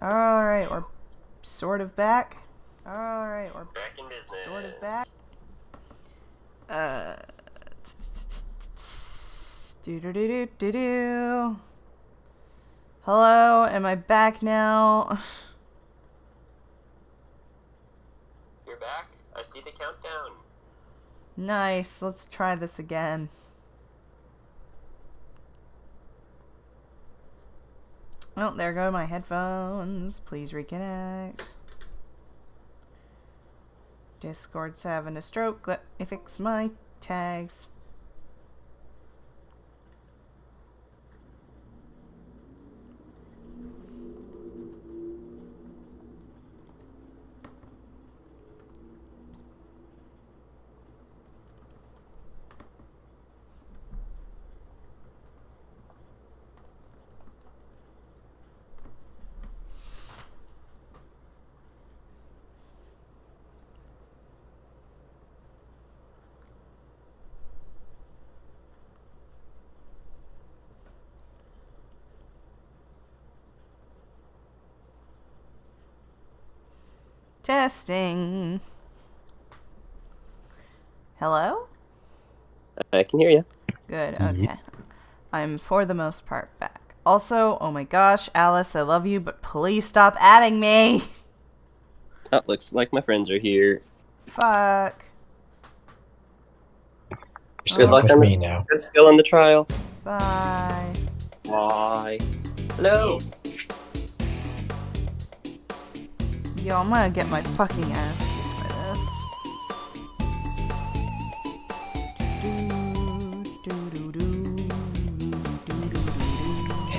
Alright, we're sort of back. Alright, we're back in business. Sort of back. Do. Hello, am I back now? You're back? I see the countdown. Nice, let's try this again. Oh, there go my headphones. Please reconnect. Discord's having a stroke. Let me fix my tags. Testing. Hello? I can hear you. Good, okay. I'm for the most part back. Also, oh my gosh, Alice, I love you, but please stop adding me! Oh, looks like my friends are here. Fuck. Good luck with me now. Good skill on the trial. Bye. Bye. Hello. Yo, I'm gonna get my fucking ass kicked by this.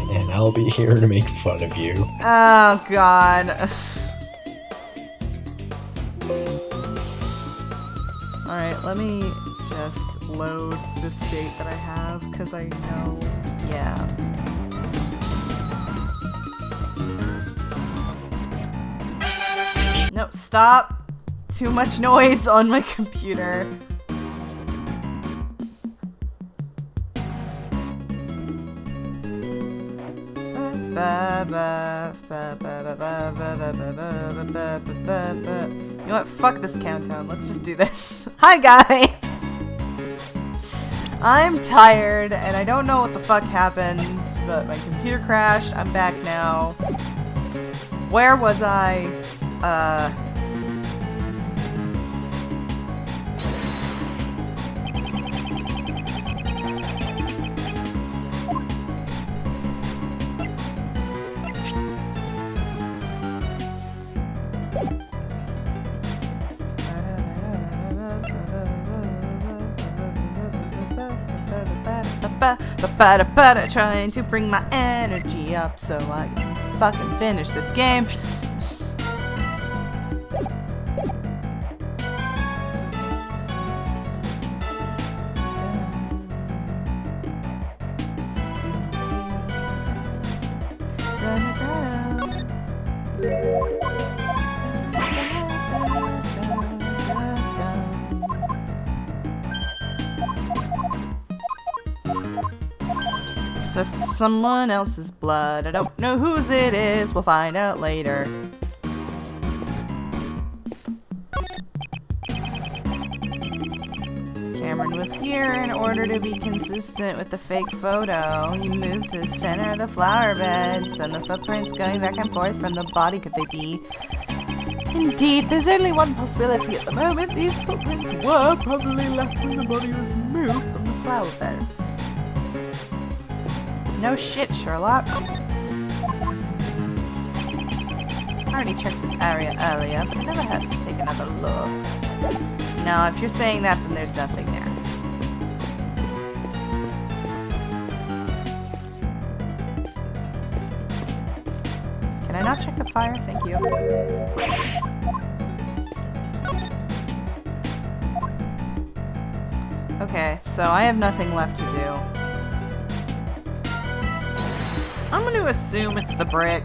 And I'll be here to make fun of you. Oh god. Alright, let me just load the state that I have, because I know, yeah. No, stop! Too much noise on my computer. You know what? Fuck this countdown. Let's just do this. Hi, guys! I'm tired, and I don't know what the fuck happened, but my computer crashed. I'm back now. Where was I? Trying to bring my energy up so I can fucking finish this game. It's just someone else's blood. I don't know whose it is. We'll find out later. Cameron was here in order to be consistent with the fake photo. He moved to the center of the flower beds. Then the footprints going back and forth from the body. Could they be? Indeed, there's only one possibility at the moment. These footprints were probably left when the body was moved from the flower beds. No shit, Sherlock. I already checked this area earlier, but it never hurts to take another look. No, if you're saying that, then there's nothing there. Can I not check the fire? Thank you. Okay, so I have nothing left to do. I'm gonna assume it's the brick.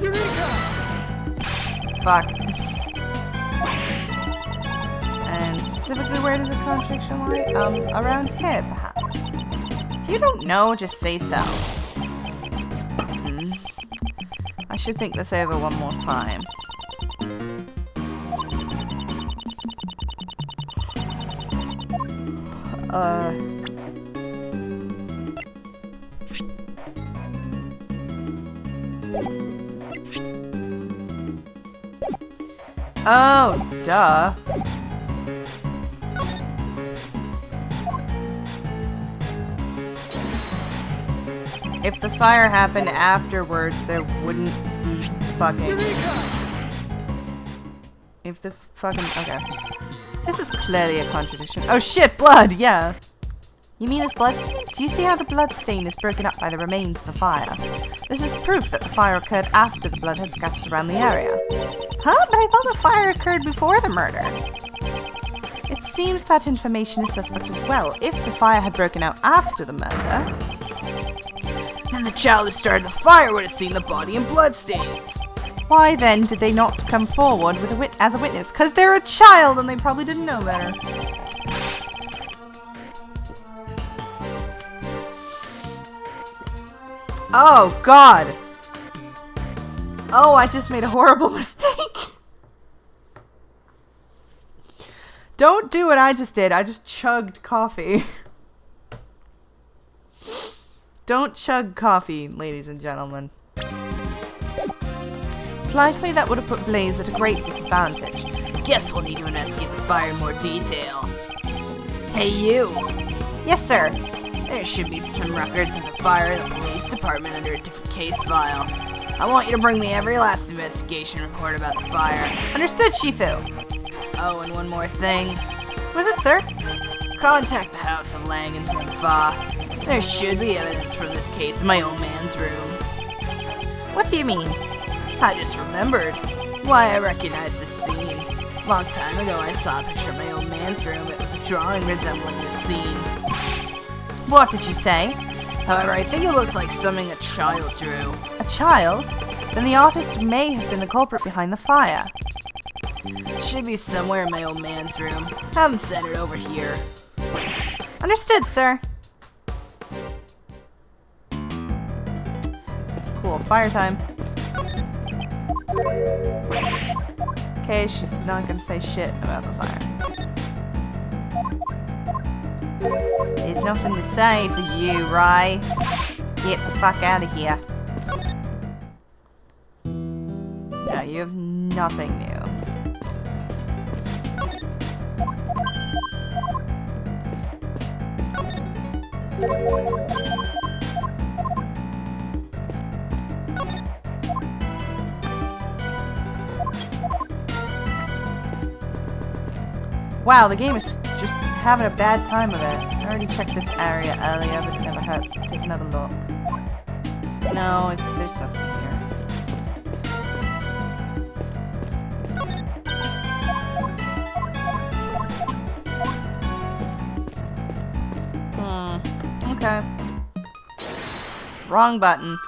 Eureka! Fuck. And Specifically, where does a contradiction lie? Around here, perhaps. If you don't know, just say so. I should think this over one more time. Oh, duh. If the fire happened afterwards, there wouldn't be fucking... If the fucking... Okay. This is clearly a contradiction. Oh shit, blood, yeah. You mean this blood stain? Do you see how the blood stain is broken up by the remains of the fire? This is proof that the fire occurred after the blood had scattered around the area. Huh? But I thought the fire occurred before the murder. It seems that information is suspect as well. If the fire had broken out after the murder, then the child who started the fire would have seen the body and blood stains. Why then did they not come forward with as a witness? Because they're a child and they probably didn't know better. Oh, God. Oh, I just made a horrible mistake. Don't do what I just did. I just chugged coffee. Don't chug coffee, ladies and gentlemen. It's likely that would have put Blaze at a great disadvantage. Guess we'll need to investigate this fire in more detail. Hey, you. Yes, sir. There should be some records of the fire in the police department under a different case file. I want you to bring me every last investigation report about the fire. Understood, Shifu. Oh, and one more thing. What is it, sir? Contact the House of Lang and Zingfa. There should be evidence from this case in my old man's room. What do you mean? I just remembered. Why, I recognize this scene. Long time ago, I saw a picture of my old man's room. It was a drawing resembling this scene. What did you say? However, I think it looked like something a child drew. A child? Then the artist may have been the culprit behind the fire. Should be somewhere in my old man's room. Have him send it over here. Understood, sir. Cool, fire time. Okay, she's not gonna say shit about the fire. There's nothing to say to you, Rai. Get the fuck out of here. No, you have nothing new. Wow, the game is just having a bad time of it. I already checked this area earlier, but it never hurts to take another look. No, there's nothing here. Okay. Wrong button.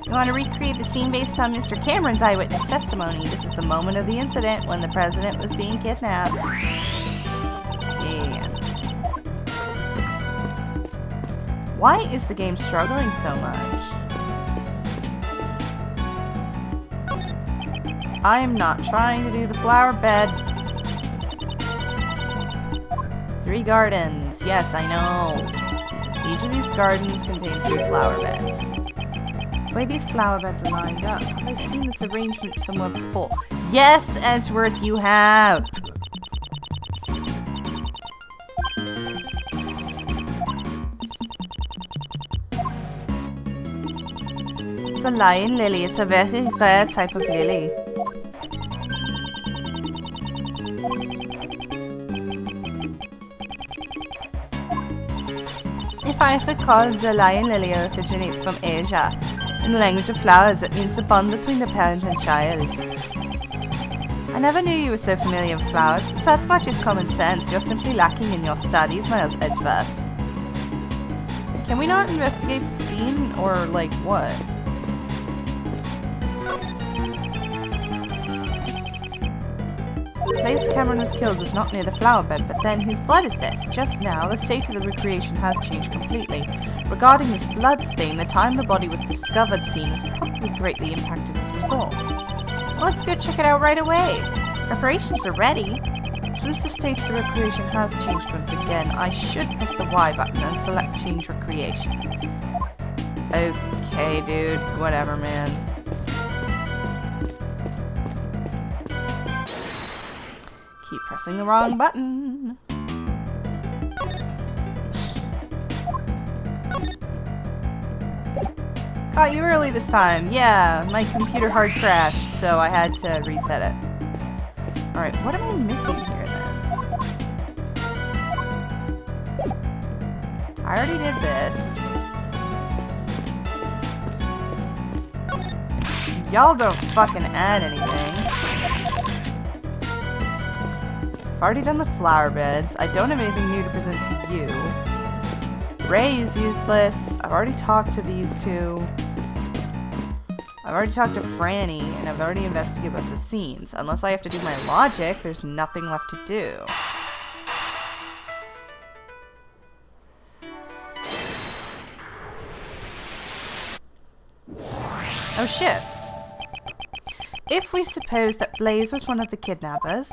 You want to recreate the scene based on Mr. Cameron's eyewitness testimony. This is the moment of the incident when the president was being kidnapped. Yeah. Why is the game struggling so much? I am not trying to do the flower bed. 3 gardens. Yes, I know. Each of these gardens contain 2 flower beds. The way these flower beds are lined up, have I seen this arrangement somewhere before? Yes, Edgeworth, you have! It's a lion lily. It's a very rare type of lily. If I recall, the lion lily originates from Asia. In the language of flowers, it means the bond between the parent and child. I never knew you were so familiar with flowers. Such much is common sense. You're simply lacking in your studies, Miles Edgeworth. Can we not investigate the scene, or, like, what? The place Cameron was killed was not near the flower bed, but then whose blood is this? Just now, the state of the recreation has changed completely. Regarding this blood stain, the time the body was discovered scene was probably greatly impacted as a result. Well, let's go check it out right away. Preparations are ready. Since the state of the recreation has changed once again, I should press the Y button and select Change Recreation. Okay, dude. Whatever, man. Keep pressing the wrong button. Caught you early this time. Yeah, my computer hard crashed, so I had to reset it. Alright, what am I missing here then? I already did this. Y'all don't fucking add anything. I've already done the flower beds. I don't have anything new to present to you. Ray is useless. I've already talked to these two. I've already talked to Franny, and I've already investigated about the scenes. Unless I have to do my logic, there's nothing left to do. Oh shit. If we suppose that Blaze was one of the kidnappers,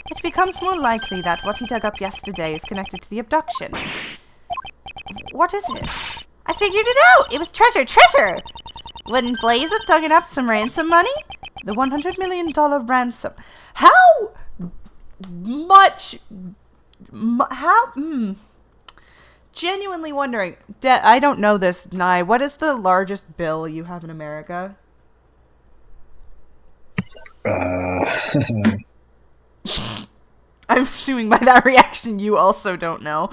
it becomes more likely that what he dug up yesterday is connected to the abduction. What is it? I figured it out! It was treasure! Treasure! Wouldn't Blaze have dug up some ransom money? The $100 million ransom. How much... Genuinely wondering. I don't know this, Nye. What is the largest bill you have in America? I'm assuming by that reaction you also don't know.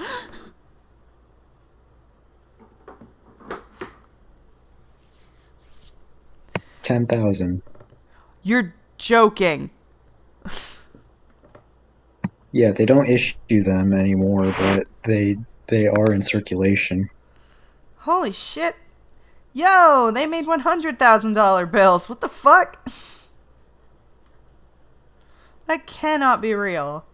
$10,000. You're joking. Yeah, they don't issue them anymore, but they are in circulation. Holy shit. Yo, they made $100,000 bills. What the fuck? That cannot be real.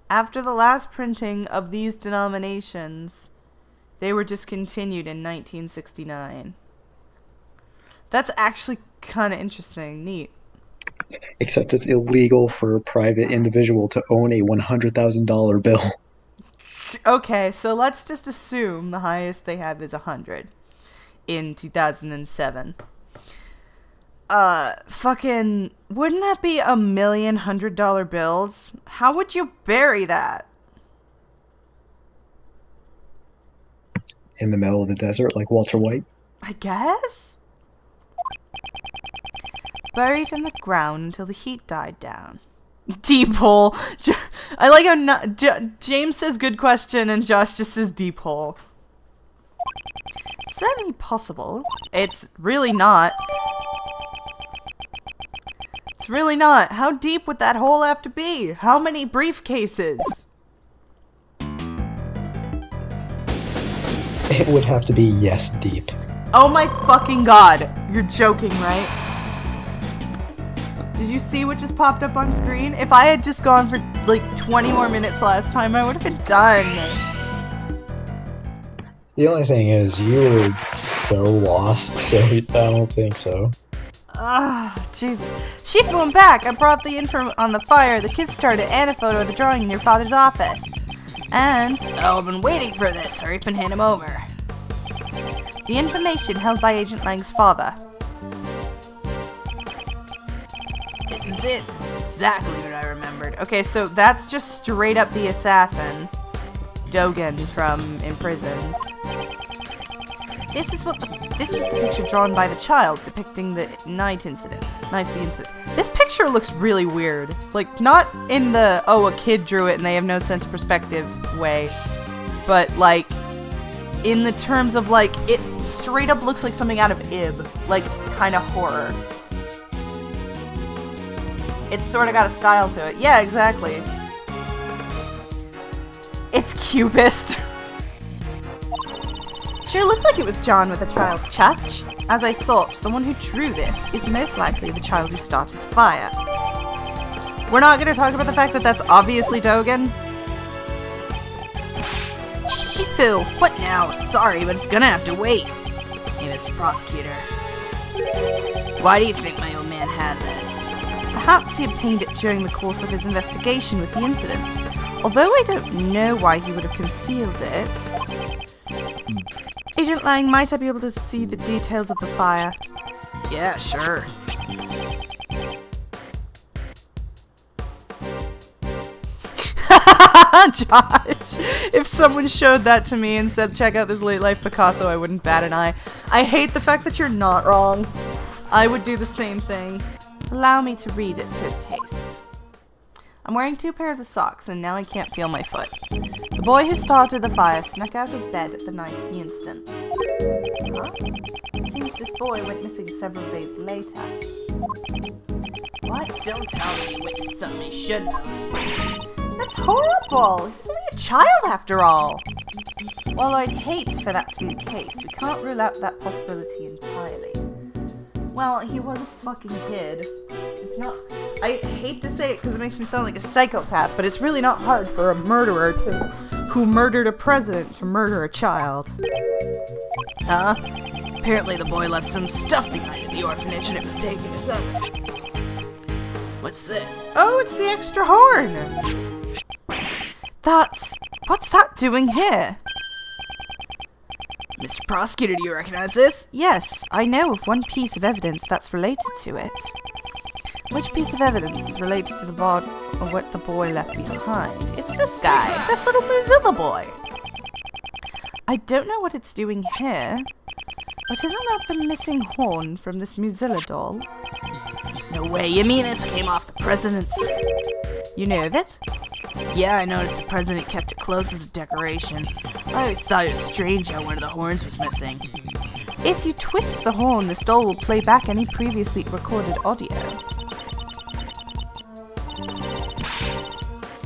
After the last printing of these denominations, they were discontinued in 1969. That's actually kind of interesting. Neat. Except it's illegal for a private individual to own a $100,000 bill. Okay, so let's just assume the highest they have is 100 in 2007. Fucking, wouldn't that be $1 million $100 bills? How would you bury that? In the middle of the desert, like Walter White? I guess? Buried in the ground until the heat died down. Deep hole. I like how James says good question and Josh just says deep hole. It's certainly possible. It's really not. It's really not. How deep would that hole have to be? How many briefcases? It would have to be yes deep. Oh my fucking god. You're joking, right? Did you see what just popped up on screen? If I had just gone for like 20 more minutes last time, I would have been done. The only thing is, you were so lost, so I don't think so. Ah, Jesus. Sheep went back. I brought the info on the fire. The kids started and a photo of the drawing in your father's office. And I've been waiting for this. Hurry up and hand him over. The information held by Agent Lang's father. This is it. This is exactly what I remembered. Okay, so that's just straight up the assassin, Dogan from Imprisoned. This was the picture drawn by the child depicting the night of the incident. This picture looks really weird. Like, not in the, oh, a kid drew it and they have no sense of perspective way, but like, in the terms of like, it straight up looks like something out of Ib. Like, kind of horror. It's sort of got a style to it. Yeah, exactly. It's Cubist. Sure looks like it was John with a child's chest. As I thought, the one who drew this is most likely the child who started the fire. We're not going to talk about the fact that that's obviously Dogen. Shifu, what now? Sorry, but it's gonna have to wait. Hey, Mr. Prosecutor. Why do you think my old man had this? Perhaps he obtained it during the course of his investigation with the incident. Although I don't know why he would have concealed it. Agent Lang, might I be able to see the details of the fire? Yeah, sure. Josh, if someone showed that to me and said, check out this late life Picasso, I wouldn't bat an eye. I hate the fact that you're not wrong. I would do the same thing. Allow me to read it post haste. I'm wearing 2 pairs of socks and now I can't feel my foot. The boy who started the fire snuck out of bed at the night of the incident. Huh? It seems this boy went missing several days later. What? Don't tell me you witnessed something he shouldn't have. That's horrible! He was only a child after all! While I'd hate for that to be the case, we can't rule out that possibility entirely. Well, he was a fucking kid. It's not... I hate to say it because it makes me sound like a psychopath, but it's really not hard for a murderer who murdered a president to murder a child. Huh? Apparently the boy left some stuff behind at the orphanage and it was taken as evidence. What's this? Oh, it's the extra horn! What's that doing here? Mr. Prosecutor, do you recognize this? Yes, I know of one piece of evidence that's related to it. Which piece of evidence is related to the bod of what the boy left behind? It's this guy, this little Mozilla boy. I don't know what it's doing here, but isn't that the missing horn from this Mozilla doll? No way, you mean this came off the president's... You know of it? Yeah, I noticed the president kept it close as a decoration. I always thought it was strange how one of the horns was missing. If you twist the horn, this doll will play back any previously recorded audio.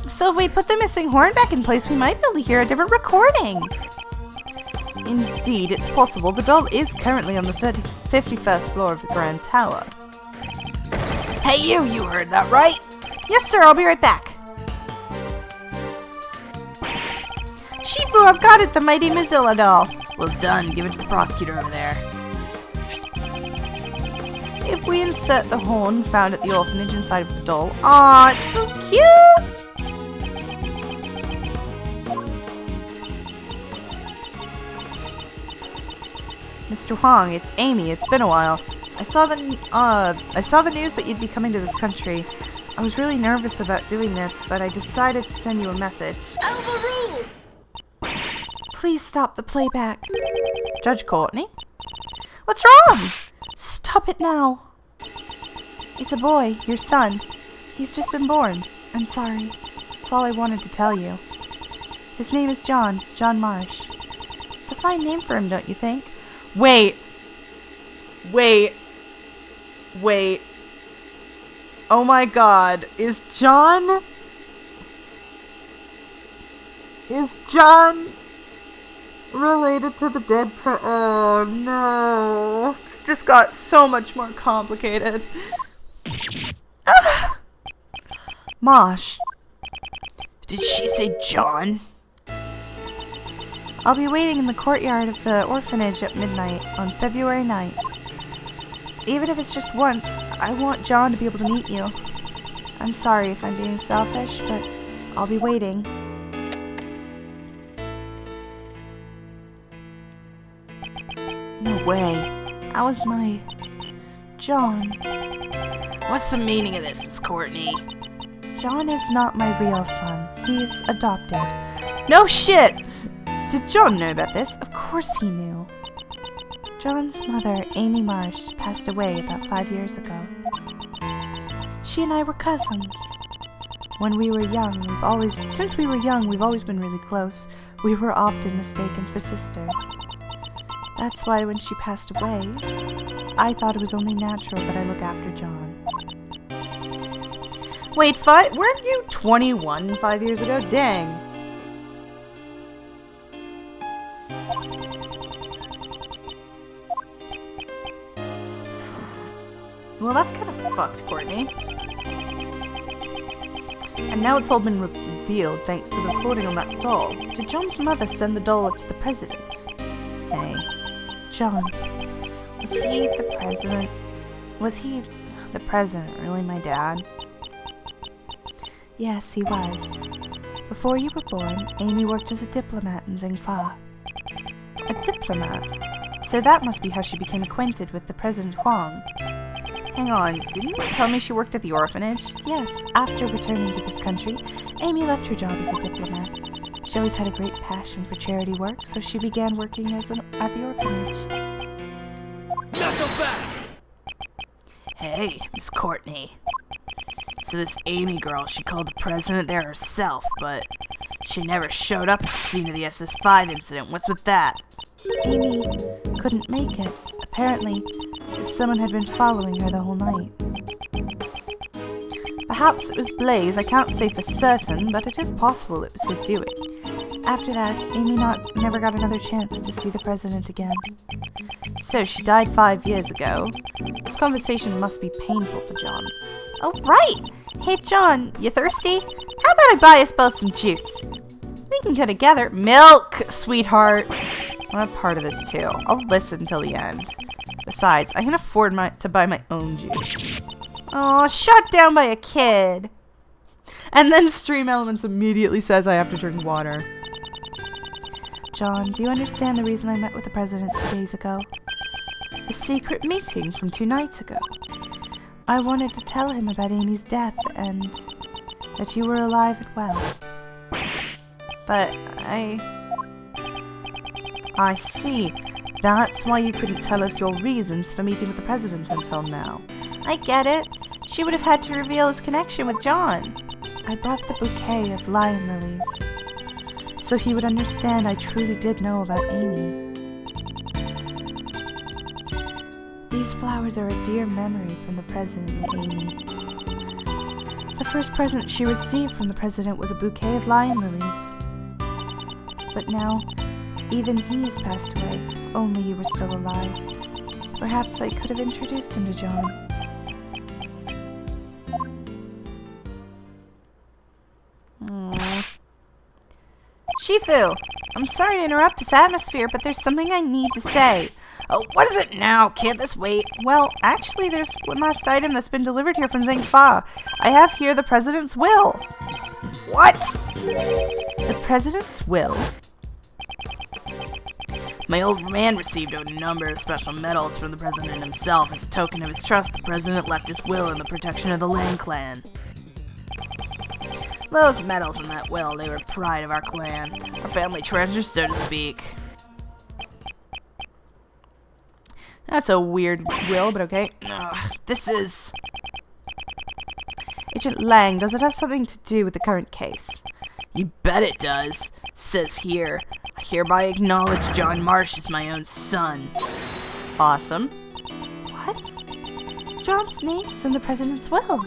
So if we put the missing horn back in place, we might be able to hear a different recording. Indeed, it's possible. The doll is currently on the 51st floor of the Grand Tower. Hey you heard that right? Yes sir, I'll be right back. Shifu, I've got it, the mighty Mozilla doll. Well done, give it to the prosecutor over there. If we insert the horn found at the orphanage inside of the doll... Aw, it's so cute! Mr. Huang, it's Amy. It's been a while. I saw the news that you'd be coming to this country. I was really nervous about doing this, but I decided to send you a message. Please stop the playback. Judge Courtney? What's wrong? Stop it now. It's a boy, your son. He's just been born. I'm sorry. That's all I wanted to tell you. His name is John Marsh. It's a fine name for him, don't you think? Wait. Oh my god. Is John related to the dead oh no. It's just got so much more complicated. Ah! Mosh. Did she say John? I'll be waiting in the courtyard of the orphanage at midnight on February 9th. Even if it's just once, I want John to be able to meet you. I'm sorry if I'm being selfish, but I'll be waiting. No way. How was my... John? What's the meaning of this, Miss Courtney? John is not my real son. He's adopted. No shit! Did John know about this? Of course he knew. John's mother, Amy Marsh, passed away about 5 years ago. She and I were cousins. When we were young, since we were young, we've always been really close. We were often mistaken for sisters. That's why when she passed away, I thought it was only natural that I look after John. Wait, weren't you 21 5 years ago? Dang. Well, that's kind of fucked, Courtney. And now it's all been revealed thanks to the recording on that doll. Did John's mother send the doll up to the president? Hey, John, was he the president? Was he the president really my dad? Yes, he was. Before you were born, Amy worked as a diplomat in Zingfa. A diplomat? So that must be how she became acquainted with the President Huang. Hang on, didn't you tell me she worked at the orphanage? Yes, after returning to this country, Amy left her job as a diplomat. She always had a great passion for charity work, so she began working at the orphanage. Not so fast! Hey, Miss Courtney. So this Amy girl, she called the president there herself, but she never showed up at the scene of the SS5 incident. What's with that? Amy couldn't make it. Apparently, someone had been following her the whole night. Perhaps it was Blaze, I can't say for certain, but it is possible it was his doing. After that, Amy never got another chance to see the president again. So she died 5 years ago. This conversation must be painful for John. Oh, right! Hey, John, you thirsty? How about I buy us both some juice? We can go together. Milk, sweetheart! I'm a part of this, too. I'll listen till the end. Besides, I can afford to buy my own juice. Oh, shut down by a kid! And then Stream Elements immediately says I have to drink water. John, do you understand the reason I met with the president 2 days ago? A secret meeting from 2 nights ago. I wanted to tell him about Amy's death and that you were alive and well. But I see. That's why you couldn't tell us your reasons for meeting with the president until now. I get it. She would have had to reveal his connection with John. I brought the bouquet of lion lilies, so he would understand I truly did know about Amy. These flowers are a dear memory from the president and Amy. The first present she received from the president was a bouquet of lion lilies. But now, even he has passed away. If only he were still alive. Perhaps I could have introduced him to John. Shifu, I'm sorry to interrupt this atmosphere, but there's something I need to say. Oh, what is it now? Can't this wait? Well, actually, there's one last item that's been delivered here from Zingfa. I have here the president's will. What? The president's will? My old man received a number of special medals from the president himself. As a token of his trust, the president left his will in the protection of the Lang clan. Those medals in that will, they were pride of our clan. Our family treasure, so to speak. That's a weird will, but okay. This is... Agent Lang, does it have something to do with the current case? You bet it does. Says here, I hereby acknowledge John Marsh as my own son. Awesome. What? John's name's in the president's will.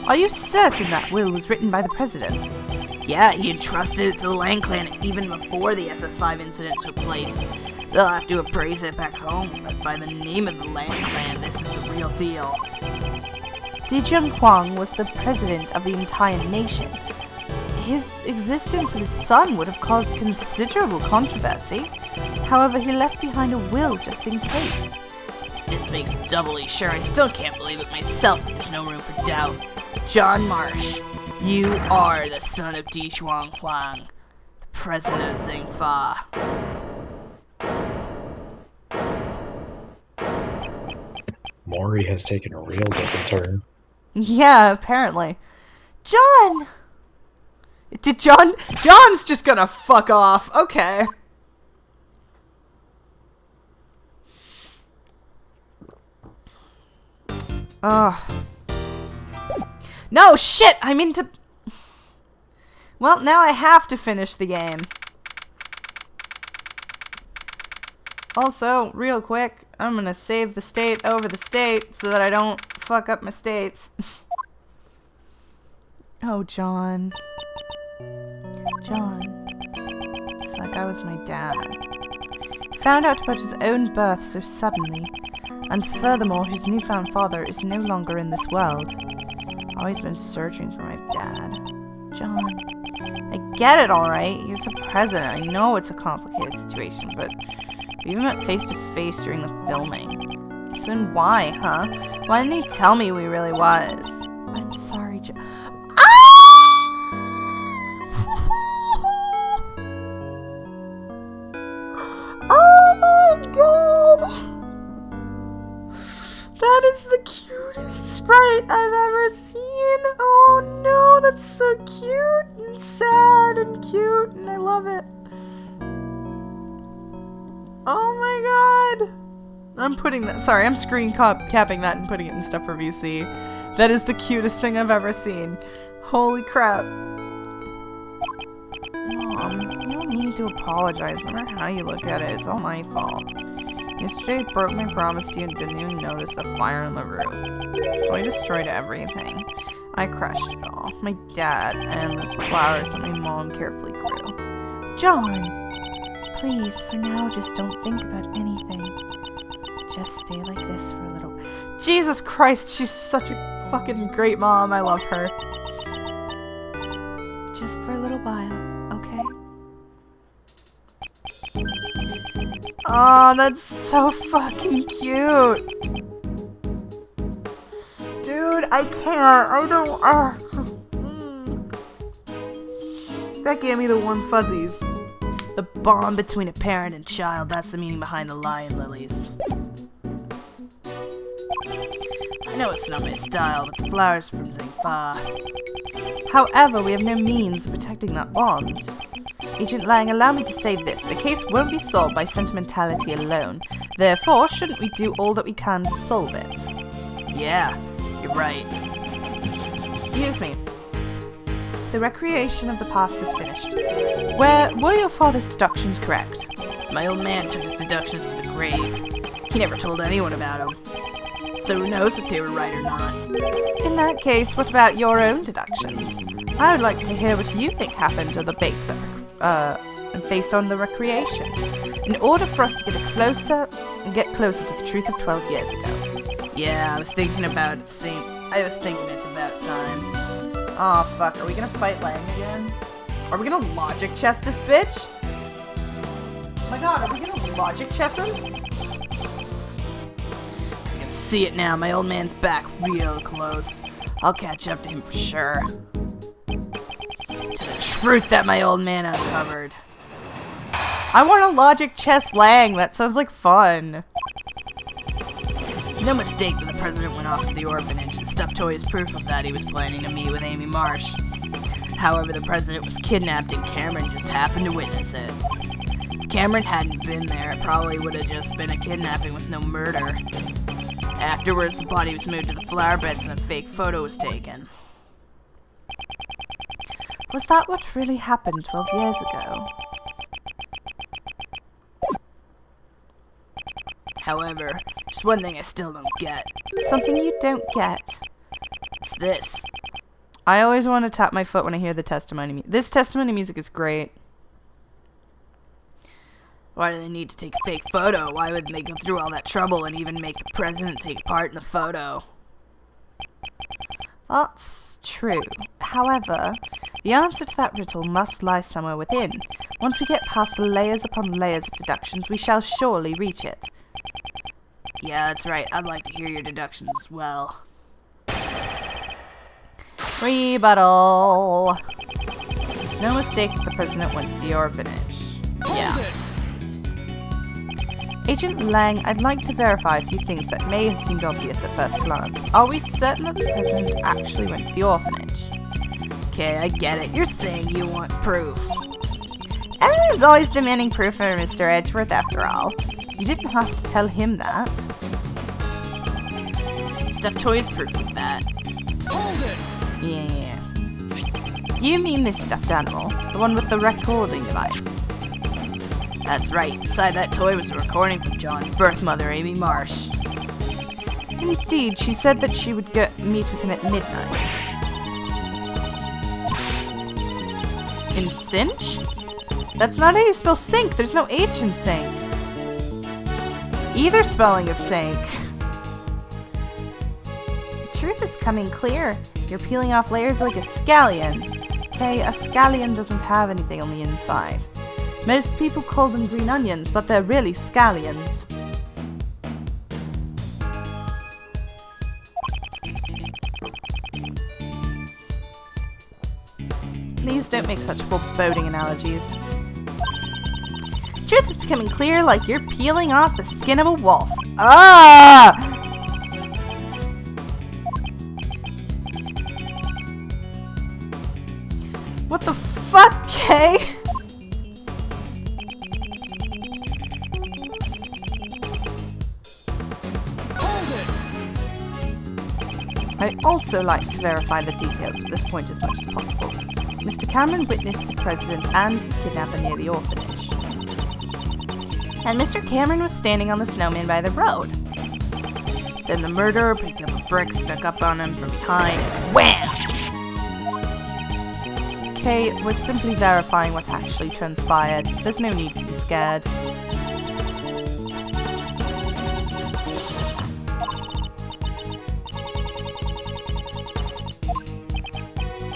Are you certain that will was written by the president? Yeah, he entrusted it to the Lang clan even before the SS5 incident took place. They'll have to appraise it back home, but by the name of the Lang clan, this is the real deal. Dijun Huang was the president of the entire nation. His existence of his son would have caused considerable controversy. However, he left behind a will just in case. This makes it doubly sure. I still can't believe it myself, but there's no room for doubt. John Marsh, you are the son of Dijun Huang, the president of Zingfa. Maury has taken a real different turn. Yeah, apparently. John! John's just gonna fuck off. Okay. Ugh. No, shit! I mean to... Well, now I have to finish the game. Also, real quick, I'm gonna save the state over the state so that I don't fuck up my states. Oh, John. John. It's like I was my dad. Found out about his own birth so suddenly. And furthermore, his newfound father is no longer in this world. I've always been searching for my dad. John. I get it, alright. He's the president. I know it's a complicated situation, but we even met face to face during the filming. So then why, huh? Why didn't he tell me who he really was? I'm sorry, John. Oh my god! That is the cutest sprite I've ever seen! Oh no, that's so cute and sad and cute, and I love it. Oh my god! I'm putting that, sorry, I'm screen capping that and putting it in stuff for VC. That is the cutest thing I've ever seen. Holy crap. Mom, you don't need to apologize. No matter how you look at it, it's all my fault. Yesterday I broke my promise to you and didn't even notice the fire on the roof. So I destroyed everything. I crushed it all. My dad and those flowers that my mom carefully grew. John! Please, for now, just don't think about anything. Just stay like this for a little. Jesus Christ, she's such a fucking great mom. I love her. Just for a little while, okay? Oh, that's so fucking cute. Dude, I can't. I don't. It's just. That gave me the warm fuzzies. The bond between a parent and child. That's the meaning behind the lion lilies. I know it's not my style, but the flowers from Zingfa. However, we have no means of protecting that bond. Agent Lang, allow me to say this. The case won't be solved by sentimentality alone. Therefore, shouldn't we do all that we can to solve it? Yeah, you're right. Excuse me. The recreation of the past is finished. Were your father's deductions correct? My old man took his deductions to the grave. He never told anyone about them. So who knows if they were right or not. In that case, what about your own deductions? I would like to hear what you think happened to the base that, based on the recreation. In order for us to get closer to the truth of 12 years ago. Yeah, I was thinking about it I was thinking it's about time. Aw, fuck, are we gonna fight Lang again? Are we gonna logic chess this bitch? Oh my god, are we gonna logic chess him? I can see it now, my old man's back real close. I'll catch up to him for sure. To the truth that my old man uncovered. I want to logic chess Lang, that sounds like fun. It's no mistake that the president went off to the orphanage. The stuffed toy is proof of that. He was planning to meet with Amy Marsh. However, the president was kidnapped and Cameron just happened to witness it. If Cameron hadn't been there, it probably would have just been a kidnapping with no murder. Afterwards, the body was moved to the flower beds and a fake photo was taken. Was that what really happened 12 years ago? However, there's one thing I still don't get. Something you don't get? It's this. I always want to tap my foot when I hear the testimony. This testimony music is great. Why do they need to take a fake photo? Why wouldn't they go through all that trouble and even make the president take part in the photo? That's true. However, the answer to that riddle must lie somewhere within. Once we get past the layers upon layers of deductions, we shall surely reach it. Yeah, that's right. I'd like to hear your deductions as well. Rebuttal. There's no mistake that the president went to the orphanage. Yeah. Agent Lang, I'd like to verify a few things that may have seemed obvious at first glance. Are we certain that the president actually went to the orphanage? Okay, I get it. You're saying you want proof. Everyone's always demanding proof for Mr. Edgeworth, after all. You didn't have to tell him that. Stuffed toys proof of that. Yeah. You mean this stuffed animal? The one with the recording device? That's right. Inside that toy was a recording from John's birth mother, Amy Marsh. Indeed, she said that she would meet with him at midnight. In Cinch? That's not how you spell sink. There's no H in sink. Either spelling of sink. truth is coming clear. You're peeling off layers like a scallion. Okay, a scallion doesn't have anything on the inside. Most people call them green onions, but they're really scallions. Please don't make such foreboding analogies. Truth is becoming clear like you're peeling off the skin of a wolf. Ah! What the fuck, Kay? I also like to verify the details at this point as much as possible. Mr. Cameron witnessed the president and his kidnapper near the orphanage. And Mr. Cameron was standing on the snowman by the road. Then the murderer picked up a brick, snuck up on him from behind, and wham! Okay, we're simply verifying what actually transpired. There's no need to be scared.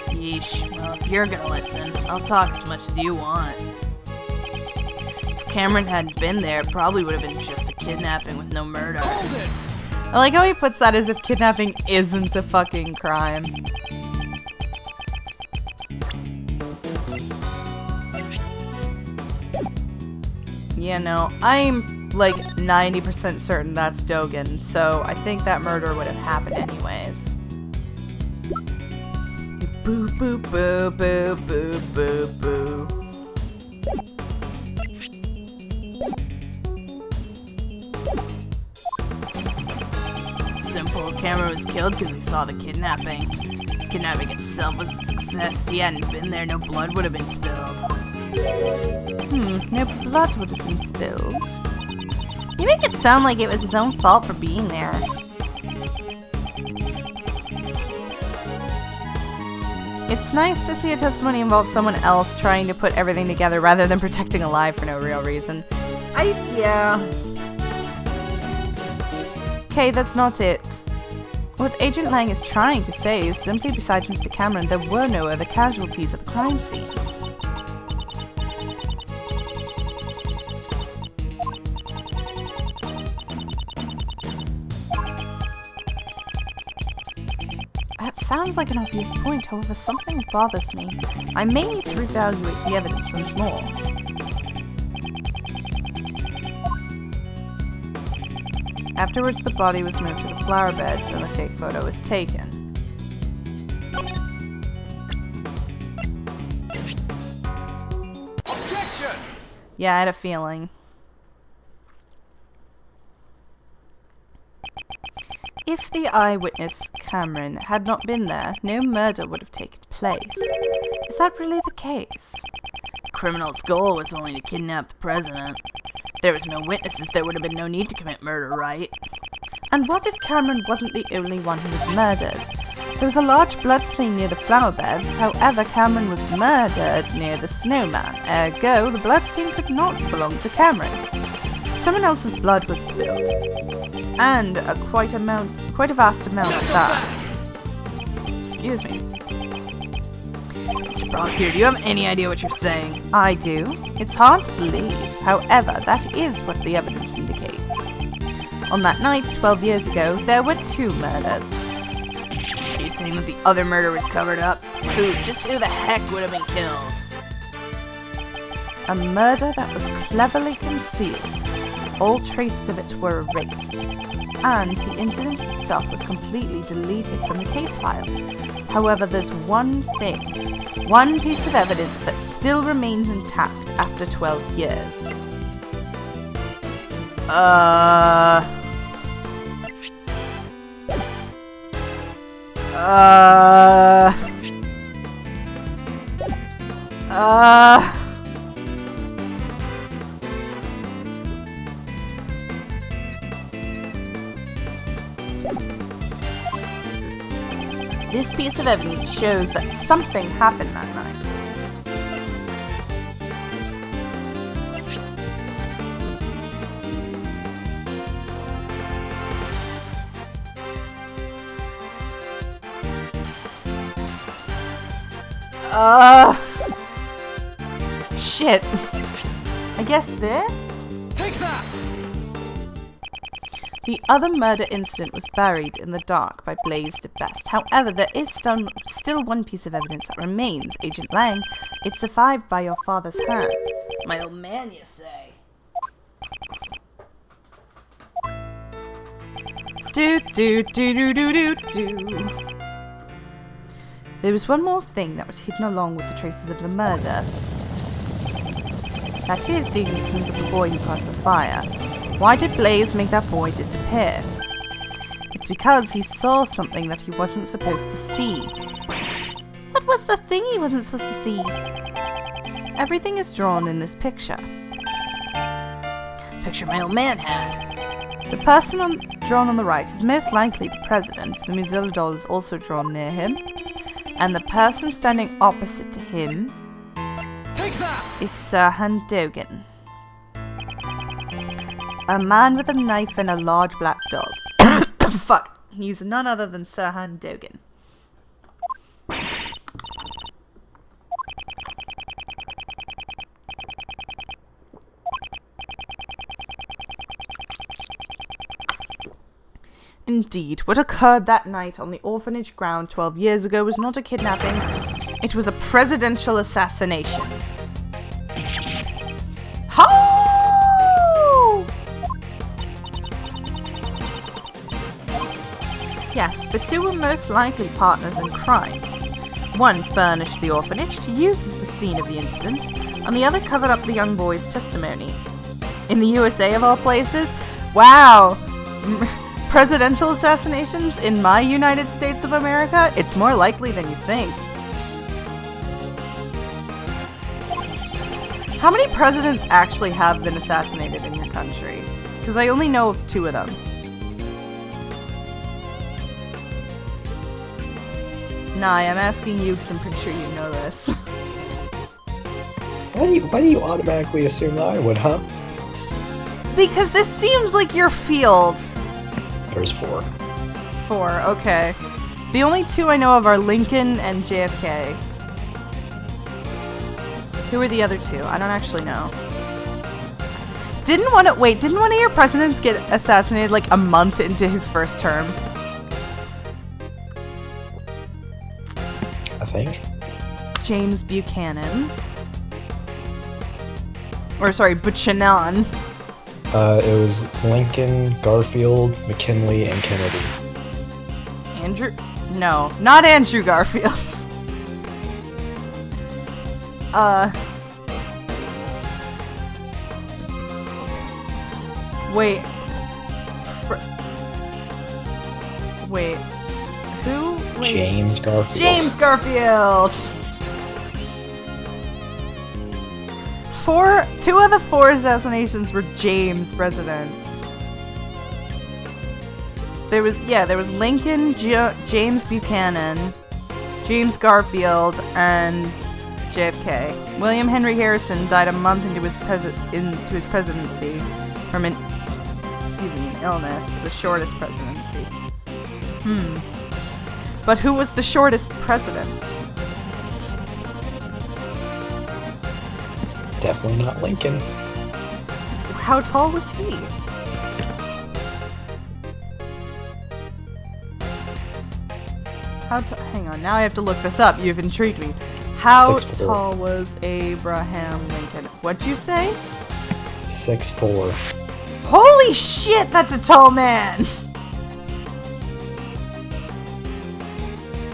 Yeesh, well, if you're gonna listen, I'll talk as much as you want. If Cameron hadn't been there, it probably would have been just a kidnapping with no murder. I like how he puts that as if kidnapping isn't a fucking crime. Yeah, no, I'm like 90% certain that's Dogan, so I think that murder would have happened anyways. Boo boo boo boo boo boo boo. Simple, Cameron was killed because he saw the kidnapping. Kidnapping itself was a success. If he hadn't been there, no blood would have been spilled. No blood would have been spilled. You make it sound like it was his own fault for being there. It's nice to see a testimony involve someone else trying to put everything together rather than protecting a lie for no real reason. Yeah. Okay, that's not it. What Agent Lang is trying to say is simply besides Mr. Cameron, there were no other casualties at the crime scene. That sounds like an obvious point, however something bothers me. I may need to reevaluate the evidence once more. Afterwards, the body was moved to the flower beds and the fake photo was taken. Objection! Yeah, I had a feeling. If the eyewitness, Cameron, had not been there, no murder would have taken place. Is that really the case? The criminal's goal was only to kidnap the president. If there was no witnesses, there would have been no need to commit murder, right? And what if Cameron wasn't the only one who was murdered? There was a large bloodstain near the flower beds, however Cameron was murdered near the snowman. Ergo, the bloodstain could not belong to Cameron. Someone else's blood was spilled. And quite a vast amount of that. Excuse me. Mr. Prosecutor, do you have any idea what you're saying? I do. It's hard to believe. However, that is what the evidence indicates. On that night, 12 years ago, there were 2 murders. Are you saying that the other murder was covered up? Just who the heck would have been killed? A murder that was cleverly concealed. All traces of it were erased, and the incident itself was completely deleted from the case files. However, there's one thing, one piece of evidence that still remains intact after 12 years. This piece of evidence shows that something happened that night. Shit. I guess this? Take that! The other murder incident was buried in the dark by Blazed at best. However, there is still one piece of evidence that remains. Agent Lang, it's survived by your father's hand. My old man, you say? Do do do do do do do. There was one more thing that was hidden along with the traces of the murder. That is the existence of the boy who caused the fire. Why did Blaze make that boy disappear? It's because he saw something that he wasn't supposed to see. What was the thing he wasn't supposed to see? Everything is drawn in this picture. Picture my old man had. The person drawn on the right is most likely the president. The Muzilla doll is also drawn near him. And the person standing opposite to him is Sirhan Dogan. A man with a knife and a large black dog. Fuck. He's none other than Sirhan Dogan. Indeed, what occurred that night on the orphanage ground 12 years ago was not a kidnapping, it was a presidential assassination. Ho! Yes, the two were most likely partners in crime. One furnished the orphanage to use as the scene of the incident, and the other covered up the young boy's testimony. In the USA of all places? Wow! Presidential assassinations in my United States of America? It's more likely than you think. How many presidents actually have been assassinated in your country? Because I only know of 2 of them. Nah, I'm asking you because I'm pretty sure you know this. Why do you automatically assume that I would, huh? Because this seems like your field. There's 4. 4, okay. The only 2 I know of are Lincoln and JFK. Who are the other 2? I don't actually know. Didn't one of your presidents get assassinated like a month into his first term? I think. James Buchanan. Or sorry, Buchanan. It was Lincoln, Garfield, McKinley, and Kennedy. Andrew? No, not Andrew Garfield. Wait. Wait. Who? Wait. James Garfield. James Garfield! 2 of the 4 assassinations were James presidents. There was Lincoln, James Buchanan, James Garfield, and JFK. William Henry Harrison died a month into his presidency from an illness, the shortest presidency. But who was the shortest president? Definitely not Lincoln. How tall was he? Hang on, now I have to look this up. You've intrigued me. How 6'4". tall was Abraham Lincoln? What'd you say? 6'4". Holy shit, that's a tall man!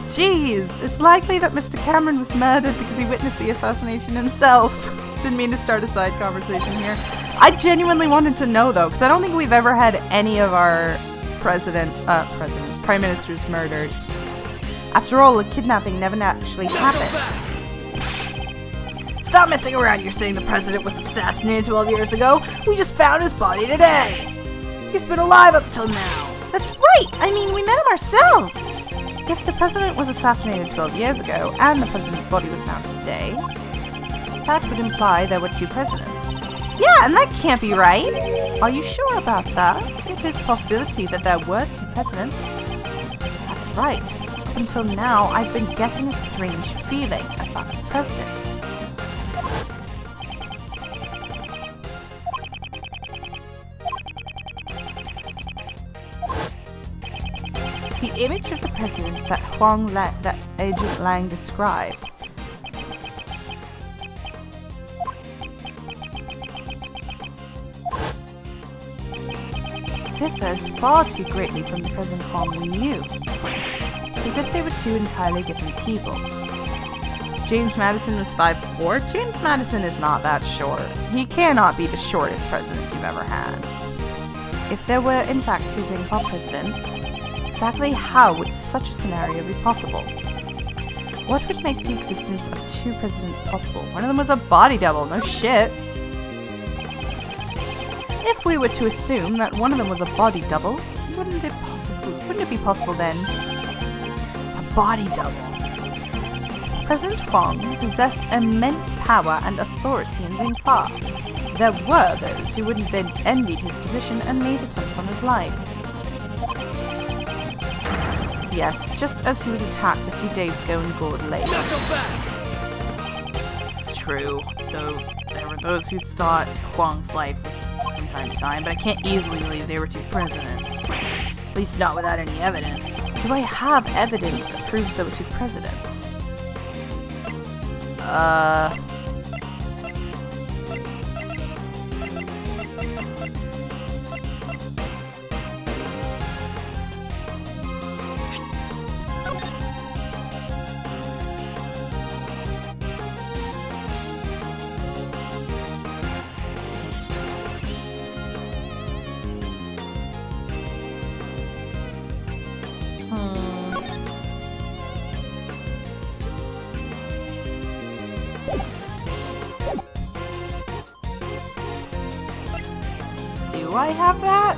Jeez, it's likely that Mr. Cameron was murdered because he witnessed the assassination himself. Didn't mean to start a side conversation here. I genuinely wanted to know though, because I don't think we've ever had any of our prime ministers murdered. After all, a kidnapping never actually happened. Stop messing around, you're saying the president was assassinated 12 years ago? We just found his body today! He's been alive up till now! That's right! I mean, we met him ourselves! If the president was assassinated 12 years ago, and the president's body was found today, that would imply there were 2 presidents. Yeah, and that can't be right! Are you sure about that? It is a possibility that there were 2 presidents. That's right. up until now, I've been getting a strange feeling about the president. The image of the president that Agent Lang described differs far too greatly from the President Huang we knew. It's as if they were two entirely different people. James Madison was 5'4". James Madison is not that short. He cannot be the shortest president you've ever had. If there were in fact two Xingfa presidents, exactly how would such a scenario be possible? What would make the existence of two presidents possible? One of them was a body double, no shit. If we were to assume that one of them was a body double, wouldn't it be possible then? A body double. President Huang possessed immense power and authority in Xingfa. There were those who would have envied his position and made attempts on his life. Yes, just as he was attacked a few days ago in Gold Lake. It's true, though there were those who thought Huang's life was from time to time, but I can't easily believe they were two presidents. At least not without any evidence. Do I have evidence that proves there were two presidents? Do I have that?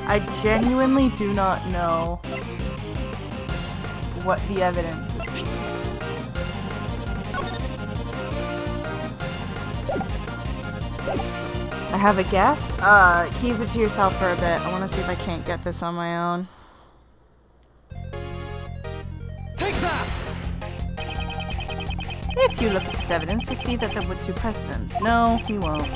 I genuinely do not know what the evidence would be. I have a guess. Keep it to yourself for a bit. I want to see if I can't get this on my own. Take that! If you look at this evidence, you'll see that there were two presidents. No, you won't.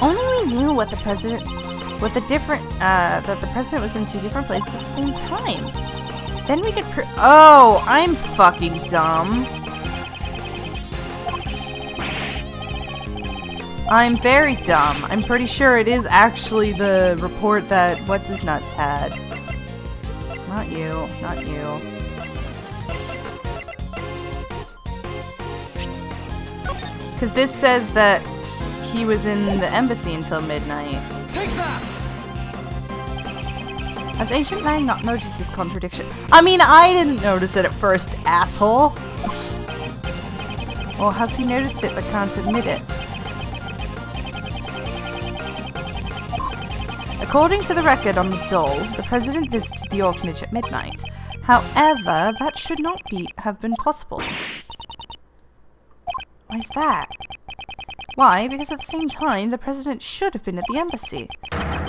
Only we knew what the president, that the president was in two different places at the same time. Then we could oh, I'm fucking dumb. I'm very dumb. I'm pretty sure it is actually the report that What's-His-Nuts had. Not you, not you. Because this says that he was in the embassy until midnight. Take that! Has Agent Lang not noticed this contradiction? I mean, I didn't notice it at first, asshole! Or has he noticed it but can't admit it? According to the record on the doll, the president visited the orphanage at midnight. However, that should not have been possible. Why is that? Why? Because at the same time, the president should have been at the embassy.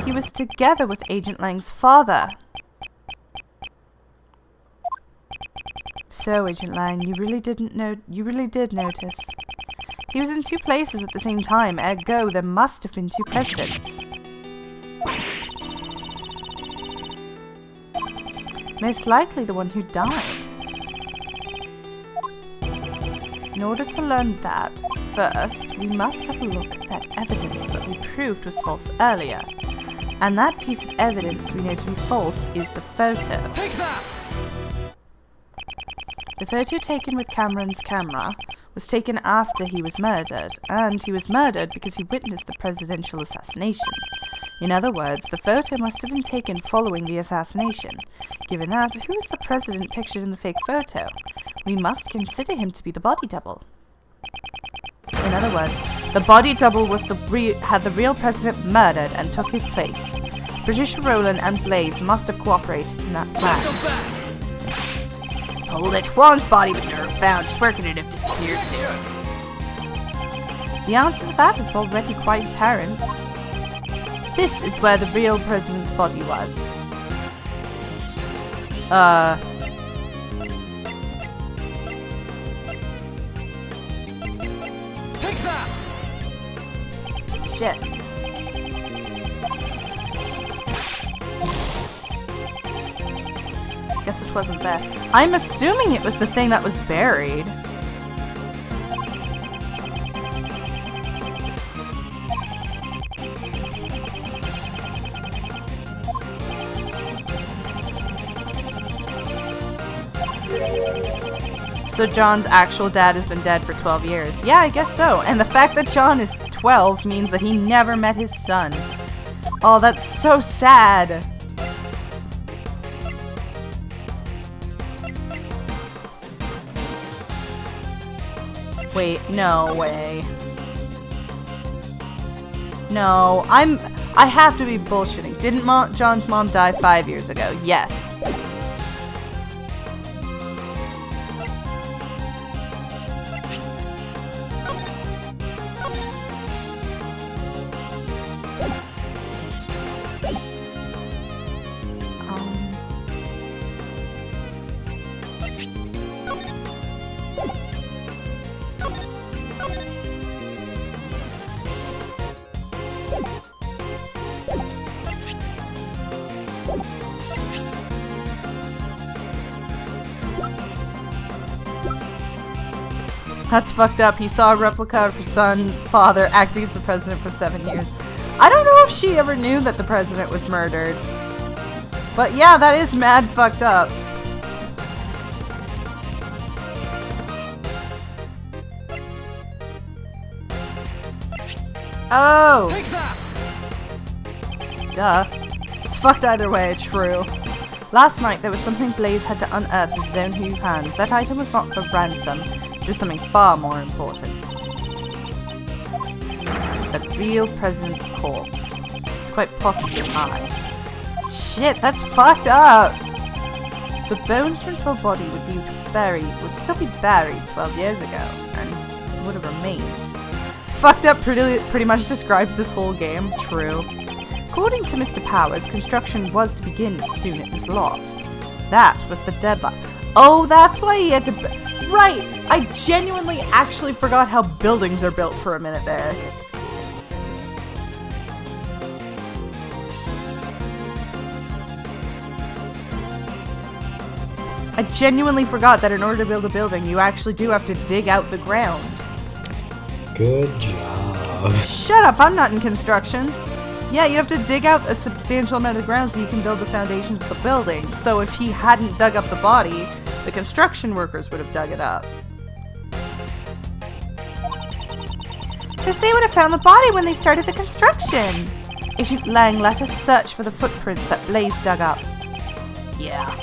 He was together with Agent Lang's father. So, Agent Lang, you really did notice. He was in two places at the same time, ergo there must have been two presidents. Most likely the one who died. In order to learn that, first, we must have a look at that evidence that we proved was false earlier. And that piece of evidence we know to be false is the photo. Take that! The photo taken with Cameron's camera was taken after he was murdered, and he was murdered because he witnessed the presidential assassination. In other words, the photo must have been taken following the assassination. Given that, who is the president pictured in the fake photo? We must consider him to be the body double. In other words, the body double was had the real president murdered and took his place. Patricia Rowland and Blaze must have cooperated in that plan. Hold it, Huang's body was never found, just where could it have disappeared to? The answer to that is already quite apparent. This is where the real president's body was. Take that! Shit. Guess it wasn't there. I'm assuming it was the thing that was buried. So John's actual dad has been dead for 12 years. Yeah, I guess so. And the fact that John is 12 means that he never met his son. Oh, that's so sad. Wait, no way. No, I have to be bullshitting. Didn't John's mom die 5 years ago? Yes. That's fucked up. He saw a replica of her son's father acting as the president for 7 years. I don't know if she ever knew that the president was murdered. But yeah, that is mad fucked up. Oh! Take that! Duh. It's fucked either way, true. Last night there was something Blaze had to unearth with his own two hands. That item was not the ransom. It was something far more important. The real president's corpse. It's quite possibly mine. Shit, that's fucked up! The bones from 12 body would still be buried 12 years ago, and would have remained. Fucked up pretty much describes this whole game. True. According to Mr. Powers, construction was to begin soon at this lot. That was the deadline. Oh, that's why he had to... Right! I genuinely actually forgot how buildings are built for a minute there. I genuinely forgot that in order to build a building, you actually do have to dig out the ground. Good job. Shut up, I'm not in construction. Yeah, you have to dig out a substantial amount of ground so you can build the foundations of the building. So if he hadn't dug up the body, the construction workers would have dug it up. Because they would have found the body when they started the construction. Agent Lang let us search for the footprints that Blaze dug up. Yeah,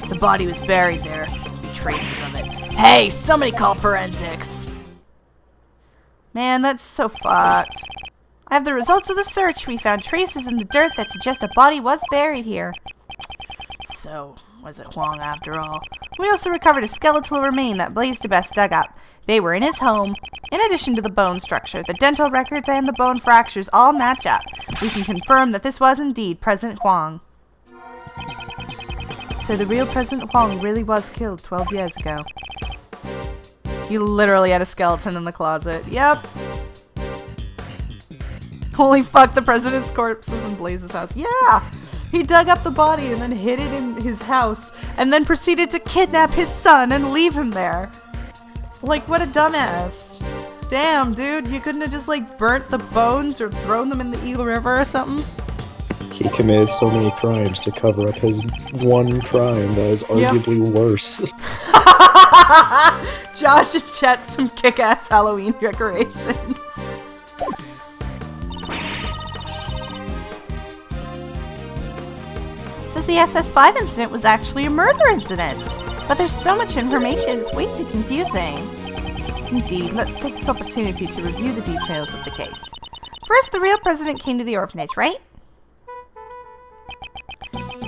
the body was buried there. No traces of it. Hey, somebody call forensics! Man, that's so fucked. I have the results of the search. We found traces in the dirt that suggest a body was buried here. So, Was it Huang after all? We also recovered a skeletal remain that Blaze DeBest dug up. They were in his home. In addition to the bone structure, the dental records and the bone fractures all match up. We can confirm that this was indeed President Huang. So the real President Huang really was killed 12 years ago. He literally had a skeleton in the closet. Yep. Holy fuck, the president's corpse was in Blaze's house. Yeah! He dug up the body and then hid it in his house and then proceeded to kidnap his son and leave him there. Like, what a dumbass. Damn, dude, you couldn't have just, like, burnt the bones or thrown them in the Eagle River or something? He committed so many crimes to cover up his one crime that is arguably worse. Josh and Chet some kick-ass Halloween decorations. Says the SS5 incident was actually a murder incident. But there's so much information, it's way too confusing. Indeed, let's take this opportunity to review the details of the case. First, the real president came to the orphanage, right?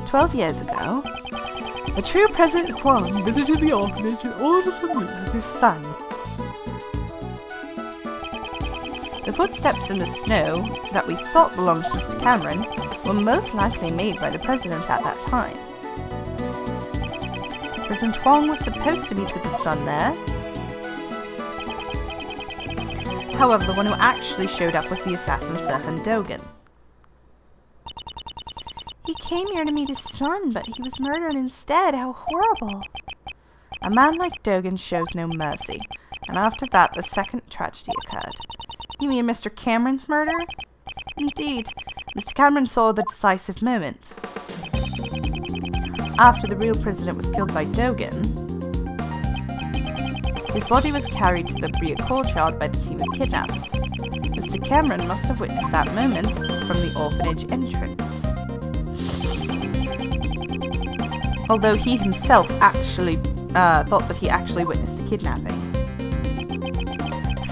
12 years ago, the true President Huang visited the orphanage in order to meet with his son. The footsteps in the snow that we thought belonged to Mr. Cameron were most likely made by the president at that time. President Huang was supposed to meet with his son there. However, the one who actually showed up was the assassin Serhan Dogan. He came here to meet his son, but he was murdered instead. How horrible. A man like Dogan shows no mercy, and after that the second tragedy occurred. You mean Mr. Cameron's murder? Indeed, Mr. Cameron saw the decisive moment. After the real president was killed by Dogan, his body was carried to the rear courtyard by the team of kidnappers. Mr. Cameron must have witnessed that moment from the orphanage entrance. Although he himself actually thought that he actually witnessed a kidnapping.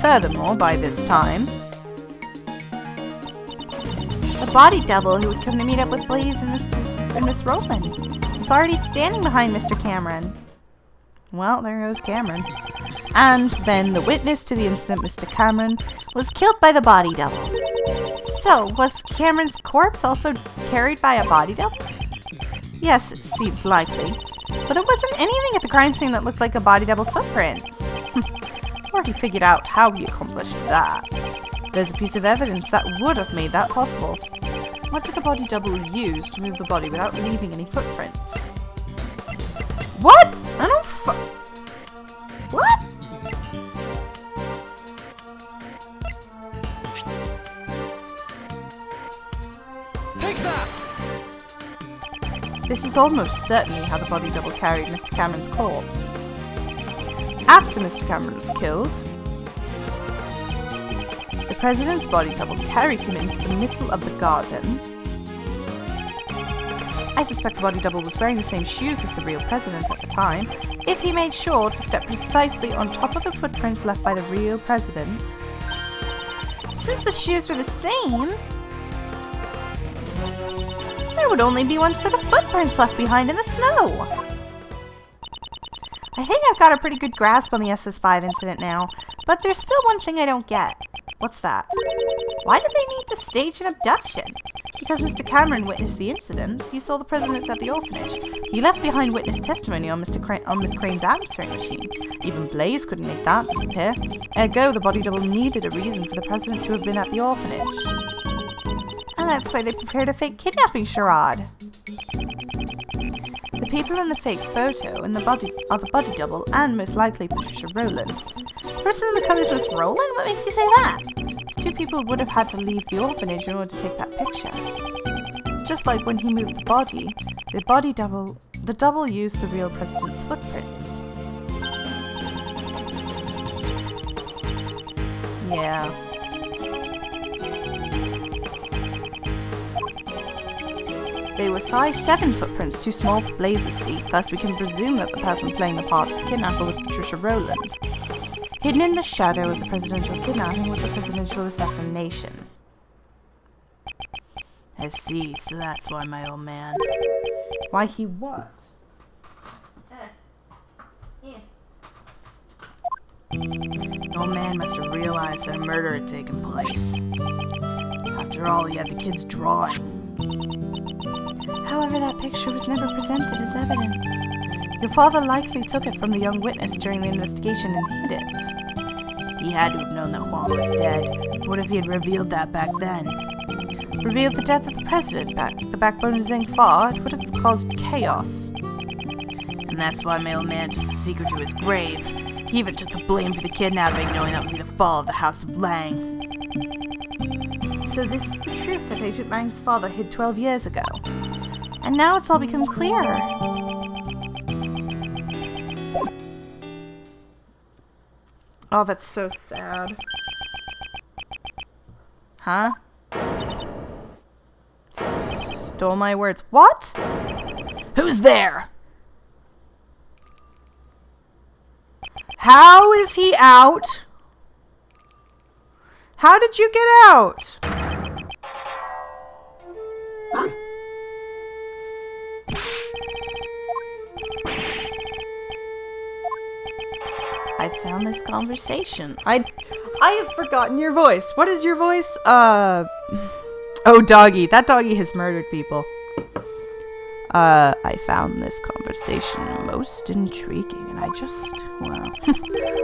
Furthermore, by this time, the body double who would come to meet up with Blaze and Miss Rowland was already standing behind Mr. Cameron. Well, there goes Cameron. And then the witness to the incident, Mr. Cameron, was killed by the body double. So, was Cameron's corpse also carried by a body double? Yes, it seems likely. But there wasn't anything at the crime scene that looked like a body double's footprints. I've already figured out how he accomplished that. There's a piece of evidence that would have made that possible. What did the body double use to move the body without leaving any footprints? What? I don't What? Take that! This is almost certainly how the body double carried Mr. Cameron's corpse. After Mr. Cameron was killed, the president's body double carried him into the middle of the garden. I suspect the body double was wearing the same shoes as the real president at the time, if he made sure to step precisely on top of the footprints left by the real president. Since the shoes were the same, there would only be one set of footprints left behind in the snow. I think I've got a pretty good grasp on the SS5 incident now, but there's still one thing I don't get. What's that? Why did they need to stage an abduction? Because Mr. Cameron witnessed the incident. He saw the president at the orphanage. He left behind witness testimony on Miss Crane's answering machine. Even Blaze couldn't make that disappear. Ergo, the body double needed a reason for the president to have been at the orphanage. And that's why they prepared a fake kidnapping charade. The people in the fake photo and the body are the body double and most likely Patricia Rowland. The person in the cover is Miss Rowland? What makes you say that? Two people would have had to leave the orphanage in order to take that picture. Just like when he moved the double used the real president's footprints. Yeah. They were size 7 footprints, too small for Blaze's feet, thus we can presume that the person playing the part of the kidnapper was Patricia Rowland. Hidden in the shadow of the presidential kidnapping was the presidential assassination. I see, so that's why my old man... Why he what? The old man must have realized that a murder had taken place. After all, he had the kid's drawing. However, that picture was never presented as evidence. Your father likely took it from the young witness during the investigation and hid it. He had to have known that Huang was dead. What if he had revealed that back then? Revealed the death of the president the backbone of Zhang Fa, it would have caused chaos. And that's why my old man took the secret to his grave. He even took the blame for the kidnapping, knowing that would be the fall of the House of Lang. So this is the truth that Agent Lang's father hid 12 years ago. And now it's all become clearer. Oh, that's so sad. Huh? Stole my words. What? Who's there? How is he out? How did you get out? I found this conversation. I have forgotten your voice. What is your voice? Oh, doggy. That doggy has murdered people. I found this conversation most intriguing, and I just, well,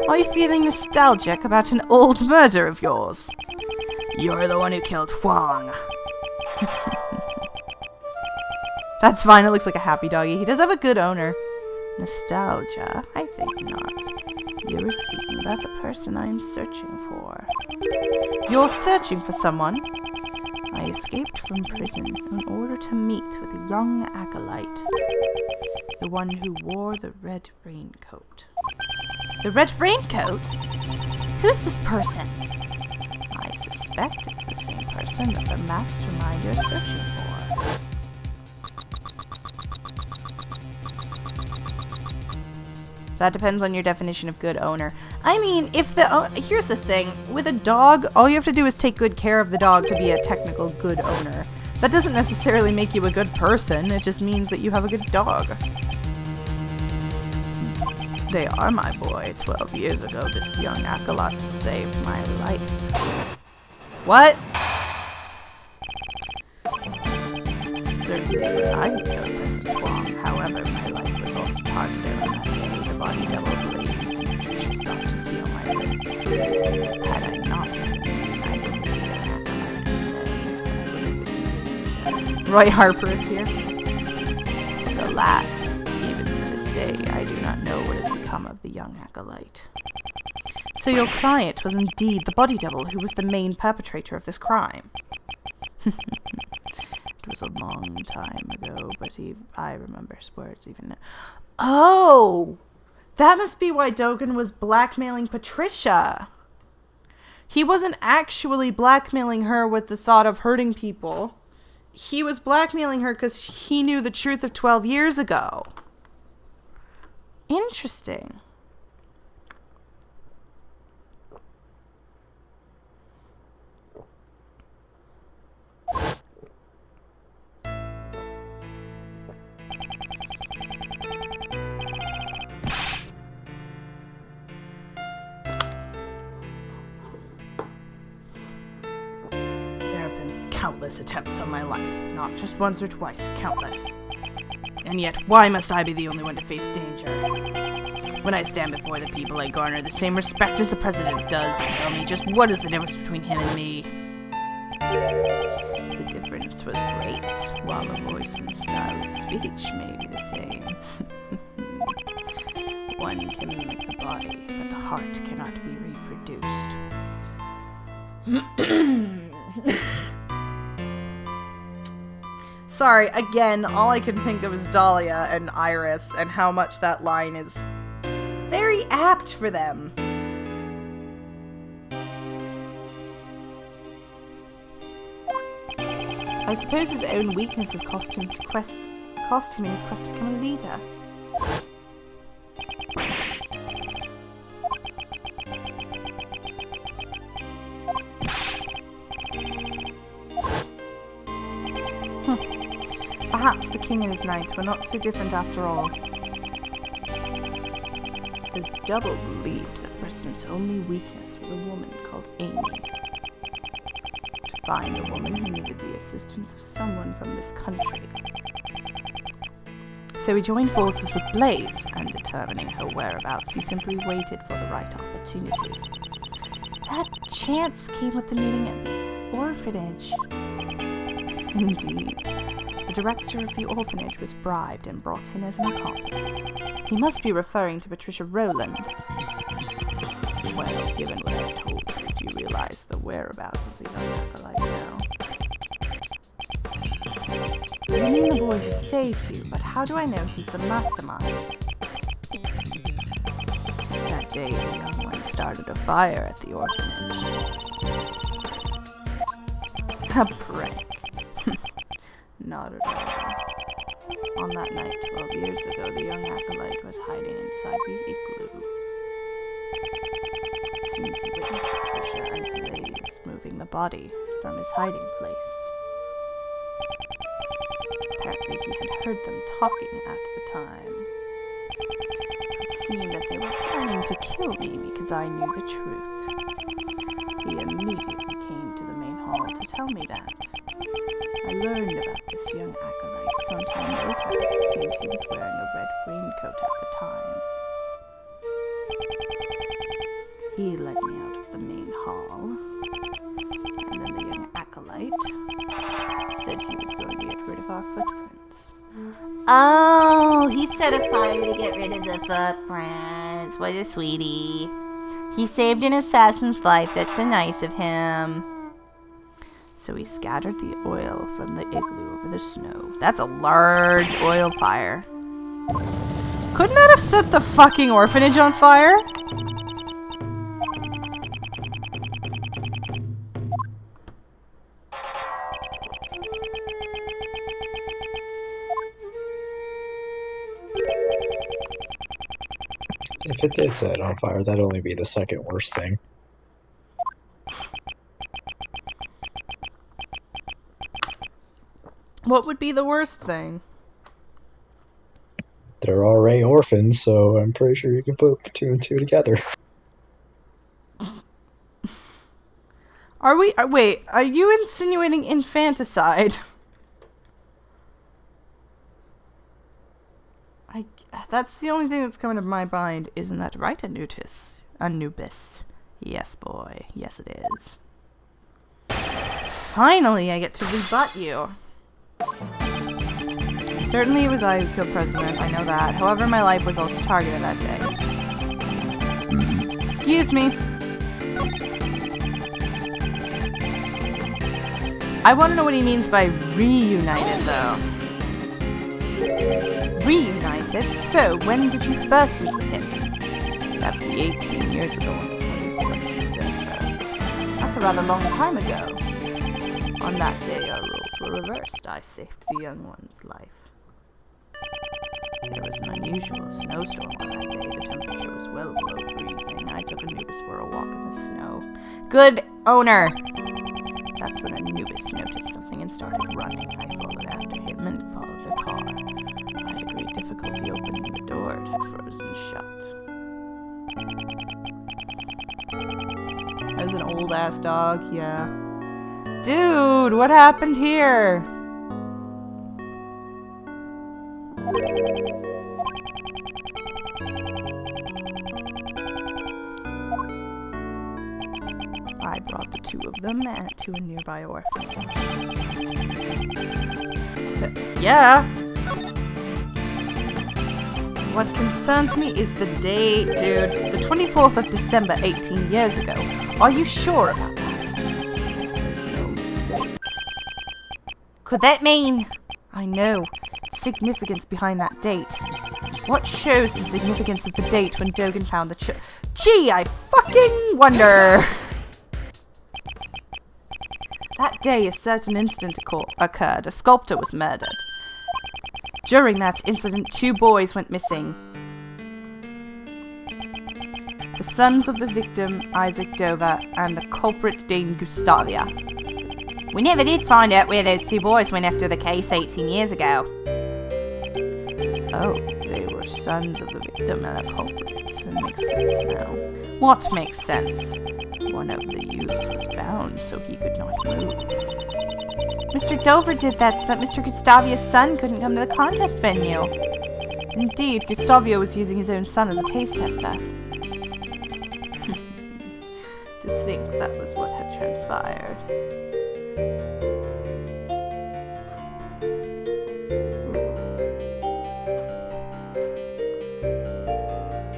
are you feeling nostalgic about an old murder of yours? You're the one who killed Huang. That's fine. It looks like a happy doggy. He does have a good owner. Nostalgia? I think not. You were speaking about the person I am searching for. You're searching for someone? I escaped from prison in order to meet with a young acolyte. The one who wore the red raincoat. The red raincoat? Who's this person? I suspect it's the same person that the mastermind you're searching for. That depends on your definition of good owner. I mean, if the here's the thing. With a dog, all you have to do is take good care of the dog to be a technical good owner. That doesn't necessarily make you a good person. It just means that you have a good dog. They are my boy. 12 years ago, this young acolyte saved my life. What? Certainly it was I who killed President Huang. However, my life was also targeted on that day. The body double blades and Patricia sought to seal my lips. Had I not been identified, Roy Harper is here. Alas, even to this day, I do not know what has become of the young acolyte. So your client was indeed the body double who was the main perpetrator of this crime. It was a long time ago, but I remember his words even now. Oh! That must be why Dogen was blackmailing Patricia. He wasn't actually blackmailing her with the thought of hurting people. He was blackmailing her because he knew the truth of 12 years ago. Interesting. Countless attempts on my life. Not just once or twice, countless. And yet, why must I be the only one to face danger? When I stand before the people, I garner the same respect as the president does. Tell me, just what is the difference between him and me? The difference was great, while the voice and style of speech may be the same. One can mimic the body, but the heart cannot be reproduced. Sorry, again, all I can think of is Dahlia and Iris and how much that line is very apt for them. I suppose his own weaknesses cost him in his quest to become a leader. Perhaps the king and his knight were not so different after all. The double believed that the president's only weakness was a woman called Amy. To find the woman, he needed the assistance of someone from this country. So he joined forces with Blaze, and determining her whereabouts, he simply waited for the right opportunity. That chance came with the meeting at the orphanage. Indeed. The director of the orphanage was bribed and brought in as an accomplice. He must be referring to Patricia Rowland. Well, given what I told you, do you realize the whereabouts of the young acolyte now? I mean the boy who saved you, but how do I know he's the mastermind? That day, the young one started a fire at the orphanage. A prank. Not at all. On that night, 12 years ago, the young acolyte was hiding inside the igloo. Seems he witnessed Patricia and Blaze moving the body from his hiding place. Apparently, he had heard them talking at the time. It seemed that they were planning to kill me because I knew the truth. He immediately came to the main hall to tell me that. I learned about this young acolyte sometime later. It seemed he was wearing a red raincoat at the time. He led me out of the main hall, and then the young acolyte said he was going to get rid of our footprints. Oh, he set a fire to get rid of the footprints. What a sweetie. He saved an assassin's life. That's so nice of him. So he scattered the oil from the igloo over the snow. That's a large oil fire. Couldn't that have set the fucking orphanage on fire? If it did set it on fire, that'd only be the second worst thing. What would be the worst thing? They're already orphans, so I'm pretty sure you can put two and two together. Wait, are you insinuating infanticide? That's the only thing that's coming to my mind. Isn't that right, Anubis? Anubis. Yes, boy. Yes, it is. Finally, I get to rebut you. Certainly it was I who killed President, I know that. However, my life was also targeted that day. Excuse me. I want to know what he means by reunited, though. Reunited? So, when did you first meet with him? That'd be 18 years ago on the 24th of December. That's a rather long time ago. On that day, our roles were reversed. I saved the young one's life. There was an unusual snowstorm on that day. The temperature was well below freezing. I took Anubis for a walk in the snow. Good owner! That's when Anubis noticed something and started running. I followed after him and followed the car. I had a great difficulty opening the door. It had frozen shut. As an old-ass dog, yeah. Dude, what happened here? I brought the two of them to a nearby orphanage. Yeah. What concerns me is the date, dude. The 24th of December, 18 years ago. Are you sure about that? There's no mistake. Could that mean? I know. Significance behind that date. What shows the significance of the date when Dogen found the Gee, I fucking wonder. That day, a certain incident occurred. A sculptor was murdered. During that incident, 2 boys went missing. The sons of the victim, Isaac Dover, and the culprit, Dane Gustavia. We never did find out where those 2 boys went after the case 18 years ago. Oh, they were sons of the victim and a culprit. It makes sense now. What makes sense? One of the youths was bound, so he could not move. Mr. Dover did that so that Mr. Gustavia's son couldn't come to the contest venue. Indeed, Gustavio was using his own son as a taste tester. To think that was what had transpired.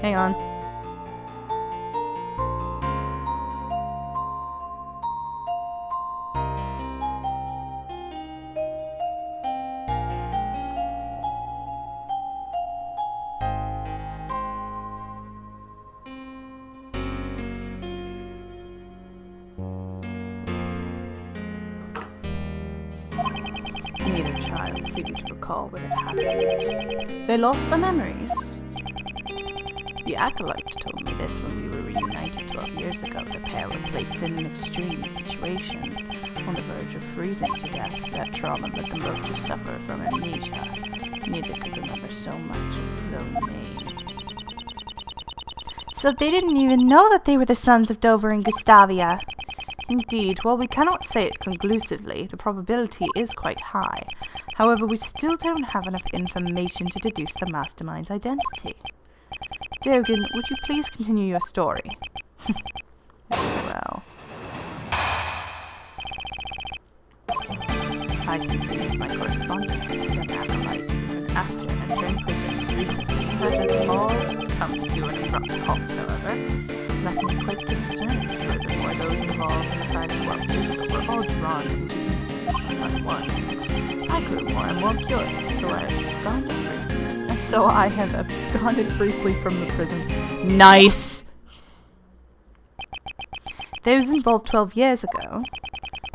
Hang on. Neither child seemed to recall what had happened. They lost their memories. The acolyte told me this when we were reunited 12 years ago. The pair were placed in an extreme situation, on the verge of freezing to death. That trauma let them both just suffer from amnesia. Neither could remember so much as his own name. So they didn't even know that they were the sons of Dover and Gustavia. Indeed, while we cannot say it conclusively, the probability is quite high. However, we still don't have enough information to deduce the mastermind's identity. Dogen, would you please continue your story? Well. I continued my correspondence with the acolyte even after entering prison recently. That has all come to an abrupt halt, however. Left me quite concerned. Furthermore, those involved in the fact that were all drawn to the instance one by one. I grew more and more curious, so I have absconded briefly from the prison. Nice! Those involved 12 years ago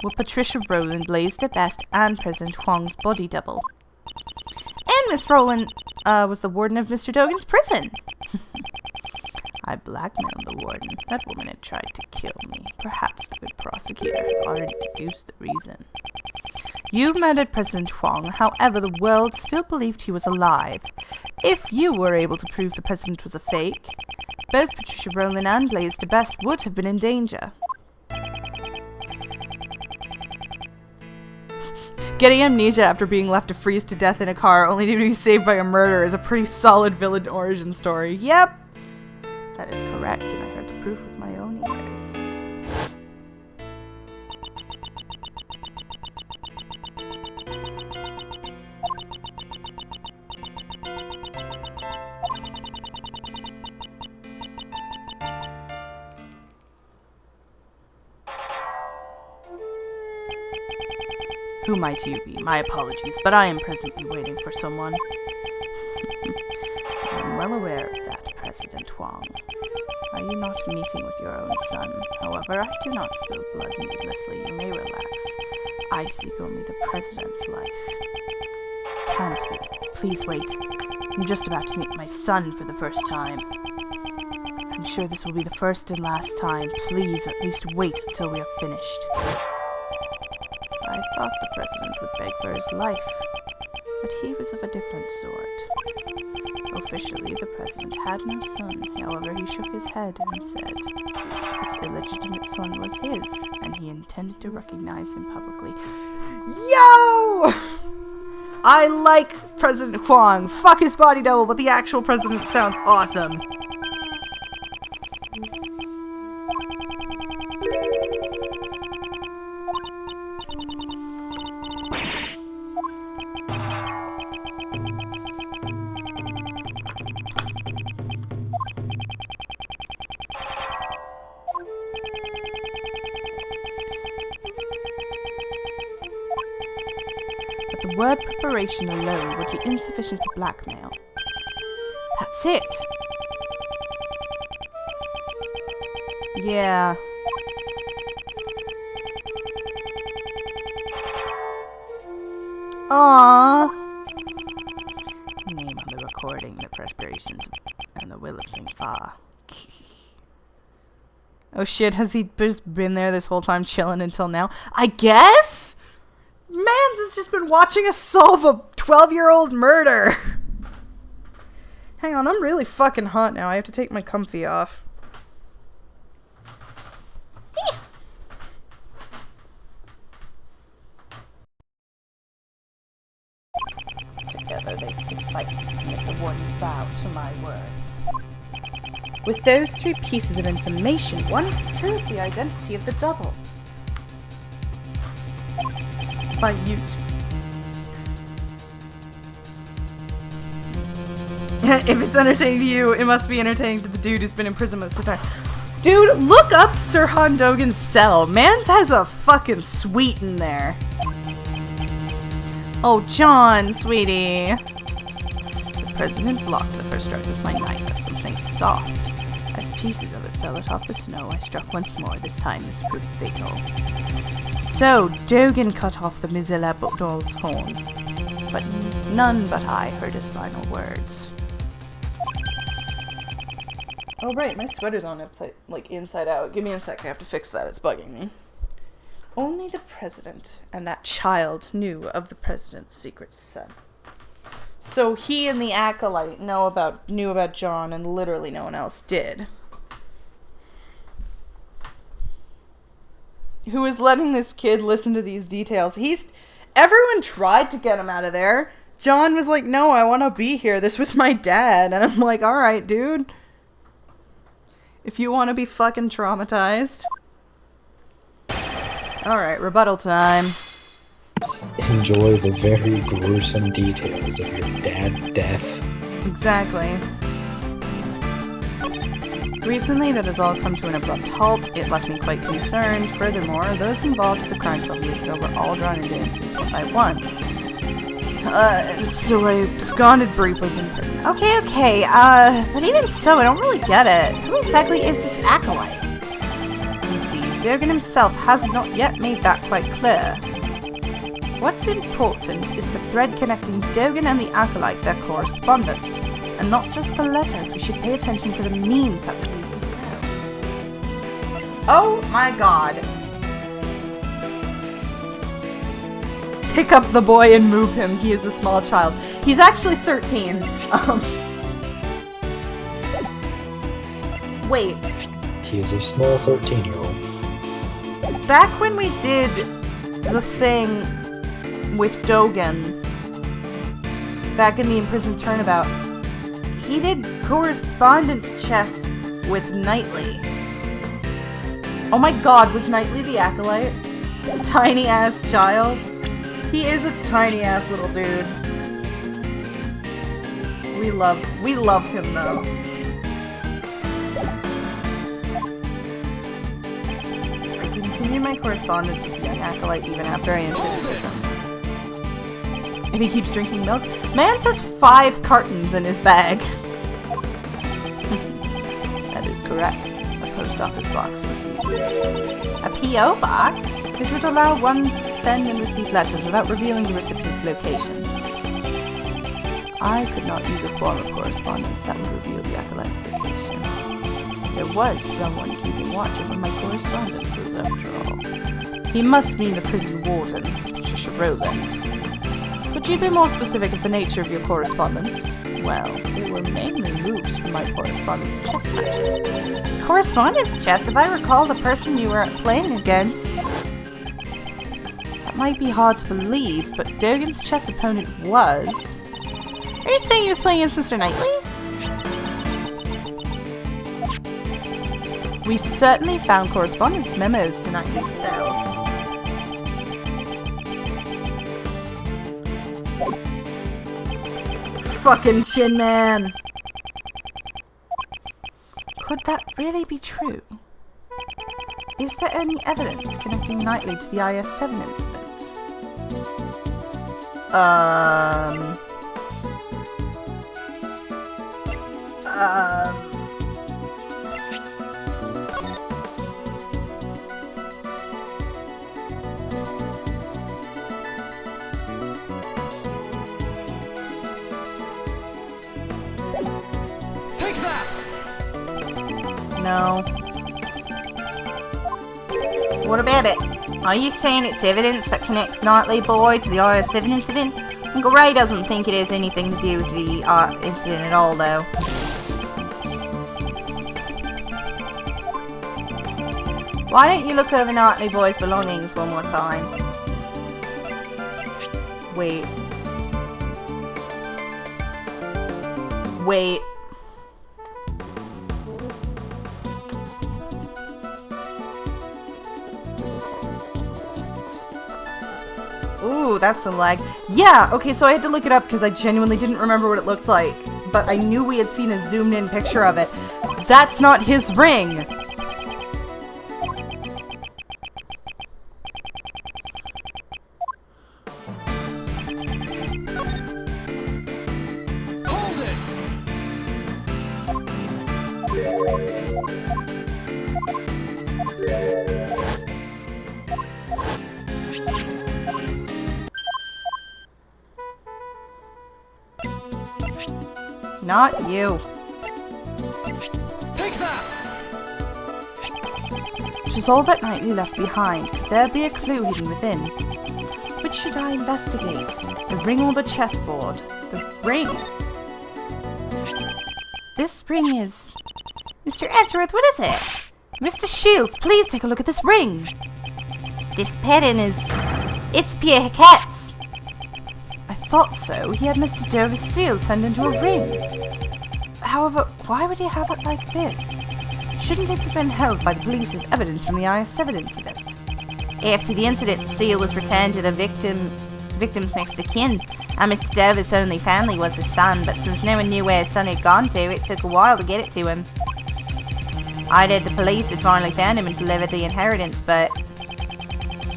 were Patricia Rowland, Blaisdell Best, and President Huang's body double. And Miss Rowland was the warden of Mr. Dogen's prison. I blackmailed the warden. That woman had tried to kill me. Perhaps the good prosecutor has already deduced the reason. You murdered President Huang, however, the world still believed he was alive. If you were able to prove the president was a fake, both Patricia Rowland and Blaisdell Best would have been in danger. Getting amnesia after being left to freeze to death in a car only to be saved by a murderer is a pretty solid villain origin story. Yep, that is correct, and I heard the proof with my own ears. Who might you be? My apologies, but I am presently waiting for someone. I am well aware of that, President Huang. Are you not meeting with your own son? However, I do not spill blood needlessly. You may relax. I seek only the President's life. Can't be. Please wait. I'm just about to meet my son for the first time. I'm sure this will be the first and last time. Please, at least wait until we are finished. I thought the President would beg for his life, but he was of a different sort. Officially, the President had no son. However, he shook his head and said his illegitimate son was his, and he intended to recognize him publicly. Yo! I like President Huang. Fuck his body double, but the actual president sounds awesome. The word preparation alone would be insufficient for blackmail. That's it. Yeah. Aww. Name on the recording, the preparations, and the will of St. Fa. Oh shit, has he just been there this whole time chilling until now? I guess? Mans has just been watching us solve a 12-year-old murder. Hang on, I'm really fucking hot now. I have to take my comfy off. Together they sufficed to make the one bow to my words. With those 3 pieces of information, one could prove the identity of the double. By use. If it's entertaining to you, it must be entertaining to the dude who's been in prison most of the time. Dude, look up Sir Han Dogan's cell. Mans has a fucking suite in there. Oh, John, sweetie. The president blocked the first stroke with my knife of something soft. As pieces of it fell atop the snow, I struck once more. This time this proved fatal. So, Dogan cut off the Mizella doll's horn. But none but I heard his final words. Oh right, my sweater's on upside, like inside out. Give me a sec, I have to fix that, it's bugging me. Only the president and that child knew of the president's secret son. So he and the acolyte knew about John, and literally no one else did. Who is letting this kid listen to these details? Everyone tried to get him out of there. John was like, no, I want to be here. This was my dad. And I'm like, alright, dude. If you want to be fucking traumatized. Alright, rebuttal time. Enjoy the very gruesome details of your dad's death. Exactly. Recently, that has all come to an abrupt halt. It left me quite concerned. Furthermore, those involved with the crime 12 years ago were all drawn into incidents one by one. So I absconded briefly from prison. Okay, but even so, I don't really get it. Who exactly is this acolyte? Indeed, Dogan himself has not yet made that quite clear. What's important is the thread connecting Dogan and the acolyte, their correspondence. And not just the letters, we should pay attention to the means that produces them. Oh my god. Pick up the boy and move him. He is a small child. He's actually 13. Wait. He is a small 13-year-old. Back when we did the thing with Dogan, back in the imprisoned turnabout, he did correspondence chess with Knightley. Oh my god, was Knightley the acolyte? Tiny ass child. He is a tiny ass little dude. We love him though. I continue my correspondence with the young acolyte even after I entered the prison. If he keeps drinking milk, Mans has 5 cartons in his bag. That is correct. A post office box was used. A P.O. box? Which would allow one to send and receive letters without revealing the recipient's location. I could not use a form of correspondence that would reveal the acolyte's location. There was someone keeping watch over my correspondences, after all. He must mean the prison warden, Patricia Rowland. Could you be more specific of the nature of your correspondence? Well, they were mainly moves from my correspondence chess matches. Correspondence chess? If I recall the person you were playing against... That might be hard to believe, but Dogan's chess opponent was... Are you saying he was playing against Mr. Knightley? We certainly found correspondence memos to Knightley's cell. Fucking Chin Man! Could that really be true? Is there any evidence connecting Knightley to the IS-7 incident? Take that! No. What about it? Are you saying it's evidence that connects Knightley Boy to the IS-7 incident? Uncle Ray doesn't think it has anything to do with the incident at all, though. Why don't you look over Notley Boy's belongings one more time? Wait. Wait. Ooh, that's some lag. Yeah, okay, so I had to look it up because I genuinely didn't remember what it looked like. But I knew we had seen a zoomed in picture of it. That's not his ring! Not you. Take that! Twas all that Knightley left behind. Could there be a clue hidden within? Which should I investigate? The ring or the chessboard? The ring. This ring is... Mr. Edgeworth, what is it? Mr. Shields, please take a look at this ring. This pattern is... It's Pierre Hacquette's. I thought so. He had Mr. Dover's seal turned into a ring. However, why would he have it like this? Shouldn't it have been held by the police as evidence from the IS-7 incident? After the incident, the seal was returned to the victim's next of kin, and Mr. Dover's only family was his son, but since no one knew where his son had gone to, it took a while to get it to him. I'd heard the police had finally found him and delivered the inheritance, but...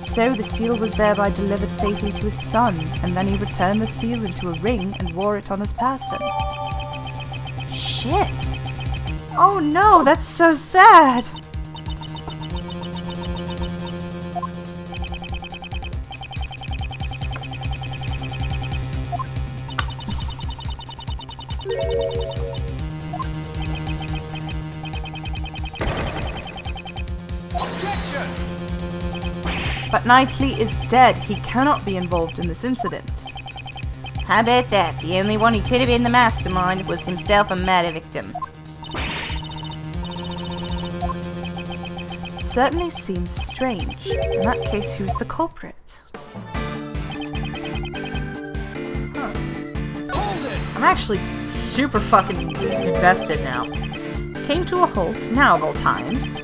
So the seal was thereby delivered safely to his son, and then he returned the seal into a ring and wore it on his person. Shit! Oh no, that's so sad! Objection! But Knightley is dead. He cannot be involved in this incident. How about that? The only one who could have been the mastermind was himself a murder victim. Certainly seems strange. In that case, who's the culprit? Huh. I'm actually super fucking invested now. Came to a halt, now of all times.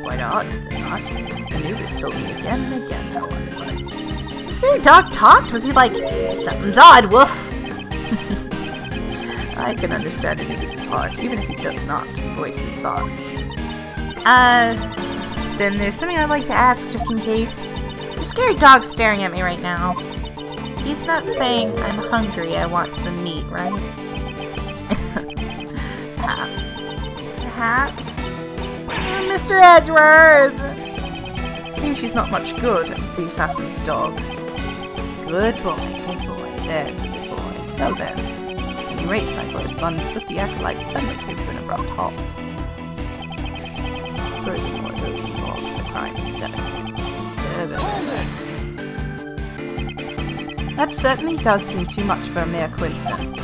Quite odd, is it not? Anubis told me again and again how odd it was. The scary dog talked? Was he like, something's odd, woof? I can understand Anubis' heart, even if he does not voice his thoughts. Then there's something I'd like to ask, just in case. The scary dog's staring at me right now. He's not saying, I'm hungry, I want some meat, right? Perhaps. Perhaps? Mr. Edgeworth! Seems she's not much good, the assassin's dog. Good boy, there's a good boy. So then, at any rate, my correspondence with the acolyte suddenly came to an abrupt halt. Furthermore, those involved in the crime seven. That certainly does seem too much for a mere coincidence.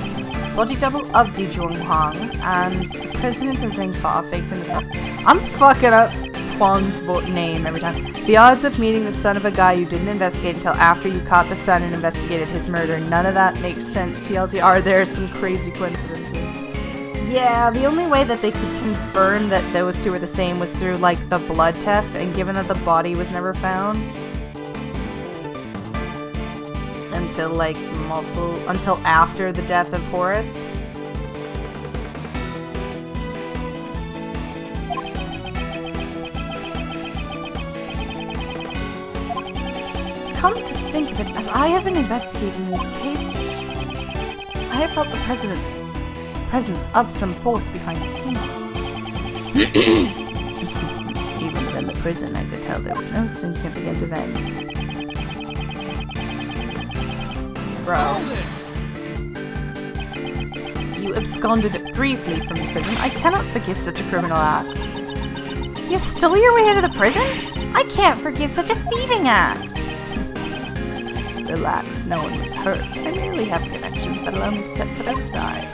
Body double of Di Zhonghang and the president of Zhengfa faked an assassin. I'm fucking up Huang's name every time. The odds of meeting the son of a guy you didn't investigate until after you caught the son and investigated his murder. None of that makes sense, TLDR. There are some crazy coincidences. Yeah, the only way that they could confirm that those two were the same was through, like, the blood test, and given that the body was never found until, like, until after the death of Horace. Come to think of it, as I have been investigating these cases, I have felt the presence of some force behind the scenes. Even within the prison, I could tell there was no significant event. Bro. You absconded briefly from the prison. I cannot forgive such a criminal act. You stole your way out of the prison? I can't forgive such a thieving act. Relax, no one was hurt. I merely have connections that allow me to set foot outside.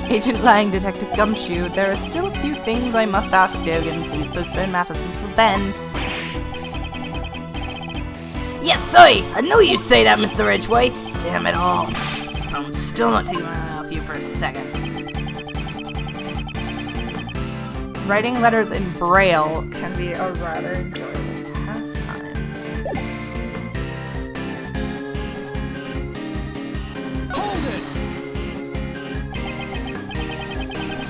Agent Lang, Detective Gumshoe, there are still a few things I must ask Dogan. Please postpone matters until then. Yes, sorry! I knew you'd say that, Mr. Ridgway. Damn it all. I'm still not taking my eye off you for a second. Writing letters in Braille can be a rather enjoyable pastime. Hold it!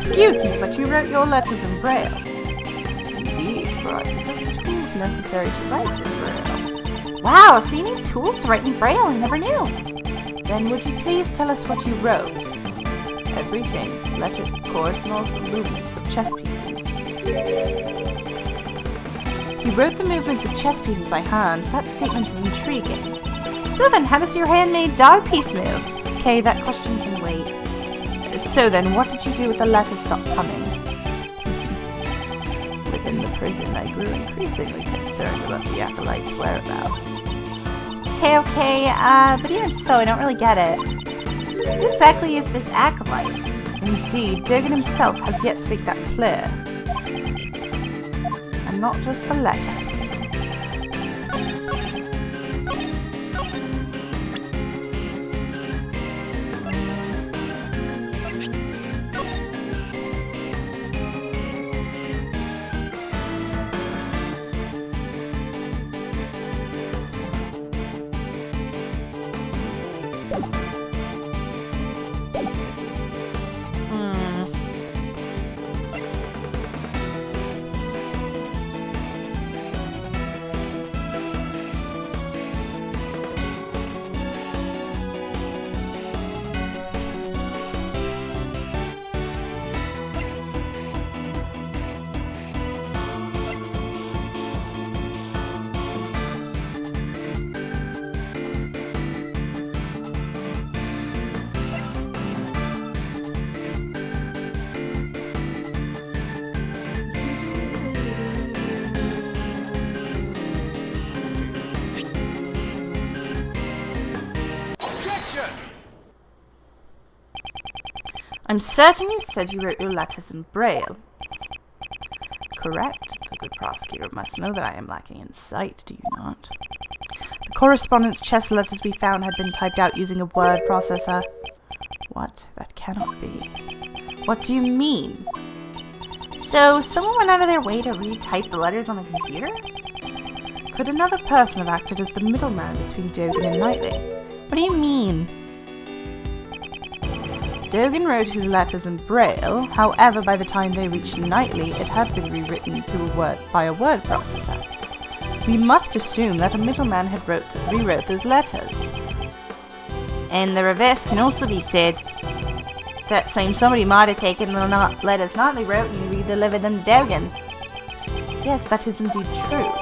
Excuse me, but you wrote your letters in Braille. Indeed, but I possess the tools necessary to write in Braille. Wow, so you need tools to write in Braille? I never knew. Then would you please tell us what you wrote? Everything. Letters, of course, and also movements of chess pieces. You wrote the movements of chess pieces by hand. That statement is intriguing. So then, how does your handmade dog piece move? Okay, that question can wait. So then, what did you do with the letters stopped coming? Within the prison, I grew increasingly concerned about the acolyte's whereabouts. Okay, but even so, I don't really get it. Who exactly is this acolyte? Indeed, Dogan himself has yet to make that clear. And not just the letters. I'm certain you said you wrote your letters in Braille. Correct. The good prosecutor must know that I am lacking in sight, do you not? The correspondence chess letters we found had been typed out using a word processor. What? That cannot be. What do you mean? So, someone went out of their way to retype the letters on a computer? Could another person have acted as the middleman between Dogan and Knightley? What do you mean? Dogan wrote his letters in Braille, however by the time they reached Knightley it had been rewritten by a word processor. We must assume that a middleman had rewrote those letters. And the reverse can also be said. That same somebody might have taken the letters Knightley wrote and re-delivered them to Dogan. Yes, that is indeed true.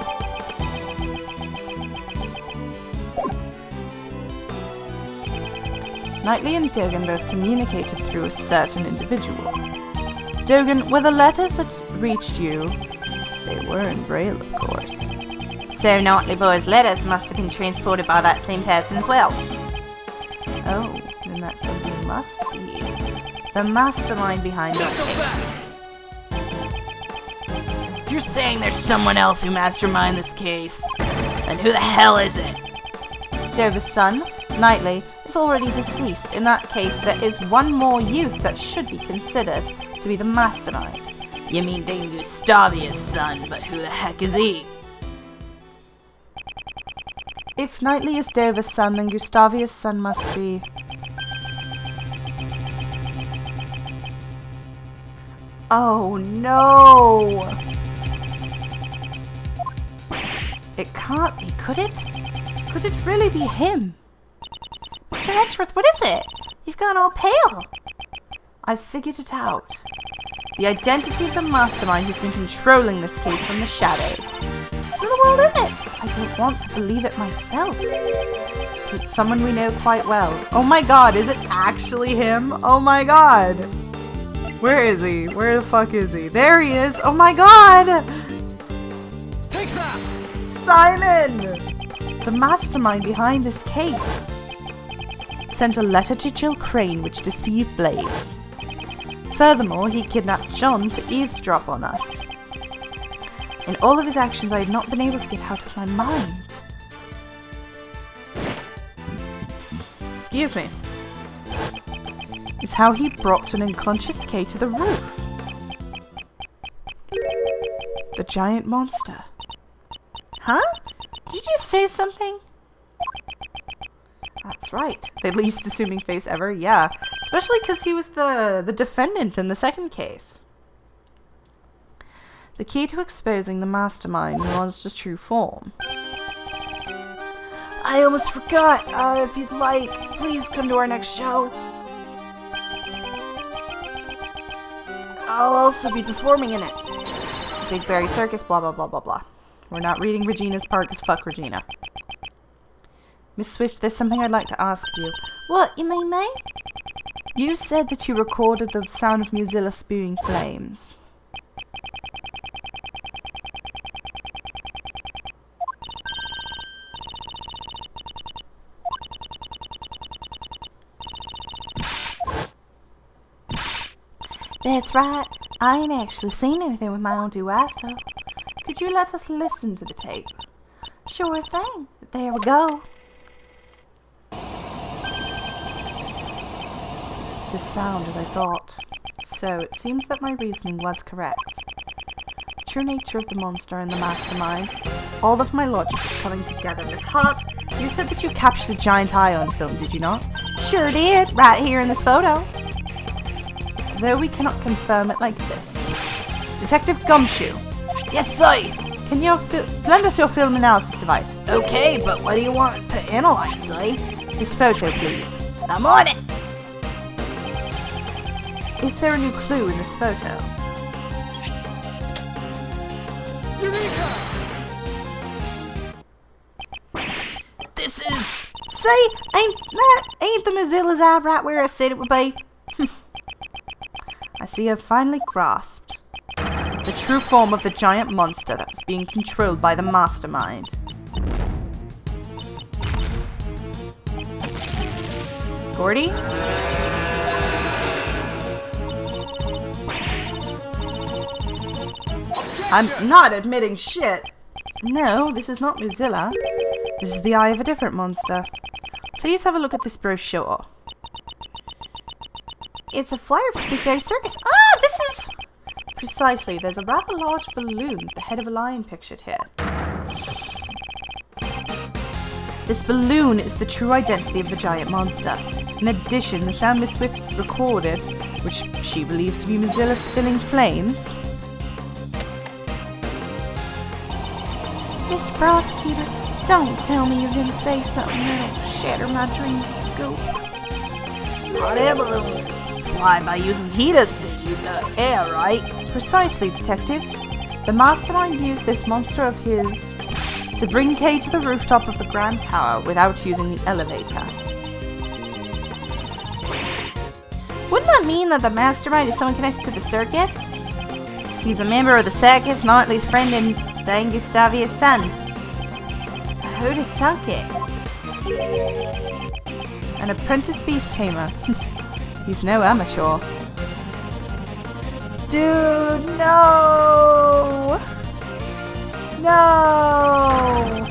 Knightley and Dogan both communicated through a certain individual. Dogan, were the letters that reached you? They were in Braille, of course. So Knightley Boy's letters must have been transported by that same person as well. Oh, then that somebody must be the mastermind behind the case. You're saying there's someone else who masterminded this case? And who the hell is it? Dover's son, Knightley, is already deceased. In that case, there is one more youth that should be considered to be the mastermind. You mean Dame Gustavia's son, but who the heck is he? If Knightley is Dover's son, then Gustavia's son must be... Oh no! It can't be, could it? Could it really be him? Mr. Edgeworth, what is it? You've gone all pale. I've figured it out. The identity of the mastermind who's been controlling this case from the shadows. Who in the world is it? I don't want to believe it myself. But it's someone we know quite well. Oh my god, is it actually him? Oh my god. Where is he? Where the fuck is he? There he is. Oh my god. Take that! Simon! The mastermind behind this case sent a letter to Jill Crane which deceived Blaze. Furthermore, he kidnapped John to eavesdrop on us. In all of his actions, I had not been able to get out of my mind. Excuse me. Is how he brought an unconscious Kay to the roof. The giant monster. Huh? Did you just say something? That's right. The least assuming face ever, yeah. Especially because he was the defendant in the second case. The key to exposing the mastermind in the monster's true form. I almost forgot. If you'd like, please come to our next show. I'll also be performing in it. Big Berry Circus, blah blah blah blah blah. We're not reading Regina's part because fuck Regina. Miss Swift, there's something I'd like to ask you. What, you mean me? You said that you recorded the sound of Mozilla spewing flames. That's right. I ain't actually seen anything with my own two eyes, though. Could you let us listen to the tape? Sure thing. There we go. The sound as I thought. So it seems that my reasoning was correct. The true nature of the monster and the mastermind. All of my logic is coming together. Miss Hart, you said that you captured a giant eye on film, did you not? Sure did, right here in this photo. Though we cannot confirm it like this. Detective Gumshoe. Yes, sir. Can you lend us your film analysis device? Okay, but what do you want to analyze, sir? This photo, please. I'm on it. Is there a new clue in this photo? This is... See? Ain't the Mozilla's eye right where I said it would be? I see I've finally grasped the true form of the giant monster that was being controlled by the mastermind. Gordy? I'm not admitting shit. No, this is not Mozilla. This is the eye of a different monster. Please have a look at this brochure. It's a flyer for the Big Berry Circus. Ah, this is... Precisely, there's a rather large balloon with the head of a lion pictured here. This balloon is the true identity of the giant monster. In addition, the sound Miss Swift recorded, which she believes to be Mozilla spilling flames. Mr. Prosecutor, don't tell me you're going to say something that'll shatter my dreams of school. Hot air balloons fly by using heaters to heat the air, right? Precisely, Detective. The mastermind used this monster of his to bring Kay to the rooftop of the Grand Tower without using the elevator. Wouldn't that mean that the mastermind is someone connected to the circus? He's a member of the circus, not at least friend in Dane Gustavia's son. Who'd have thunk it? An apprentice beast tamer. He's no amateur. Dude, no! No!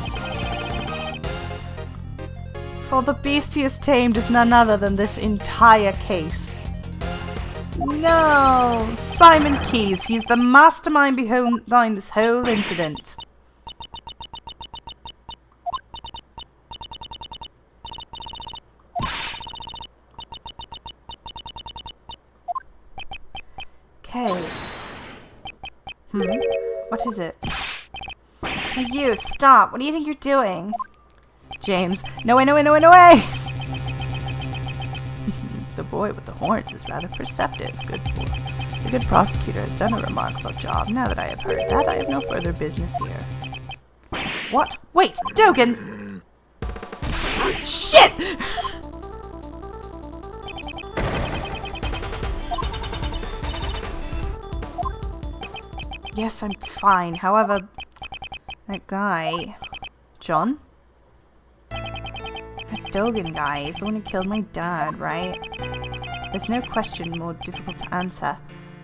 For the beast he has tamed is none other than this entire case. No! Simon Keyes, he's the mastermind behind this whole incident. Okay. What is it? Hey you, stop! What do you think you're doing? James, no way, no way, no way, no way! The boy with the horns is rather perceptive. Good boy. The good prosecutor has done a remarkable job. Now that I have heard that, I have no further business here. What? Wait, Dogen! Shit! Yes, I'm fine. However, that guy... John? That Dogen guy is the one who killed my dad, right? There's no question more difficult to answer.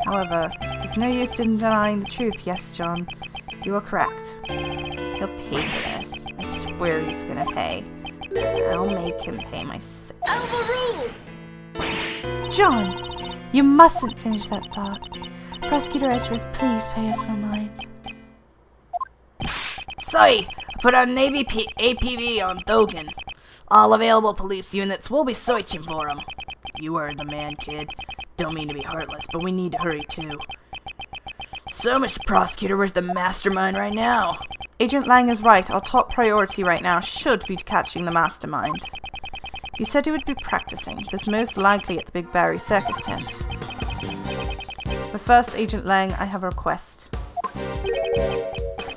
However, there's no use in denying the truth. Yes, John, you are correct. He'll pay for this. I swear he's gonna pay. I'll make him pay myself. John, you mustn't finish that thought. Prosecutor Edgeworth, please pay us no mind. Sorry, I put out an APV on Dogen. All available police units will be searching for him. You heard the man, kid. Don't mean to be heartless, but we need to hurry too. So, Mr. Prosecutor, where's the mastermind right now? Agent Lang is right. Our top priority right now should be catching the mastermind. You said he would be practicing. This most likely at the Big Barry Circus tent. But first, Agent Lang, I have a request.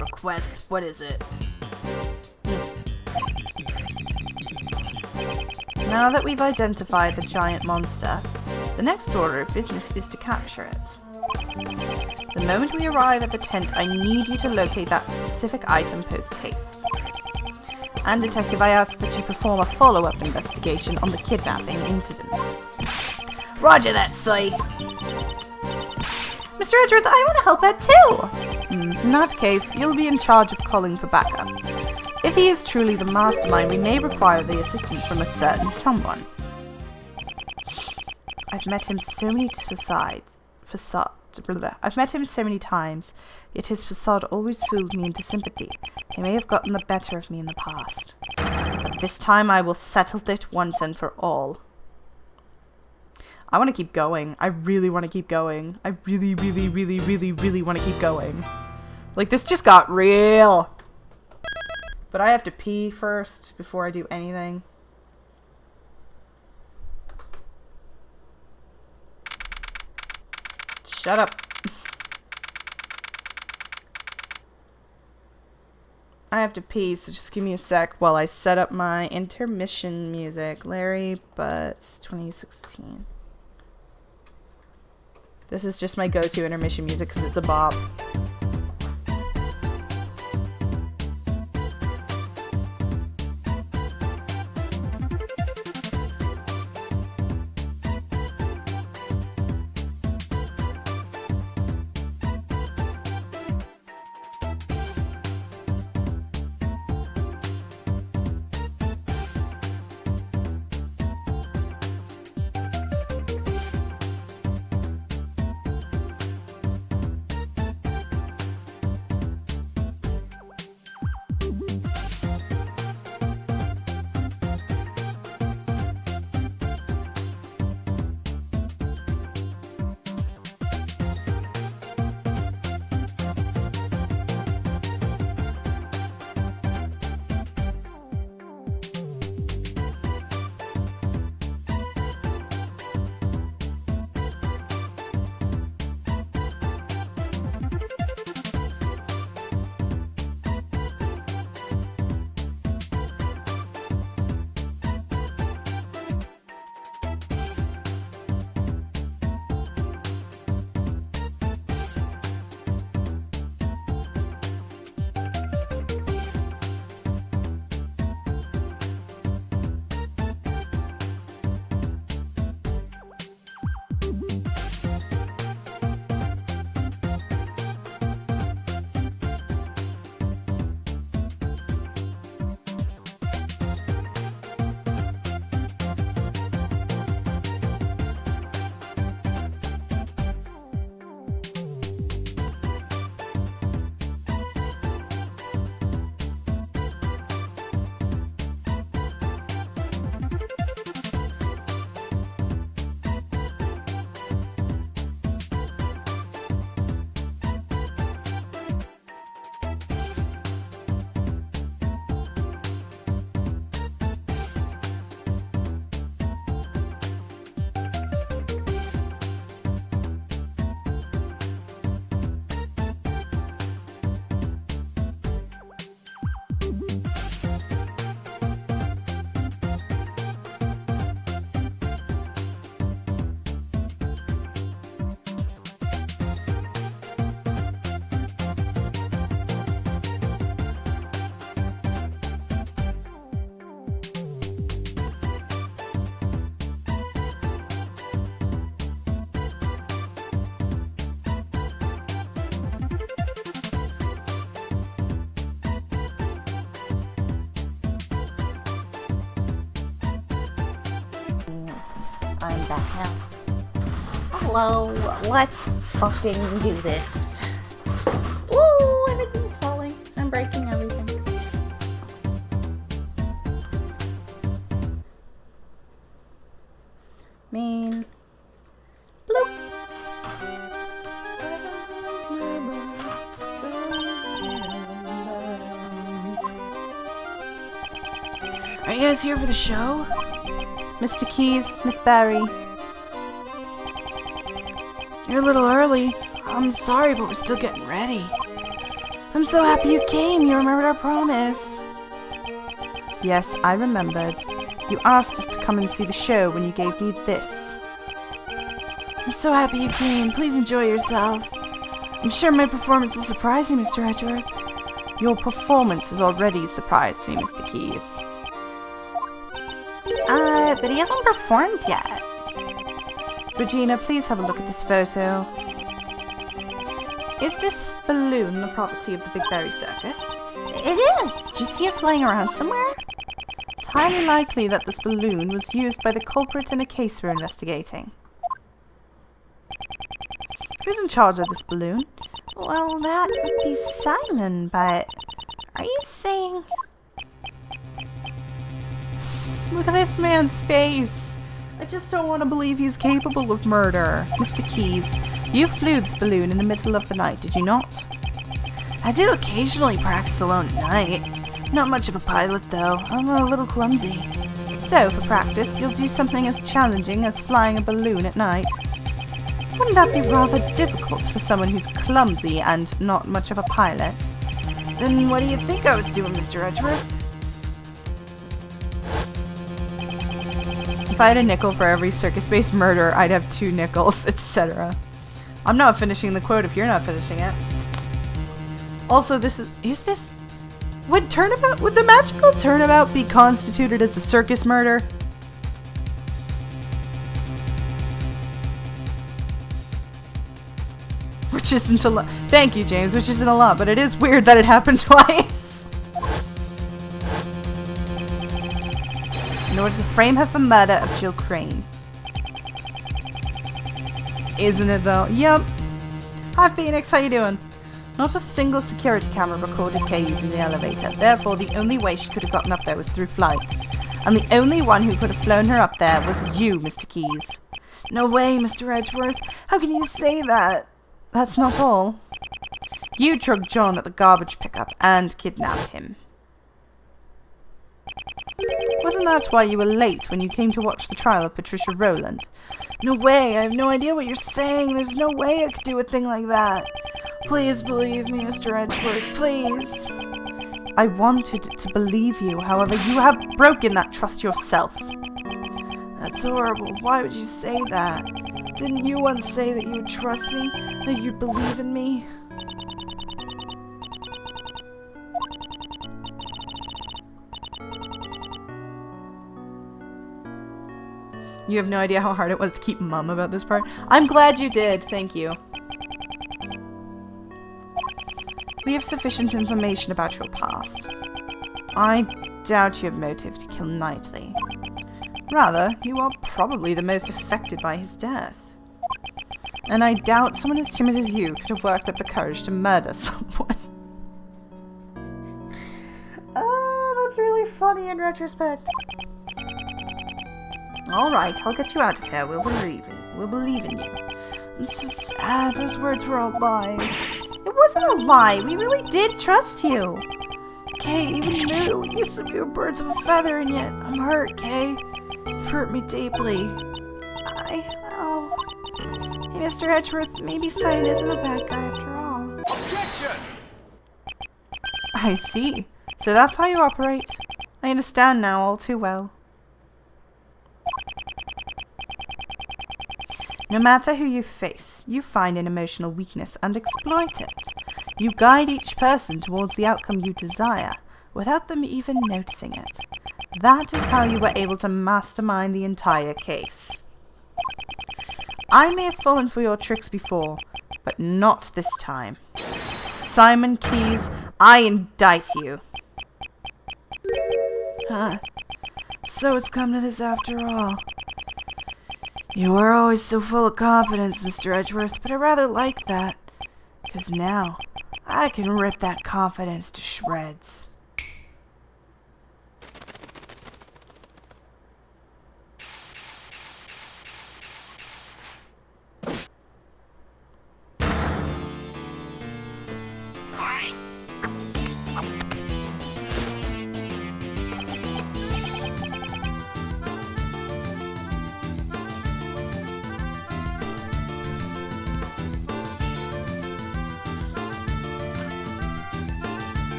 Request? What is it? Now that we've identified the giant monster, the next order of business is to capture it. The moment we arrive at the tent, I need you to locate that specific item post-haste. And Detective, I ask that you perform a follow-up investigation on the kidnapping incident. Roger that, Sai. Mr. Edgeworth, I want to help out too! In that case, you'll be in charge of calling for backup. If he is truly the mastermind, we may require the assistance from a certain someone. I've met him so many I've met him so many times, yet his facade always fooled me into sympathy. He may have gotten the better of me in the past. But this time I will settle it once and for all. I want to keep going. I really want to keep going. I really want to keep going. Like, this just got real. But I have to pee first before I do anything. Shut up. I have to pee, so just give me a sec while I set up my intermission music. Larry Butts 2016. This is just my go-to intermission music because it's a bop. I'm back now. Hello, let's fucking do this. Woo, everything's falling. I'm breaking everything. Mean. Bloop. Are you guys here for the show? Mr. Keys, Miss Barry. You're a little early. I'm sorry, but we're still getting ready. I'm so happy you came. You remembered our promise. Yes, I remembered. You asked us to come and see the show when you gave me this. I'm so happy you came. Please enjoy yourselves. I'm sure my performance will surprise you, Mr. Edgeworth. Your performance has already surprised me, Mr. Keys. But he hasn't performed yet. Regina, please have a look at this photo. Is this balloon the property of the Big Berry Circus? It is! Did you see it flying around somewhere? It's highly likely that this balloon was used by the culprit in a case we're investigating. Who's in charge of this balloon? Well, that would be Simon, but are you saying... Look at this man's face! I just don't want to believe he's capable of murder. Mr. Keys, you flew this balloon in the middle of the night, did you not? I do occasionally practice alone at night. Not much of a pilot, though. I'm a little clumsy. So, for practice, you'll do something as challenging as flying a balloon at night. Wouldn't that be rather difficult for someone who's clumsy and not much of a pilot? Then what do you think I was doing, Mr. Edgeworth? If I had a nickel for every circus-based murder, I'd have 2 nickels, etc. I'm not finishing the quote if you're not finishing it. Also, is this... Would the magical turnabout be constituted as a circus murder? Which isn't a lot. Thank you, James, which isn't a lot, but it is weird that it happened twice. In order to frame her for murder of Jill Crane. Isn't it though? Yep. Hi Phoenix, how you doing? Not a single security camera recorded Kay using the elevator. Therefore, the only way she could have gotten up there was through flight. And the only one who could have flown her up there was you, Mr. Keys. No way, Mr. Edgeworth. How can you say that? That's not all. You drugged John at the garbage pickup and kidnapped him. Wasn't that why you were late when you came to watch the trial of Patricia Rowland? No way, I have no idea what you're saying. There's no way I could do a thing like that. Please believe me, Mr. Edgeworth, please. I wanted to believe you, however, you have broken that trust yourself. That's horrible. Why would you say that? Didn't you once say that you would trust me? That you'd believe in me? You have no idea how hard it was to keep mum about this part. I'm glad you did, thank you. We have sufficient information about your past. I doubt you have motive to kill Knightley. Rather, you are probably the most affected by his death. And I doubt someone as timid as you could have worked up the courage to murder someone. That's really funny in retrospect. Alright, I'll get you out of here. We'll believe in you. I'm so sad. Those words were all lies. It wasn't a lie. We really did trust you. Kay, even you said we were birds of a feather, and yet I'm hurt, Kay. You've hurt me deeply. Oh. Hey, Mr. Edgeworth, maybe Simon isn't a bad guy after all. Objection! I see. So that's how you operate. I understand now all too well. No matter who you face, you find an emotional weakness and exploit it. You guide each person towards the outcome you desire, without them even noticing it. That is how you were able to mastermind the entire case. I may have fallen for your tricks before, but not this time. Simon Keys, I indict you. So it's come to this after all. You were always so full of confidence, Mr. Edgeworth, but I rather like that. Because now, I can rip that confidence to shreds.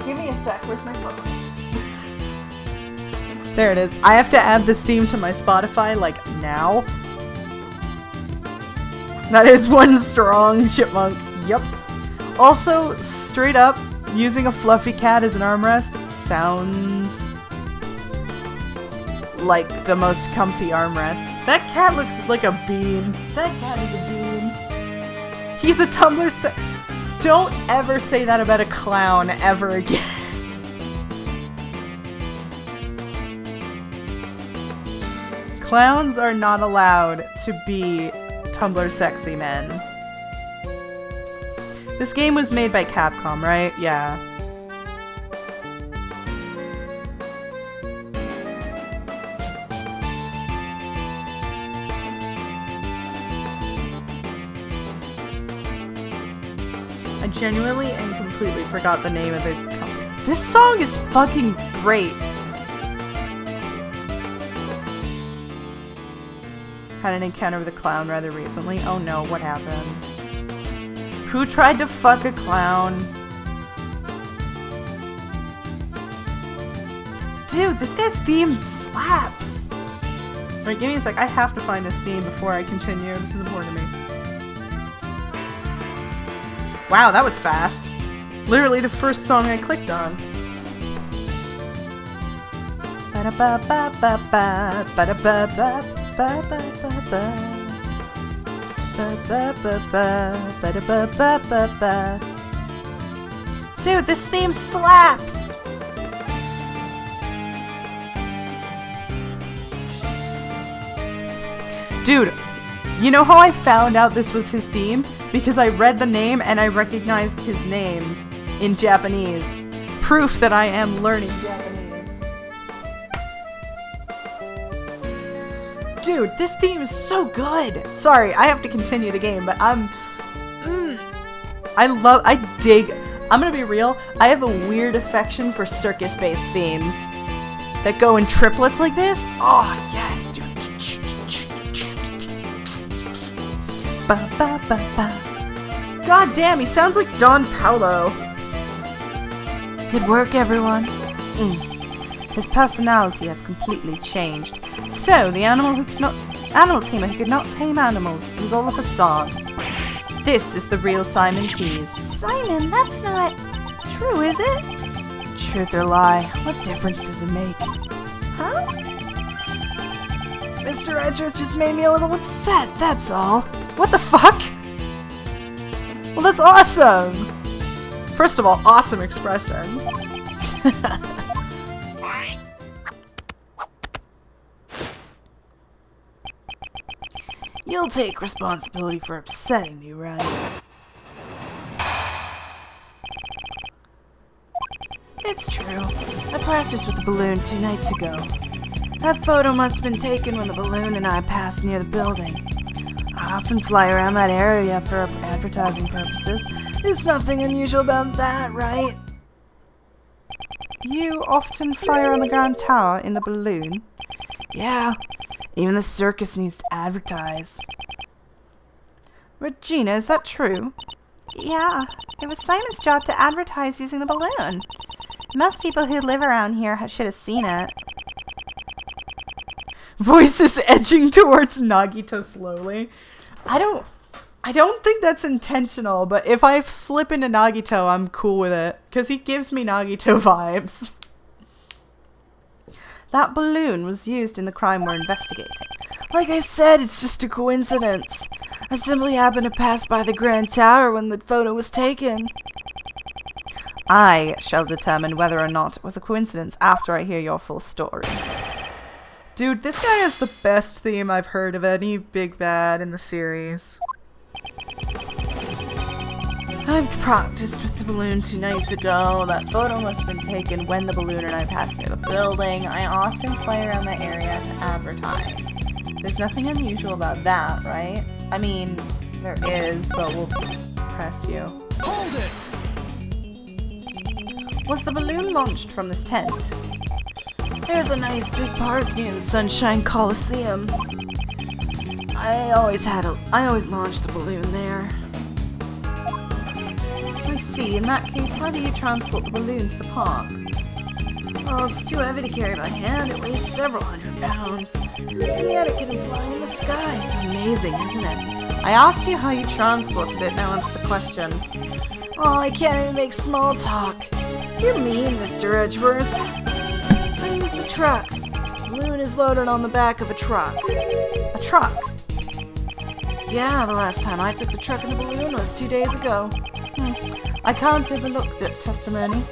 Give me a sec, where's my phone? There it is. I have to add this theme to my Spotify, like, now. That is one strong chipmunk. Yep. Also, straight up, using a fluffy cat as an armrest sounds like the most comfy armrest. That cat looks like a bean. That cat is a bean. He's a Tumblr Don't ever say that about a clown ever again. Clowns are not allowed to be Tumblr sexy men. This game was made by Capcom, right? Yeah. I genuinely and completely forgot the name of the company. This song is fucking great. Had an encounter with a clown rather recently. Oh no, what happened? Who tried to fuck a clown? Dude, this guy's theme slaps. Right, give me a sec. I have to find this theme before I continue. This is important to me. Wow, that was fast. Literally the first song I clicked on. Ba-da-ba-ba-ba-ba, ba-da-ba-ba, ba-ba-ba-ba. Ba-ba-ba-ba, ba-da-ba-ba-ba-ba. Dude, this theme slaps! Dude, you know how I found out this was his theme? Because I read the name and I recognized his name in Japanese. Proof that I am learning Japanese. Dude, this theme is so good! Sorry, I have to continue the game, but I'm gonna be real, I have a weird affection for circus-based themes that go in triplets like this. Oh, yes, dude. Ba, ba, ba, ba. God damn, he sounds like Don Paulo. Good work, everyone. His personality has completely changed. So, the animal tamer who could not tame animals, it was all a facade. This is the real Simon Keys. Simon, that's not true, is it? Truth or lie, what difference does it make? Huh? Mr. Edgeworth just made me a little upset, that's all. What the fuck? Well, that's awesome! First of all, awesome expression. You'll take responsibility for upsetting me, right? It's true. I practiced with the balloon 2 nights ago. That photo must have been taken when the balloon and I passed near the building. I often fly around that area for advertising purposes. There's nothing unusual about that, right? You often fly around the Grand Tower in the balloon? Yeah. Even the circus needs to advertise. Regina, is that true? Yeah. It was Simon's job to advertise using the balloon. Most people who live around here should have seen it. Voices edging towards Nagito slowly. I don't think that's intentional, but if I slip into Nagito, I'm cool with it. Because he gives me Nagito vibes. That balloon was used in the crime we're investigating. Like I said, it's just a coincidence. I simply happened to pass by the Grand Tower when the photo was taken. I shall determine whether or not it was a coincidence after I hear your full story. Dude, this guy has the best theme I've heard of any big bad in the series. I've practiced with the balloon 2 nights ago. That photo must have been taken when the balloon and I passed near the building. I often fly around the area to advertise. There's nothing unusual about that, right? I mean, there is, but we'll press you. Hold it! Was the balloon launched from this tent? There's a nice big park near the Sunshine Coliseum. I always launched the balloon there. I see. In that case, how do you transport the balloon to the park? Well, it's too heavy to carry by hand. It weighs several hundred pounds. And yet it can fly in the sky. Amazing, isn't it? I asked you how you transported it. Now answer the question. Oh, I can't even make small talk. You're mean, Mr. Edgeworth. I use the truck. The balloon is loaded on the back of a truck. A truck? Yeah, the last time I took the truck and the balloon was 2 days ago. I can't overlook that testimony.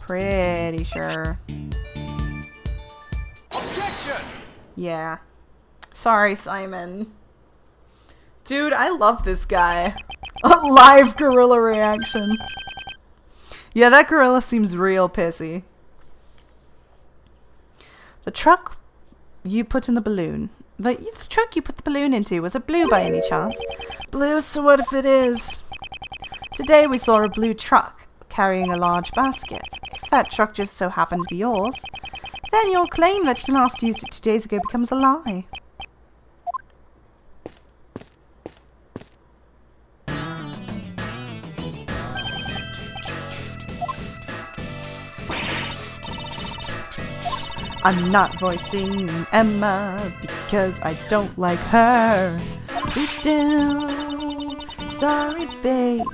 Pretty sure. Objection! Yeah. Sorry, Simon. Dude, I love this guy. A live gorilla reaction. Yeah, that gorilla seems real pissy. The truck you put in the balloon. The truck you put the balloon into, was it blue by any chance? Blue, so what if it is? Today we saw a blue truck carrying a large basket. If that truck just so happened to be yours, then your claim that you last used it 2 days ago becomes a lie. I'm not voicing Emma because I don't like her. Do-do. Sorry, babe.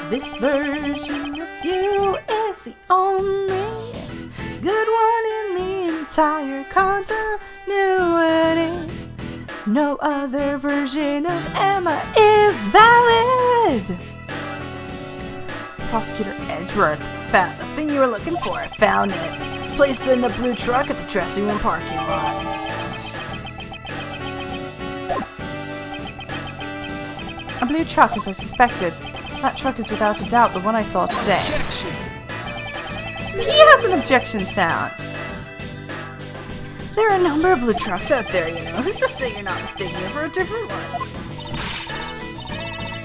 This version of you is the only good one in the entire continuity. No other version of Emma is valid. Prosecutor Edgeworth found the thing you were looking for. I found it. It's placed in the blue truck at the dressing room parking lot. A blue truck, as I suspected. That truck is without a doubt the one I saw today. Objection! He has an objection sound. There are a number of blue trucks out there, you know. Who's to say you're not mistaking it for a different one?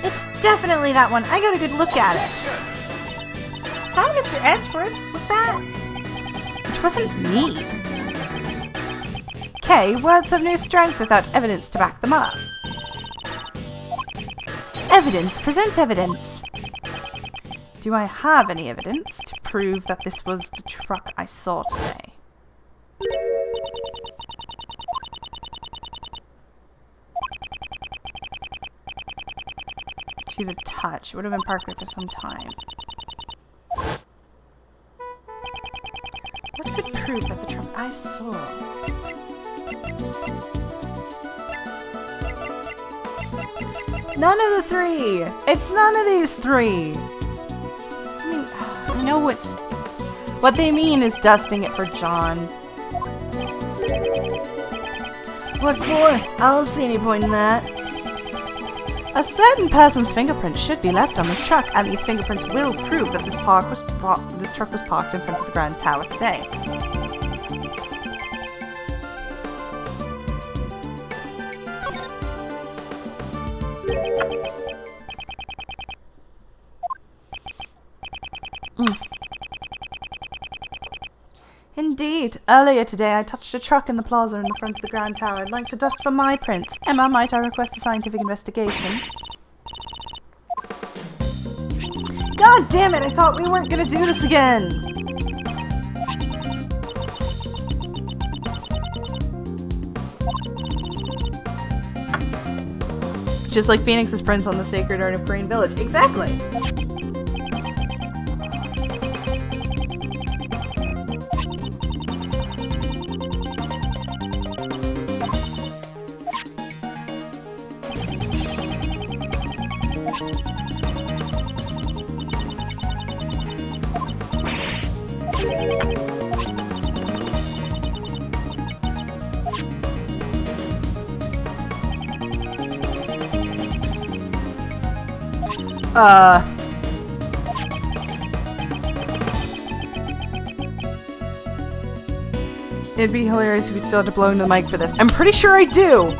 It's definitely that one. I got a good look at it. Hi, Mr. Edgeworth. What's that? It wasn't me. Okay, words have no strength without evidence to back them up. Evidence. Present evidence. Do I have any evidence to prove that this was the truck I saw today? To the touch. It would have been parked there for some time. What could prove that the truck I saw? None of the three! It's none of these three! I mean, I know what they mean is dusting it for John. What for? I don't see any point in that. A certain person's fingerprints should be left on this truck, and these fingerprints will prove that this truck was parked in front of the Grand Tower today. Indeed. Earlier today, I touched a truck in the plaza in the front of the Grand Tower. I'd like to dust for my prints. Emma, might I request a scientific investigation? God damn it! I thought we weren't gonna do this again! Just like Phoenix's prints on the sacred urn of Green Village. Exactly! It'd be hilarious if we still had to blow into the mic for this. I'm pretty sure I do!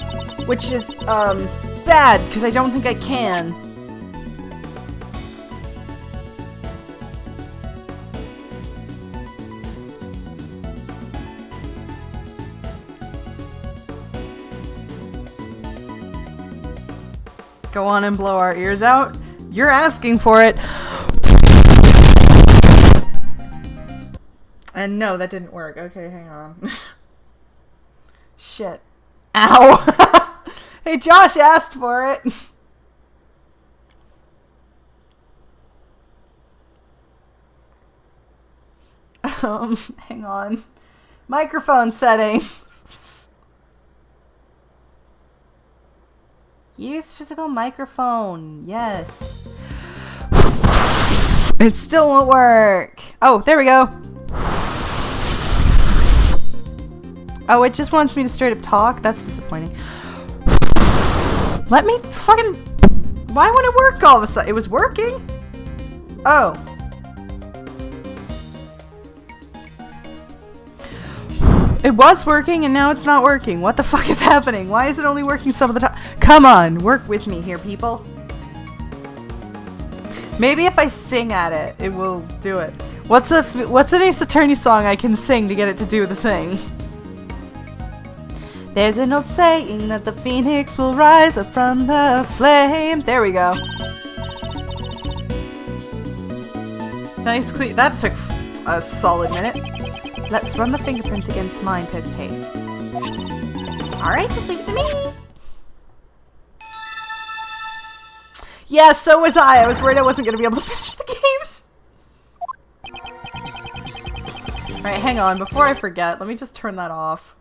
Which is, bad, because I don't think I can. Go on and blow our ears out? You're asking for it. And no, that didn't work. Okay, hang on. Shit. Ow! Hey, Josh asked for it. Hang on. Microphone settings. Use physical microphone. Yes. It still won't work. Oh, there we go. Oh, it just wants me to straight up talk? That's disappointing. Let me fucking... Why won't it work all of a sudden? It was working? Oh. It was working and now it's not working. What the fuck is happening? Why is it only working some of the time? Come on, work with me here, people. Maybe if I sing at it, it will do it. What's an Ace Attorney song I can sing to get it to do the thing? There's an old saying that the phoenix will rise up from the flame. There we go. Nice clean. That took a solid minute. Let's run the fingerprint against mine post haste. Alright, just leave it to me. Yeah, so was I. I was worried I wasn't going to be able to finish the game. Alright, hang on. Before I forget, let me just turn that off.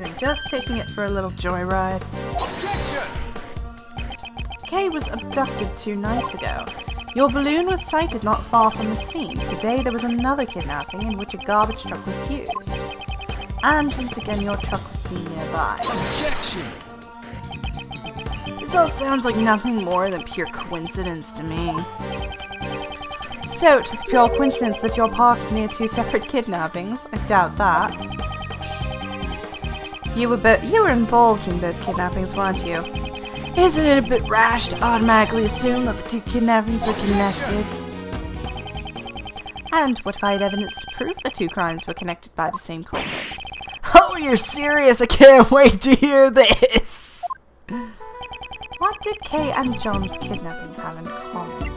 I'm just taking it for a little joyride. Kay was abducted 2 nights ago. Your balloon was sighted not far from the scene. Today there was another kidnapping in which a garbage truck was used. And once again your truck was seen nearby. Objection! This all sounds like nothing more than pure coincidence to me. So, it was pure coincidence that you're parked near 2 separate kidnappings? I doubt that. You were involved in both kidnappings, weren't you? Isn't it a bit rash to automatically assume that the 2 kidnappings were connected? And what if I had evidence to prove the 2 crimes were connected by the same culprit? Oh, you're serious? I can't wait to hear this! What did Kay and John's kidnapping have in common?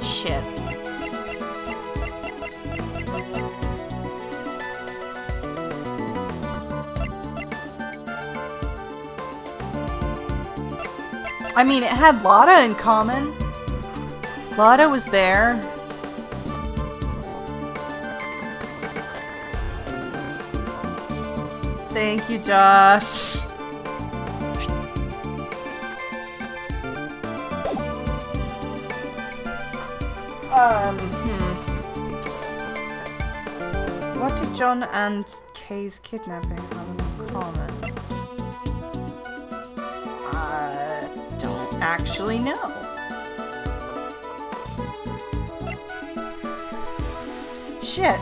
Shit. I mean, it had Lotta in common. Lotta was there. Thank you, Josh. What did John and Kay's kidnapping have in common? I don't actually know. Shit.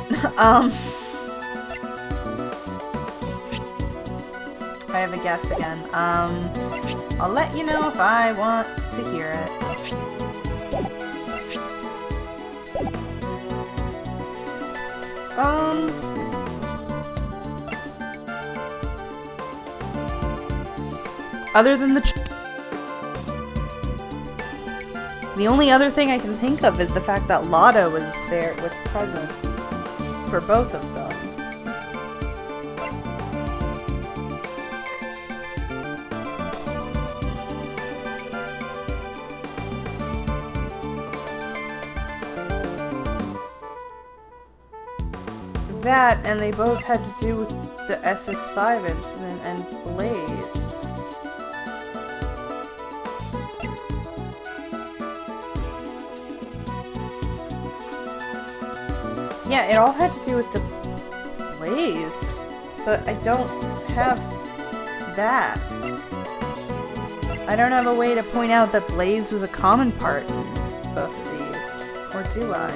I have a guess again. I'll let you know if I want to hear it. Other than the only other thing I can think of is the fact that Lotta was present for both of them. that, and they both had to do with the SS5 incident and Blaze. Yeah, it all had to do with the Blaze, but I don't have that. I don't have a way to point out that Blaze was a common part in both of these, or do I?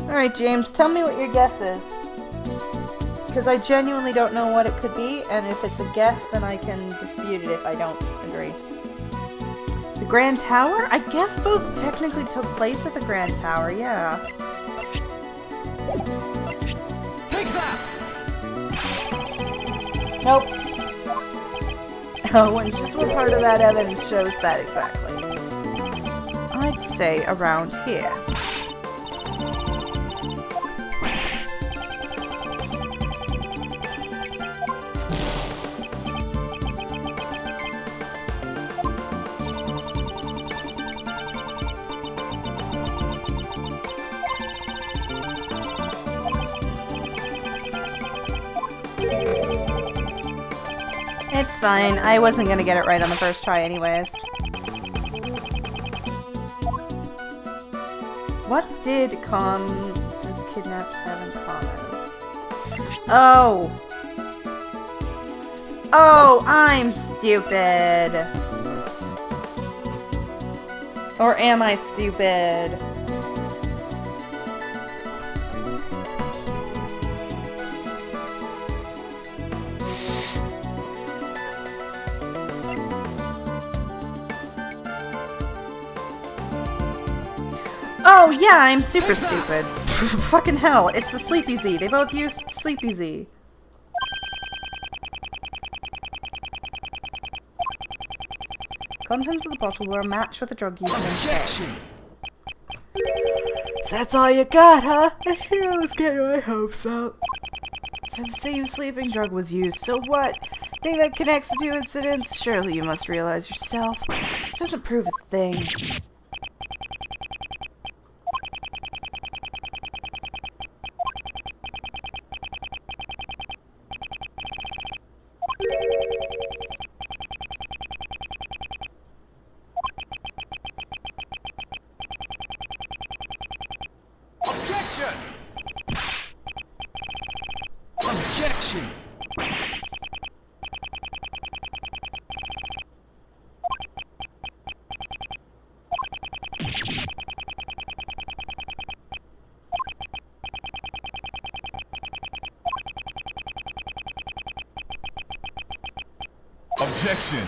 Alright, James, tell me what your guess is. Because I genuinely don't know what it could be, and if it's a guess, then I can dispute it if I don't agree. The Grand Tower? I guess both technically took place at the Grand Tower, yeah. Take that! Nope. Oh, and just what part of that evidence shows that exactly? I'd say around here. It's fine. I wasn't gonna get it right on the first try anyways. What did the kidnaps have in common? Oh! Oh, I'm stupid! Or am I stupid? Oh yeah, I'm super stupid. Fucking hell, it's the Sleepy Z. They both used Sleepy Z. Contents of the bottle were a match with the drug used in Objection! So that's all you got, huh? Yeah, let's get my hopes up. So the same sleeping drug was used, so what? Thing that connects the two incidents? Surely you must realize yourself. Doesn't prove a thing. Objection! Objection! Objection!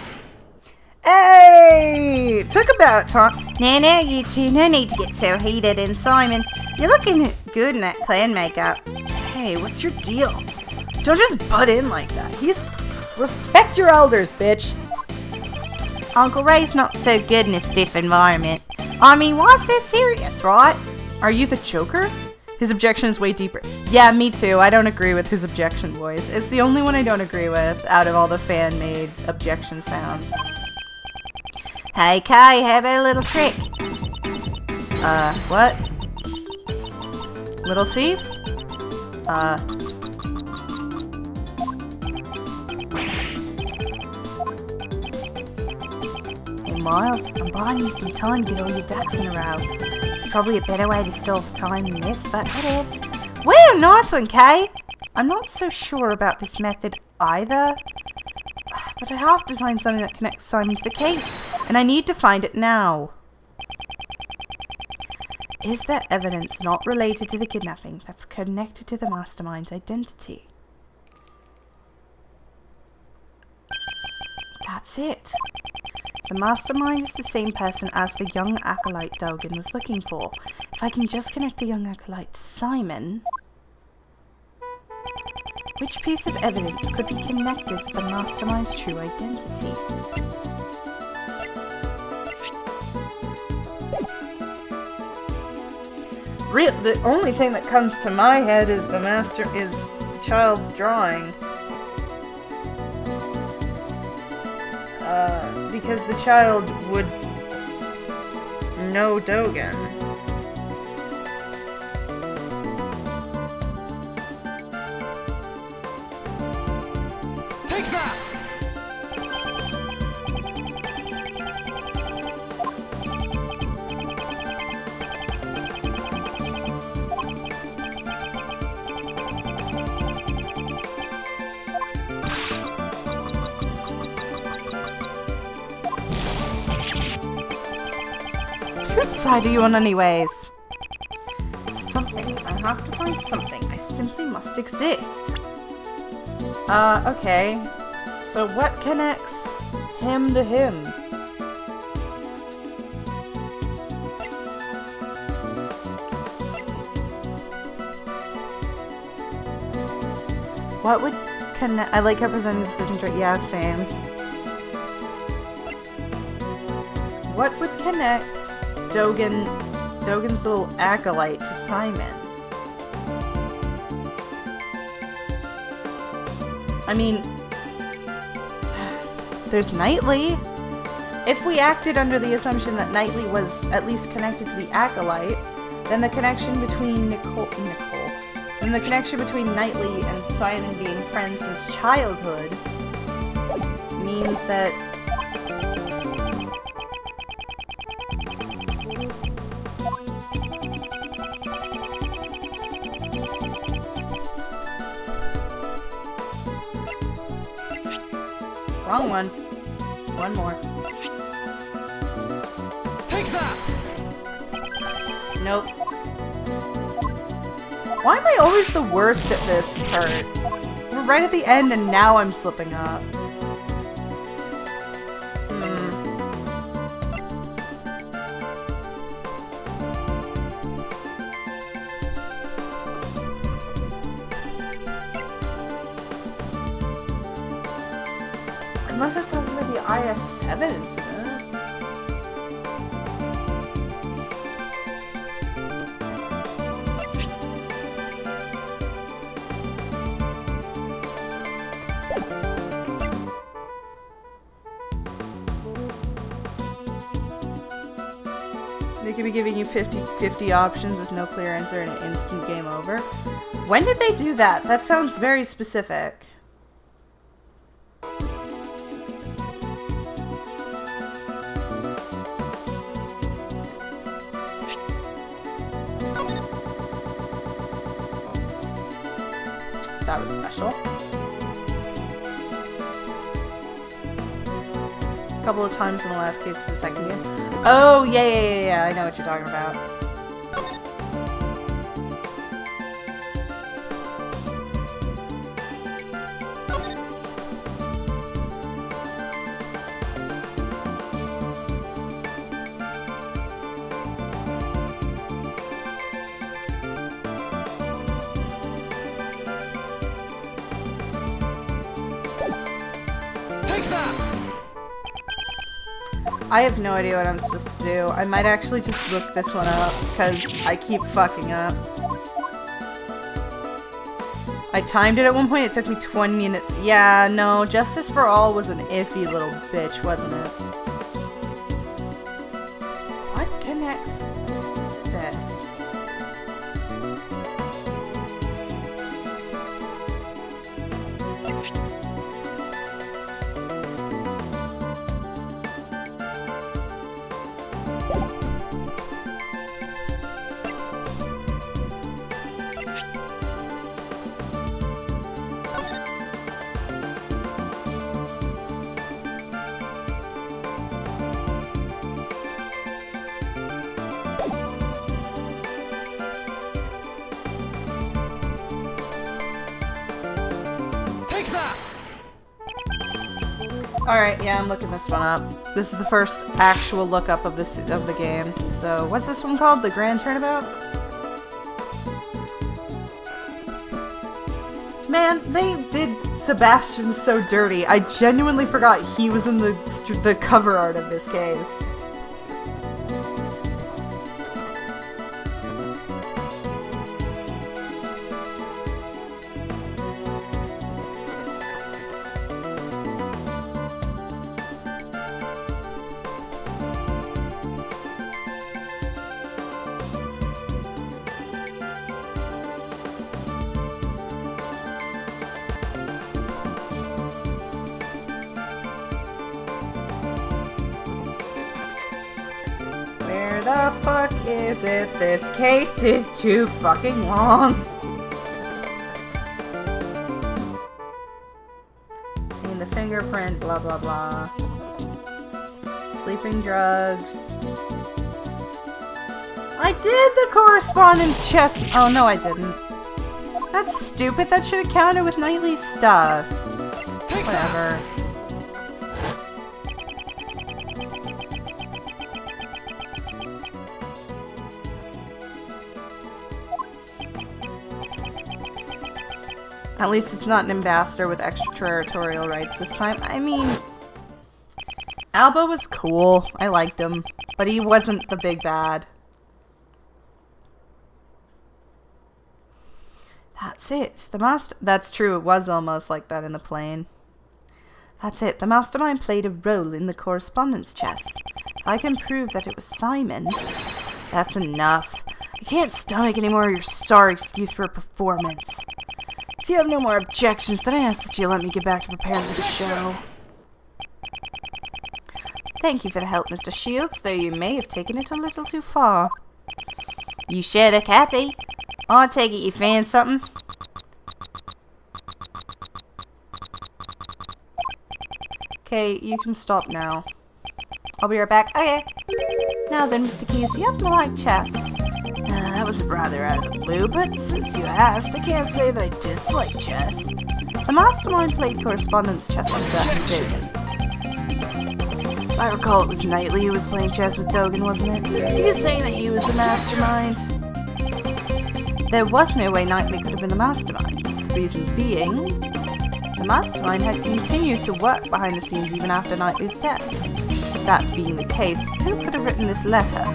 Hey! Took about time. Now, you two, no need to get so heated. And Simon, you're looking good in that clan makeup. Hey, what's your deal? Don't just butt in like that. Respect your elders, bitch. Uncle Ray's not so good in a stiff environment. I mean, why so serious, right? Are you the Joker? His objection is way deeper. Yeah, me too. I don't agree with his objection voice. It's the only one I don't agree with out of all the fan-made objection sounds. Hey, Kai, how about a little trick? What? Little thief? Hey, Miles, I'm buying you some time to get all your ducks in a row. It's probably a better way to stall for time than this, but whatevs. Woo, nice one, Kay! I'm not so sure about this method either, but I have to find something that connects Simon to the case, and I need to find it now. Is there evidence not related to the kidnapping that's connected to the mastermind's identity? That's it. The mastermind is the same person as the young acolyte Dogan was looking for. If I can just connect the young acolyte to Simon... Which piece of evidence could be connected with the mastermind's true identity? The only thing that comes to my head is the child's drawing. Because the child would know Dogen. Take that! Whose side are you on anyways? Something. I have to find something. I simply must exist. Okay. So what connects him to him? What would connect? I like representing the certain trait. Yeah, same. What would connect Dogen's little acolyte to Simon? I mean, there's Knightley. If we acted under the assumption that Knightley was at least connected to the acolyte, then the connection between then the connection between Knightley and Simon being friends since childhood means that wrong one. One more. Take that! Nope. Why am I always the worst at this part? We're right at the end and now I'm slipping up. Unless it's talking about the IS-7 incident. They could be giving you 50 options with no clear answer and an instant game over. When did they do that? That sounds very specific. That was special. A couple of times in the last case of the second game. Oh, yeah, I know what you're talking about. I have no idea what I'm supposed to do. I might actually just look this one up, because I keep fucking up. I timed it at one point, it took me 20 minutes. Yeah, no, Justice for All was an iffy little bitch, wasn't it? What connects this? Alright, yeah, I'm looking this one up. This is the first actual lookup of the game. So, what's this one called? The Grand Turnabout? Man, they did Sebastian so dirty. I genuinely forgot he was in the cover art of this case. Where the fuck is it? This case is too fucking long. Seeing the fingerprint, blah blah blah. Sleeping drugs. I did the correspondence chest. Oh no, I didn't. That's stupid. That should have counted with Knightley's stuff. Whatever. At least it's not an ambassador with extraterritorial rights this time. I mean, Alba was cool. I liked him. But he wasn't the big bad. That's it. That's true. It was almost like that in the plane. That's it. The mastermind played a role in the correspondence chest. If I can prove that it was Simon, that's enough. I can't stomach any more of your star excuse for a performance. If you have no more objections, then I ask that you let me get back to preparing for the show. Thank you for the help, Mr. Shields, though you may have taken it a little too far. You share the cappy? I take it you found something? Okay, you can stop now. I'll be right back. Okay. Now then, Mr. Keys, do you happen to like chess? That was rather out of the blue, but since you asked, I can't say that I dislike chess. The mastermind played correspondence chess with certain Dogan. If I recall, it was Knightley who was playing chess with Dogan, wasn't it? Are you saying that he was the mastermind? There was no way Knightley could have been the mastermind. The reason being, the mastermind had continued to work behind the scenes even after Knightley's death. That being the case, who could have written this letter?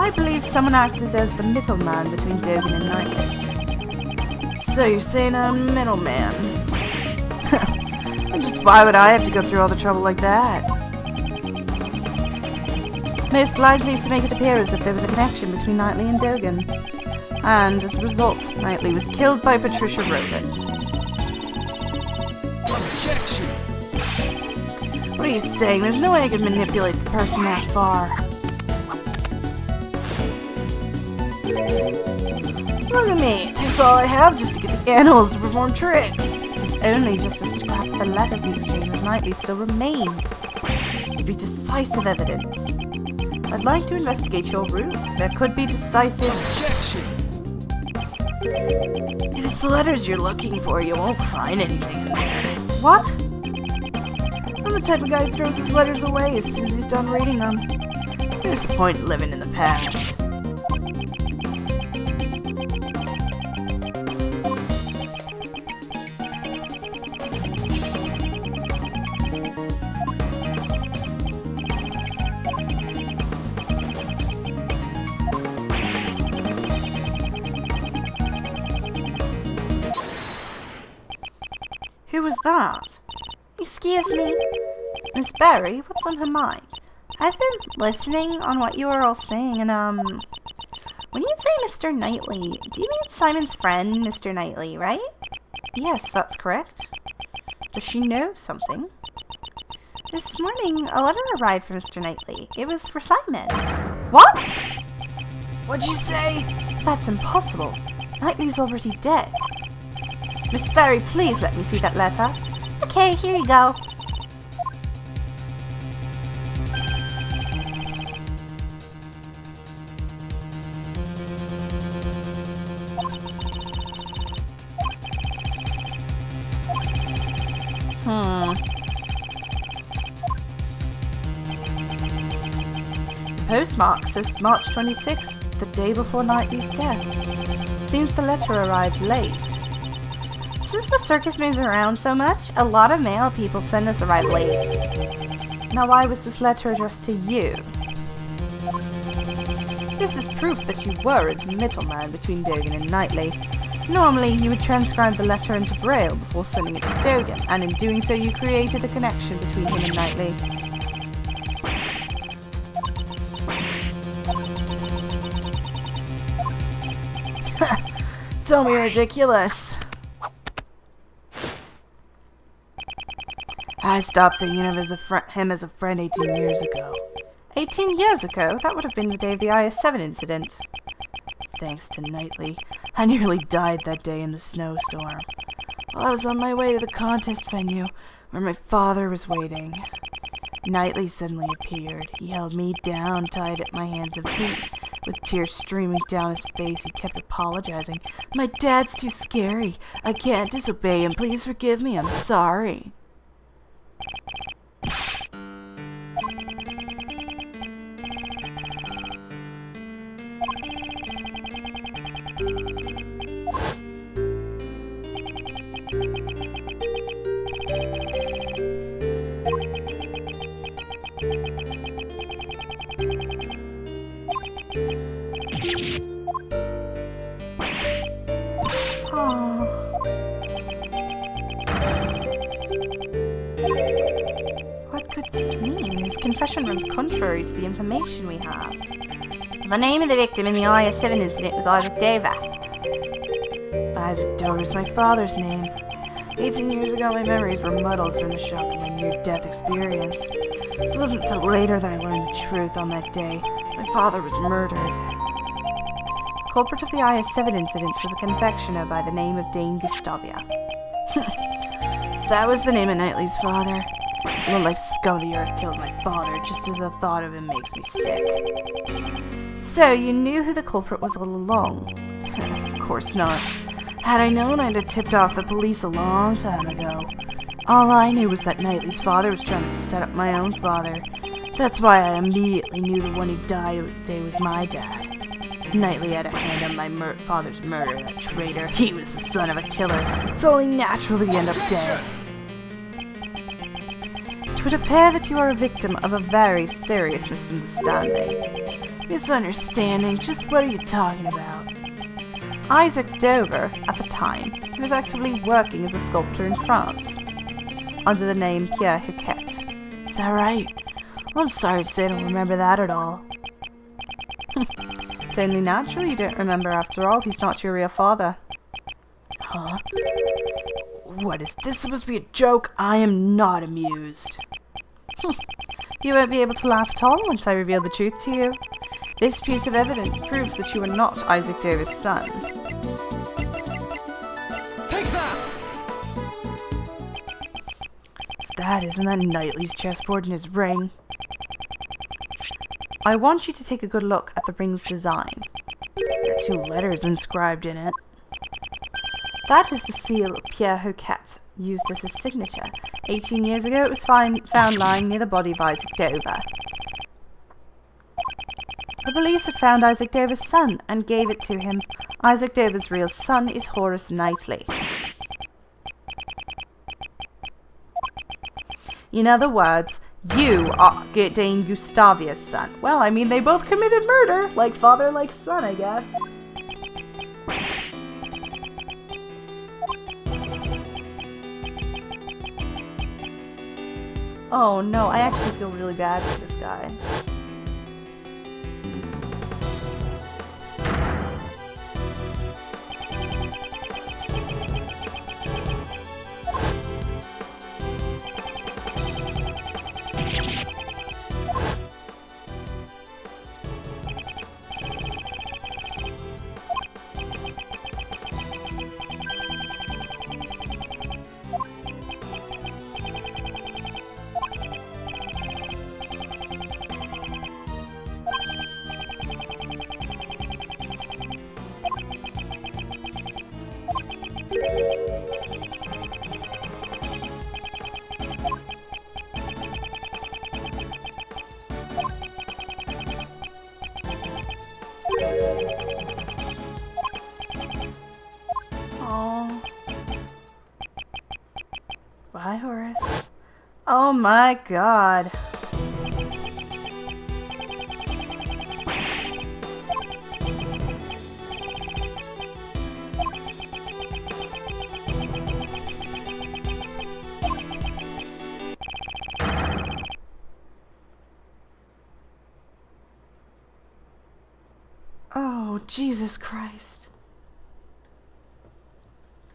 I believe someone acted as the middleman between Dogan and Knightley. So you're saying I'm a middleman? And just why would I have to go through all the trouble like that? Most likely to make it appear as if there was a connection between Knightley and Dogan. And as a result, Knightley was killed by Patricia Rowland. Objection! What are you saying? There's no way I could manipulate the person that far. Look at me, it takes all I have just to get the animals to perform tricks. If only just to scrap the letters he exchanged with Knightley still remained. It'd be decisive evidence. I'd like to investigate your route. There could be decisive... Objection! If it's the letters you're looking for, you won't find anything in there. What? I'm the type of guy who throws his letters away as soon as he's done reading them. There's the point in living in the past. Who was that? Excuse me? Miss Berry, what's on her mind? I've been listening on what you were all saying, and, when you say Mr. Knightley, do you mean Simon's friend, Mr. Knightley, right? Yes, that's correct. Does she know something? This morning, a letter arrived from Mr. Knightley. It was for Simon. What? What'd you say? That's impossible. Knightley's already dead. Miss Berry, please let me see that letter. Okay, here you go. Postmark says March 26th, the day before Knightley's death. Seems the letter arrived late. Since the circus moves around so much, a lot of mail people send us arrive late. Now why was this letter addressed to you? This is proof that you were the middleman between Dogen and Knightley. Normally, you would transcribe the letter into Braille before sending it to Dogen, and in doing so you created a connection between him and Knightley. Don't be ridiculous. I stopped thinking of him as a friend 18 years ago. 18 years ago? That would have been the day of the IS-7 incident. Thanks to Knightley, I nearly died that day in the snowstorm. While I was on my way to the contest venue, where my father was waiting. Knightley suddenly appeared. He held me down, tied at my hands and feet. With tears streaming down his face, he kept apologizing. My dad's too scary. I can't disobey him. Please forgive me. I'm sorry. What could this mean? His confession runs contrary to the information we have. The name of the victim in the IS-7 incident was Isaac Dover. Isaac Dover is my father's name. 18 years ago, my memories were muddled from the shock of my near-death experience. It wasn't until later that I learned the truth. On that day, my father was murdered. The culprit of the IS-7 incident was a confectioner by the name of Dane Gustavia. So that was the name of Knightley's father. The low-life scum of the earth killed my father, just as the thought of him makes me sick. So, you knew who the culprit was all along? Of course not. Had I known, I'd have tipped off the police a long time ago. All I knew was that Knightley's father was trying to set up my own father. That's why I immediately knew the one who died that day was my dad. Knightley had a hand on my father's murder, that traitor. He was the son of a killer. It's only natural that he end up dead. It would appear that you are a victim of a very serious misunderstanding. Misunderstanding? Just what are you talking about? Isaac Dover, at the time, he was actively working as a sculptor in France, under the name Pierre Huquet. Is that right? Well, I'm sorry to say I don't remember that at all. It's only natural you don't remember after all. He's not your real father. Huh? What, is this supposed to be a joke? I am not amused. You won't be able to laugh at all once I reveal the truth to you. This piece of evidence proves that you are not Isaac Dover's son. Take that! Isn't that Knightley's chessboard and his ring? I want you to take a good look at the ring's design. There are 2 letters inscribed in it. That is the seal Pierre Huquet used as his signature. 18 years ago, it was found lying near the body of Isaac Dover. The police had found Isaac Dover's son and gave it to him. Isaac Dover's real son is Horace Knightley. In other words, you are Dane Gustavia's son. Well, I mean, they both committed murder. Like father, like son, I guess. Oh no, I actually feel really bad for this guy. Oh my god. Oh, Jesus Christ.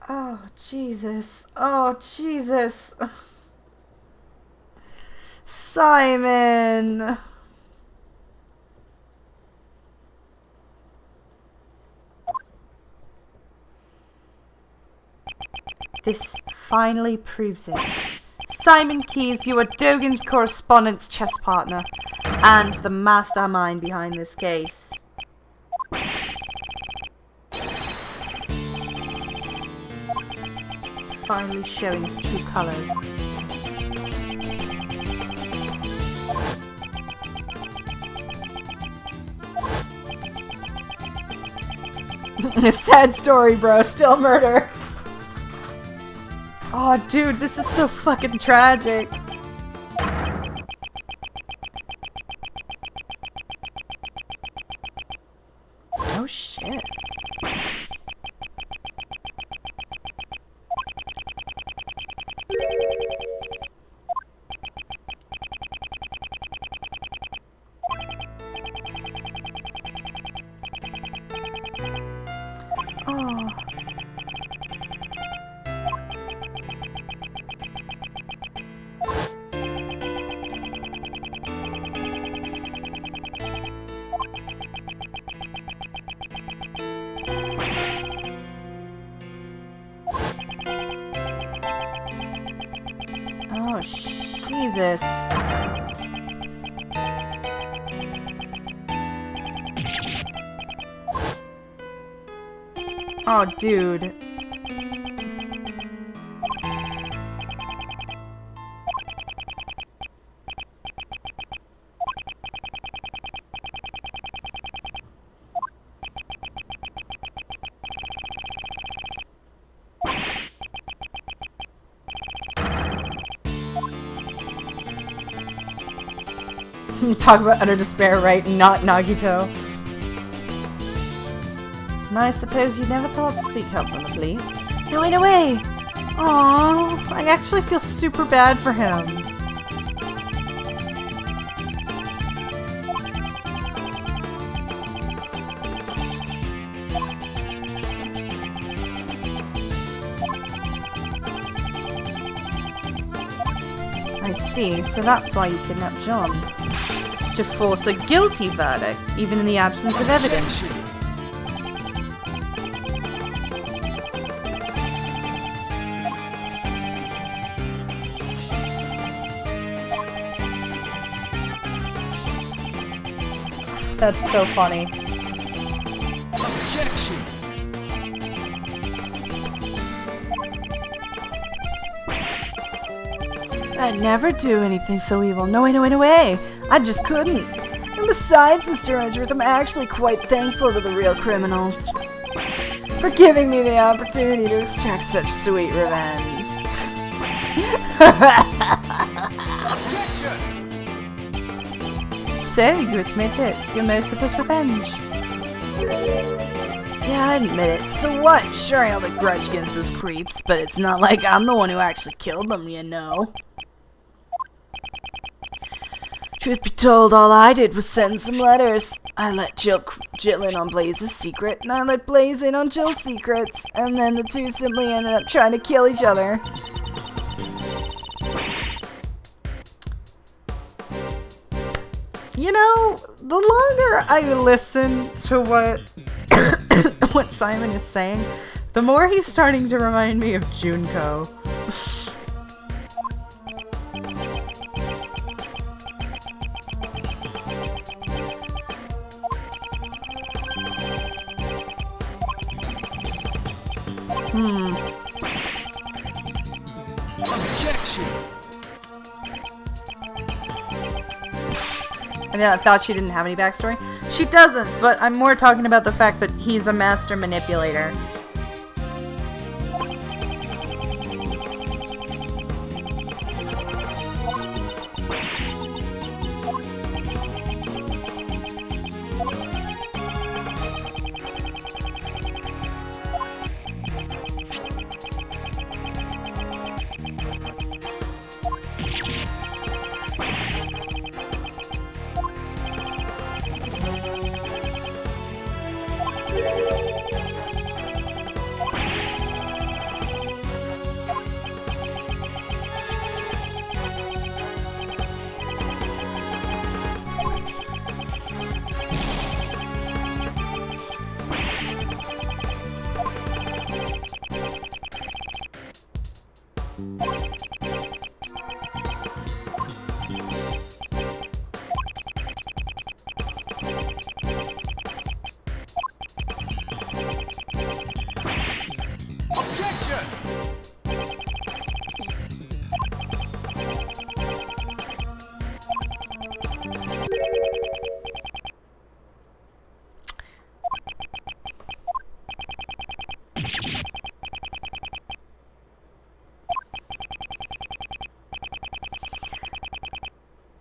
Oh, Jesus. Oh, Jesus. Simon. This finally proves it. Simon Keyes, you are Dogen's correspondence chess partner and the mastermind behind this case. Finally showing his true colors. A sad story, bro. Still murder. Oh, dude, this is so fucking tragic. Oh, shit. Oh. Oh, Jesus. Oh, dude. Talk about utter despair, right? Not Nagito. And I suppose you never thought to seek help from the police? No, in a way. Aww, I actually feel super bad for him. I see, so that's why you kidnapped John. To force a guilty verdict, even in the absence of evidence. That's so funny. Objection! I'd never do anything so evil. No way, no way, no way. I just couldn't. And besides, Mr. Edgeworth, I'm actually quite thankful to the real criminals for giving me the opportunity to extract such sweet revenge. So, you admit it. Your motive was revenge. Yeah, I admit it. So what? Sure, I held a grudge against those creeps, but it's not like I'm the one who actually killed them, you know. Truth be told, all I did was send some letters. I let Jill in on Blaze's secret, and I let Blaze in on Jill's secrets, and then the two simply ended up trying to kill each other. You know, the longer I listen to what what Simon is saying, the more he's starting to remind me of Junko. Objection! I thought she didn't have any backstory. She doesn't, but I'm more talking about the fact that he's a master manipulator.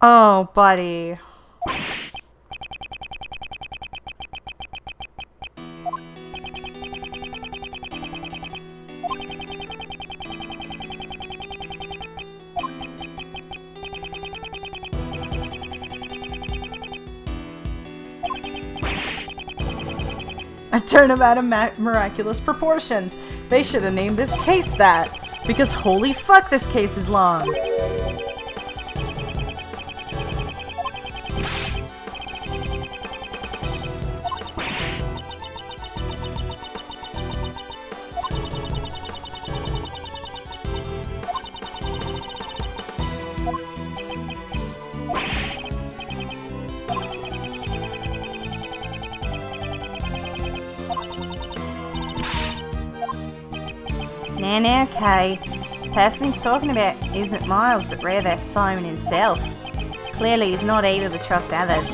Oh, buddy. A turnabout of miraculous proportions. They should have named this case that. Because holy fuck, this case is long. No, Kay. The person he's talking about isn't Miles, but rather Simon himself. Clearly, he's not able to trust others.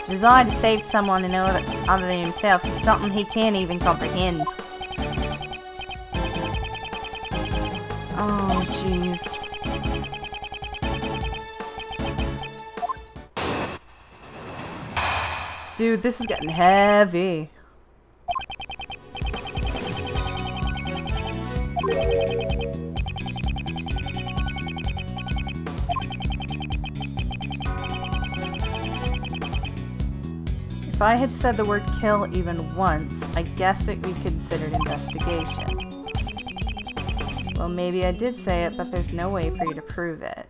The desire to save someone in other than himself is something he can't even comprehend. Oh, jeez. Dude, this is getting heavy. If I had said the word kill even once, I guess it would be considered investigation. Well, maybe I did say it, but there's no way for you to prove it.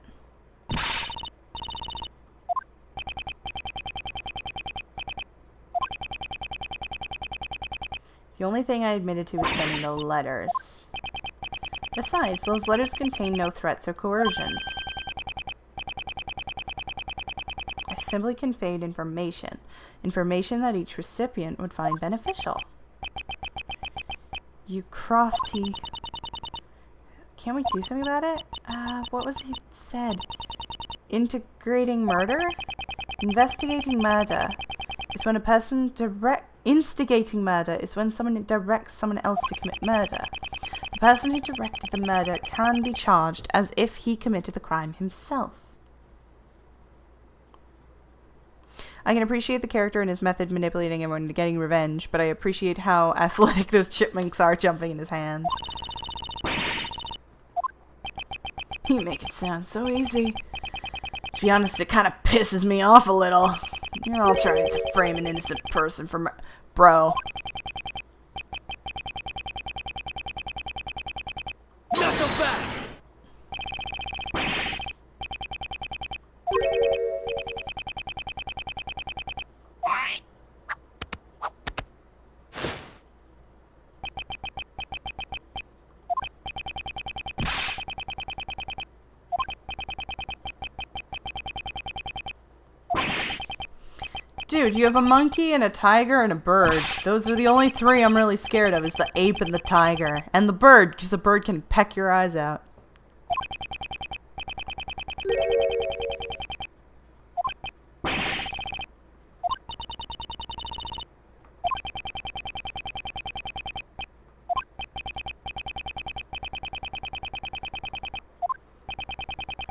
The only thing I admitted to was sending the letters. Besides, those letters contain no threats or coercions. I simply conveyed information. Information that each recipient would find beneficial. You crafty... Can't we do something about it? What was he said? Integrating murder? Investigating murder is when a person instigating murder is when someone directs someone else to commit murder. The person who directed the murder can be charged as if he committed the crime himself. I can appreciate the character and his method manipulating everyone into getting revenge, but I appreciate how athletic those chipmunks are jumping in his hands. You make it sound so easy. To be honest, it kind of pisses me off a little. You're all trying to frame an innocent person for bro. Knuckle back! Dude, you have a monkey and a tiger and a bird. Those are the only three I'm really scared of, is the ape and the tiger. And the bird, because the bird can peck your eyes out.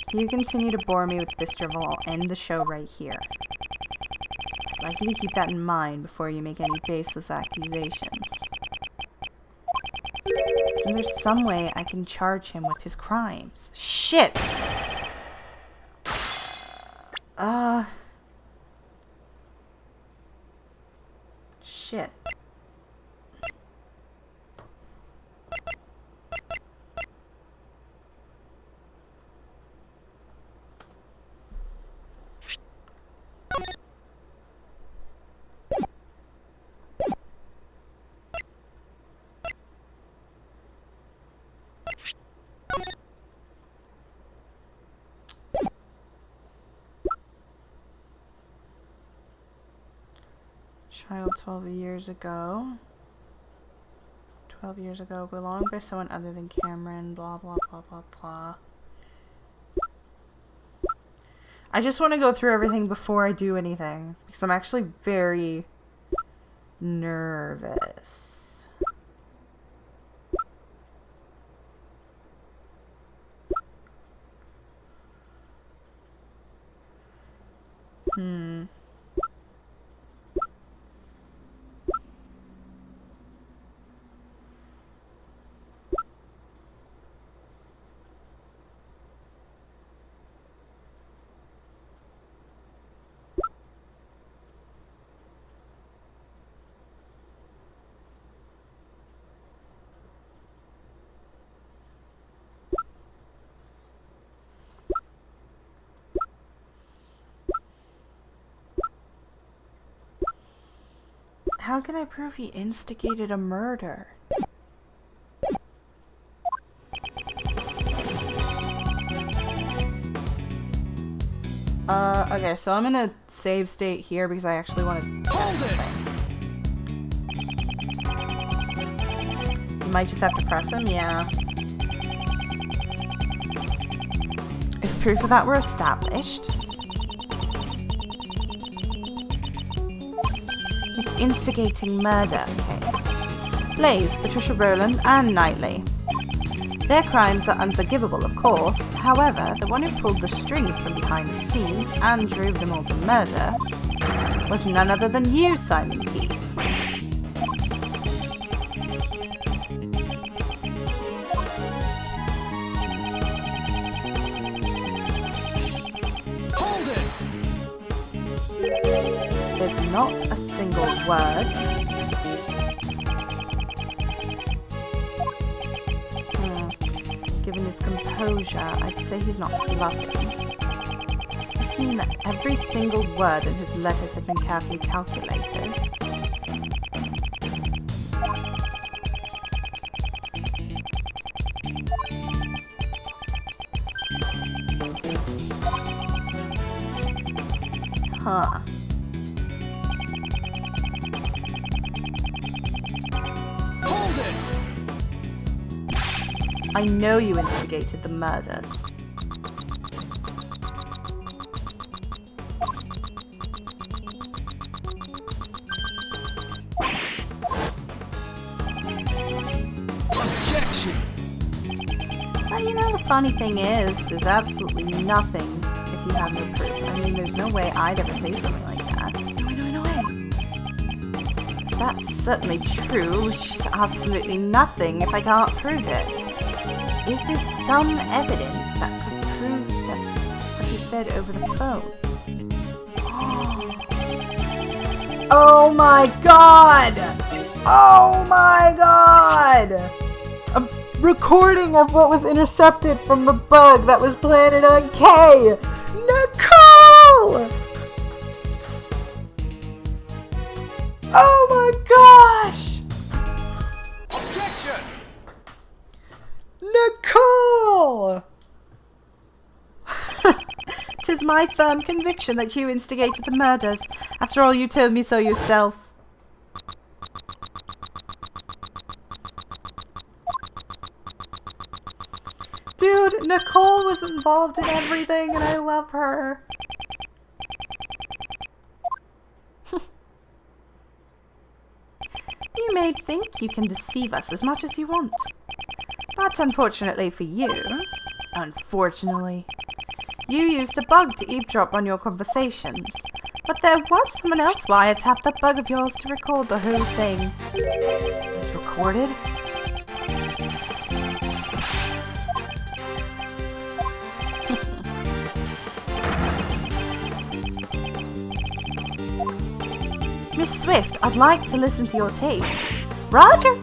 If you continue to bore me with this drivel, I'll end the show right here. I'd like you to keep that in mind before you make any baseless accusations. Isn't there some way I can charge him with his crimes? Shit! Shit. Child 12 years ago. 12 years ago. Belonged by someone other than Cameron. Blah, blah, blah, blah, blah. I just want to go through everything before I do anything. Because I'm actually very nervous. How can I prove he instigated a murder? Okay, so I'm gonna save state here because I actually want to test something. You might just have to press him, yeah. If proof of that were established, it's instigating murder, okay. Blaze, Patricia Rowland, and Knightley. Their crimes are unforgivable, of course. However, the one who pulled the strings from behind the scenes and drove them all to murder was none other than you, Simon Pease. Hold it! There's not a single word. Given his composure, I'd say he's not bluffing. Does this mean that every single word in his letters had been carefully calculated? Huh. Hold it! I know you instigated the murders. Objection! Well, you know, the funny thing is, there's absolutely nothing if you have no proof. I mean, there's no way I'd ever say something like that. No way. So that's certainly true, which is absolutely nothing if I can't prove it. Is there some evidence that could prove that what he said over the phone? Oh my god! Oh my god! A recording of what was intercepted from the bug that was planted on K! Nicole! Oh my gosh! Objection! Nicole! 'Tis my firm conviction that you instigated the murders. After all, you told me so yourself. Dude, Nicole was involved in everything and I love her. You may think you can deceive us as much as you want. But unfortunately for you, you used a bug to eavesdrop on your conversations. But there was someone else wiretapped that bug of yours to record the whole thing. It was recorded? Miss Swift, I'd like to listen to your tape. Roger!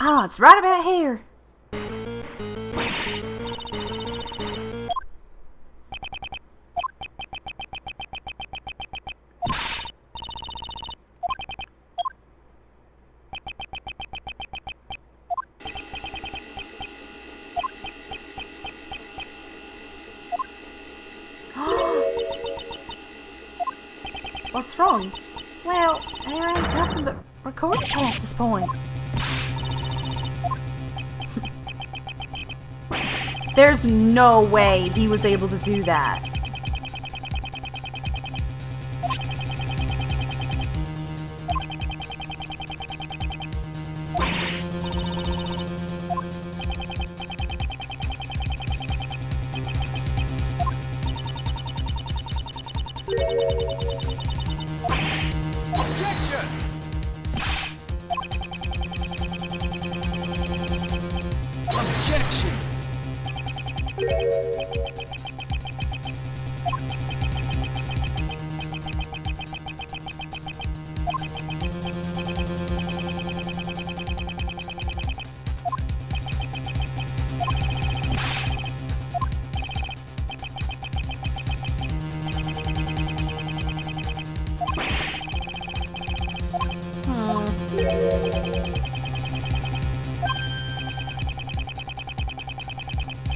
Ah, it's right about here. What's wrong? Well, there ain't nothing but recording past this point. There's no way he was able to do that. Objection! Objection!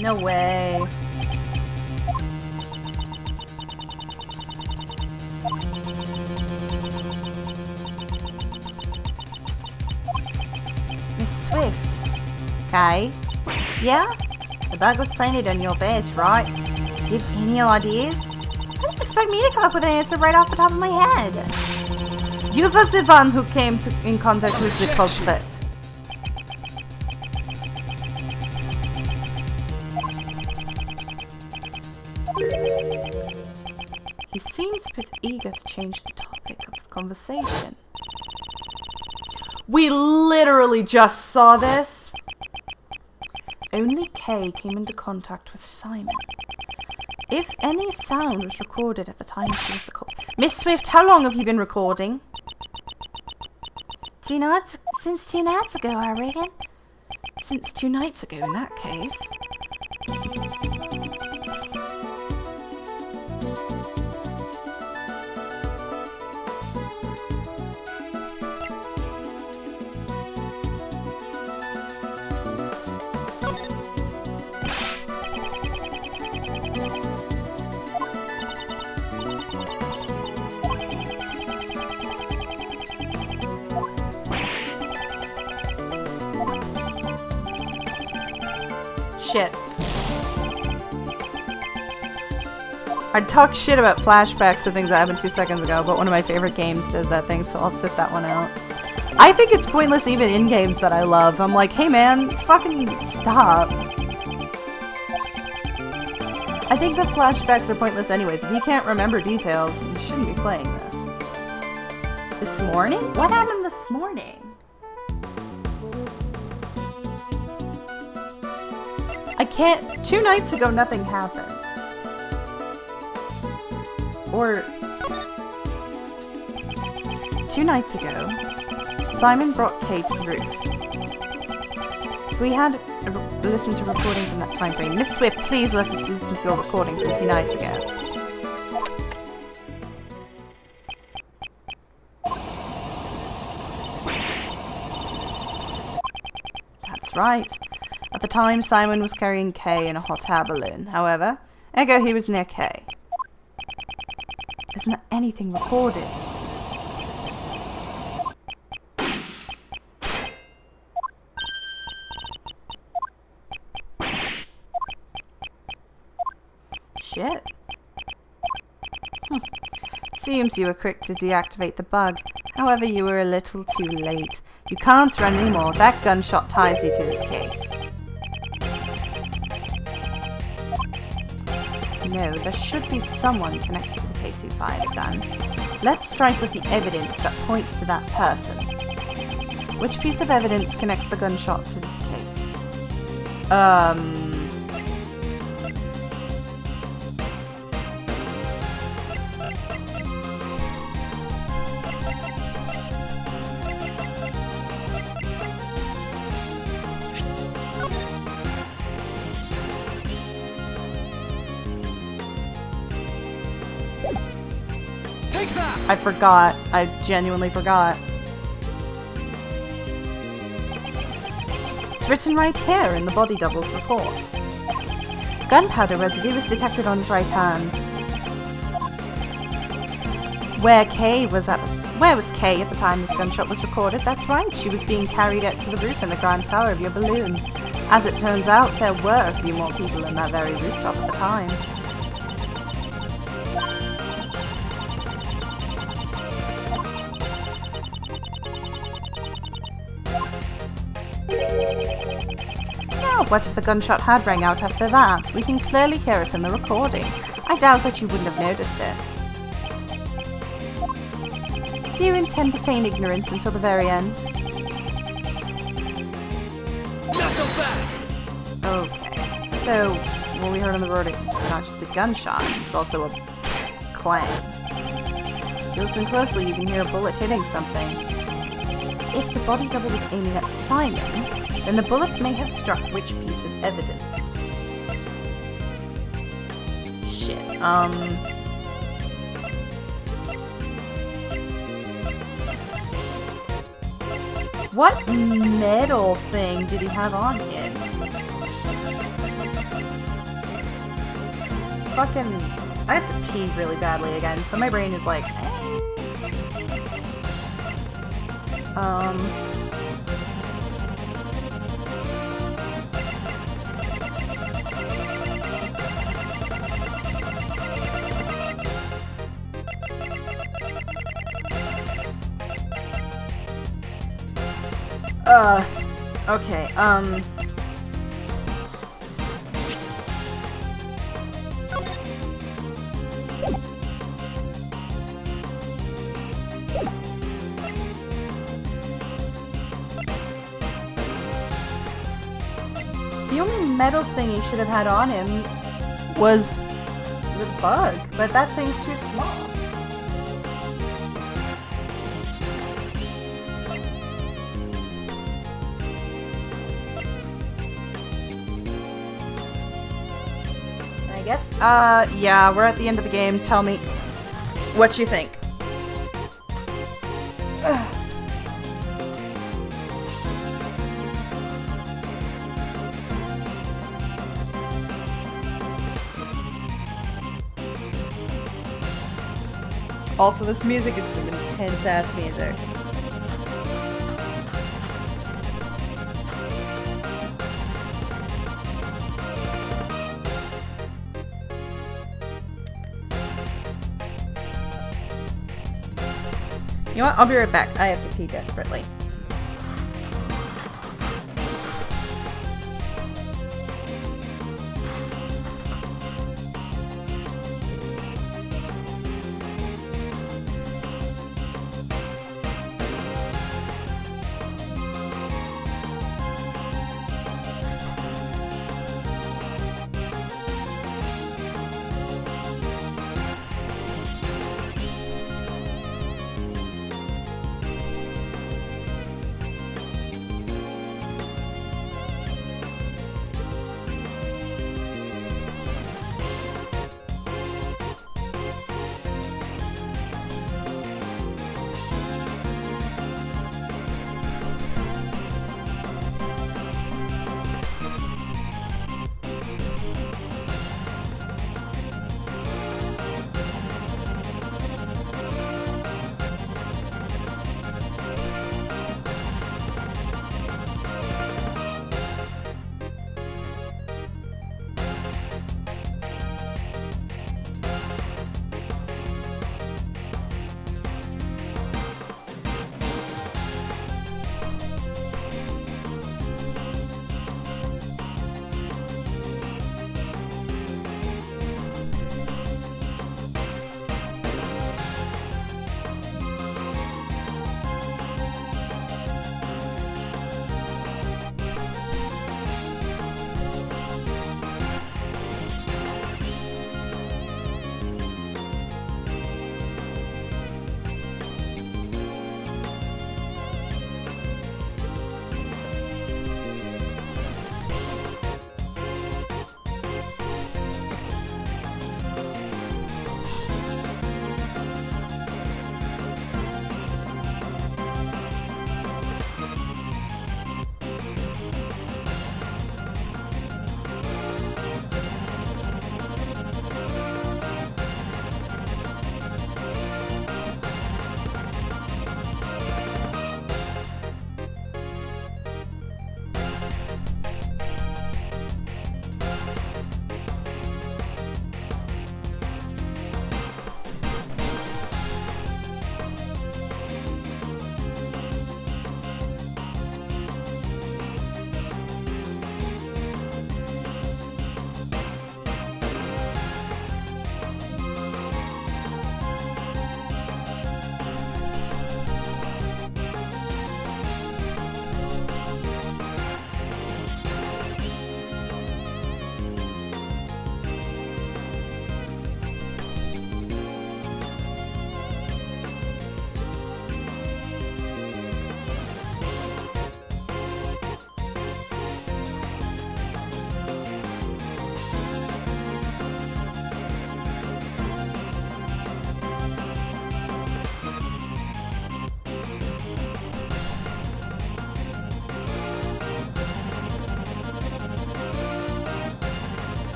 No way. Miss Swift. Okay. Yeah? The bug was planted on your bed, right? Do you have any ideas? How do you expect me to come up with an answer right off the top of my head? You was the one who came in contact with the culprit. He seems a bit eager to change the topic of the conversation. We literally just saw this. Only Kay came into contact with Simon. If any sound was recorded at the time she was the Miss Swift, how long have you been recording? 2 nights? Since 2 nights ago, I reckon. Since 2 nights ago, in that case. Shit. I talk shit about flashbacks to things that happened 2 seconds ago, but one of my favorite games does that thing, so I'll sit that one out. I think it's pointless even in games that I love. I'm like, hey man, fucking stop. I think the flashbacks are pointless anyways. If you can't remember details, you shouldn't be playing this. This morning? What happened this morning? I can't. 2 nights ago, nothing happened. Or 2 nights ago, Simon brought Kay to the roof. If we had listened to a recording from that time frame, Miss Swift, please let us listen to your recording from 2 nights ago. That's right. At the time, Simon was carrying Kay in a hot air balloon. However, ergo he was near Kay. Isn't there anything recorded? Shit. Seems you were quick to deactivate the bug. However, you were a little too late. You can't run anymore. That gunshot ties you to this case. No, there should be someone connected to the case who fired a gun. Let's strike with the evidence that points to that person. Which piece of evidence connects the gunshot to this case? I forgot. I genuinely forgot. It's written right here in the body double's report. Gunpowder residue was detected on his right hand. Where was Kay at the time this gunshot was recorded? That's right, she was being carried up to the roof in the grand tower of your balloon. As it turns out, there were a few more people in that very rooftop at the time. Now, what if the gunshot had rang out after that? We can clearly hear it in the recording. I doubt that you wouldn't have noticed it. Do you intend to feign ignorance until the very end? Okay, so what we heard on the verdict is not just a gunshot, it's also a clang. If you listen closely, you can hear a bullet hitting something. If the body double was aiming at Simon, then the bullet may have struck which piece of evidence? Shit, what metal thing did he have on him? Fucking... I have to pee really badly again, so my brain is like... Okay, the only metal thing he should have had on him was the bug, but that thing's too small. I guess, yeah, we're at the end of the game. Tell me what you think. Also, this music is some intense-ass music. You know what? I'll be right back. I have to pee desperately.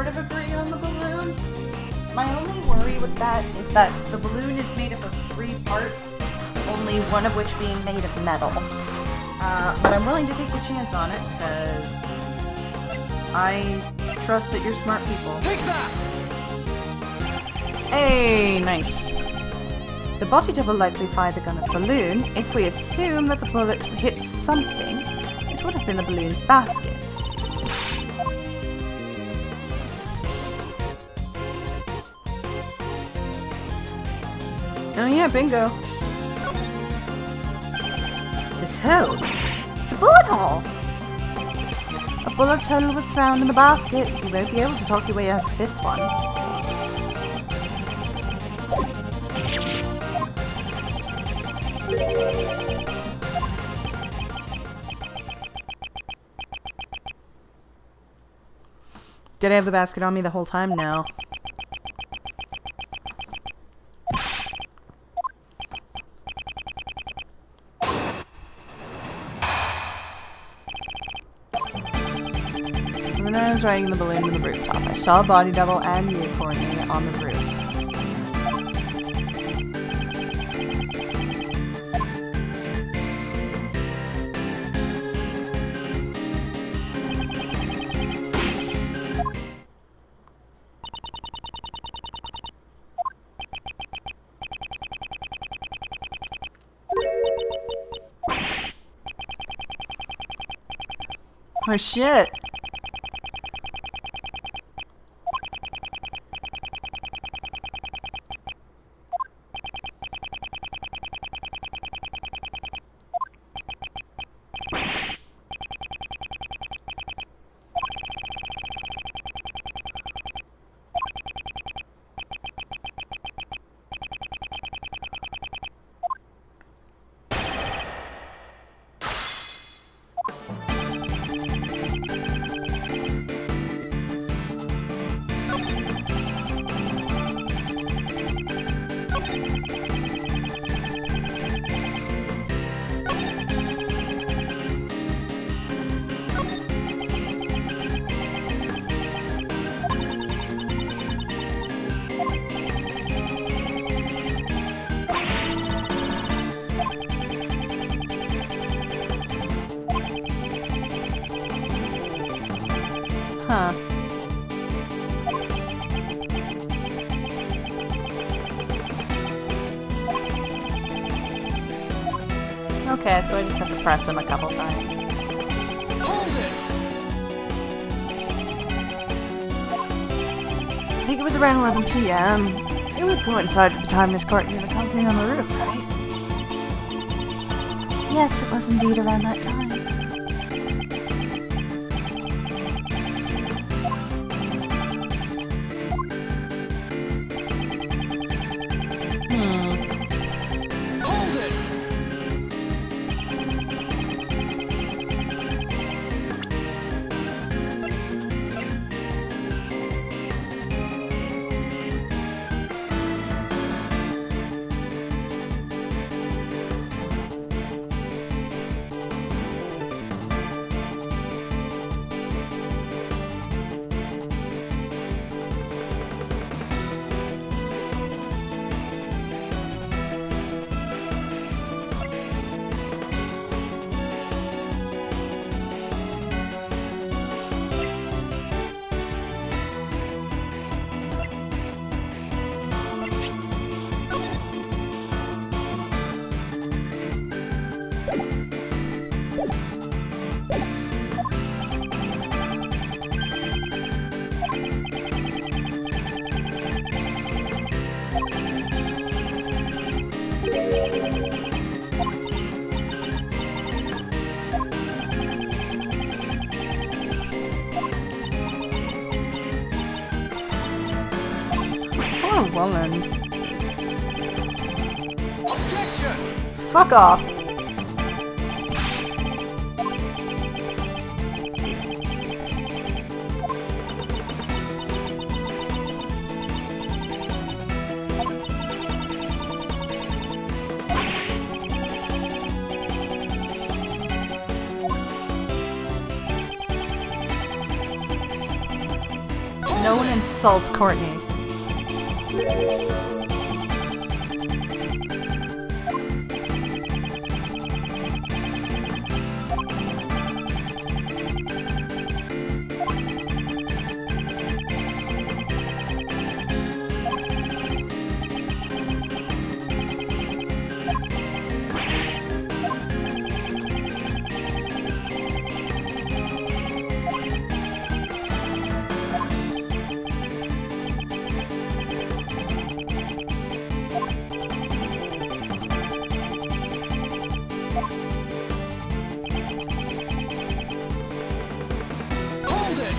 sort of agree on the balloon. My only worry with that is that the balloon is made up of 3 parts, only one of which being made of metal. But I'm willing to take the chance on it, because I trust that you're smart people. Take that! Hey, nice. The body double likely fired the gun at the balloon. If we assume that the bullet hit something, it would have been the balloon's basket. Oh yeah, bingo. This hole. It's a bullet hole. A bullet hole was found in the basket. You won't be able to talk your way out of this one. Did I have the basket on me the whole time? No. When I was riding the balloon to the rooftop, I saw a body double and you, Courtney, on the roof. Oh shit! Huh. Okay, so I just have to press him a couple times. Hold it! I think it was around 11 p.m. It would coincide with the time Miss Courtney and the company on the roof, right? Yes, it was indeed around that time. Hold it! Poor woman. Objection! Fuck off. Hold No one insults Courtney. Hold it!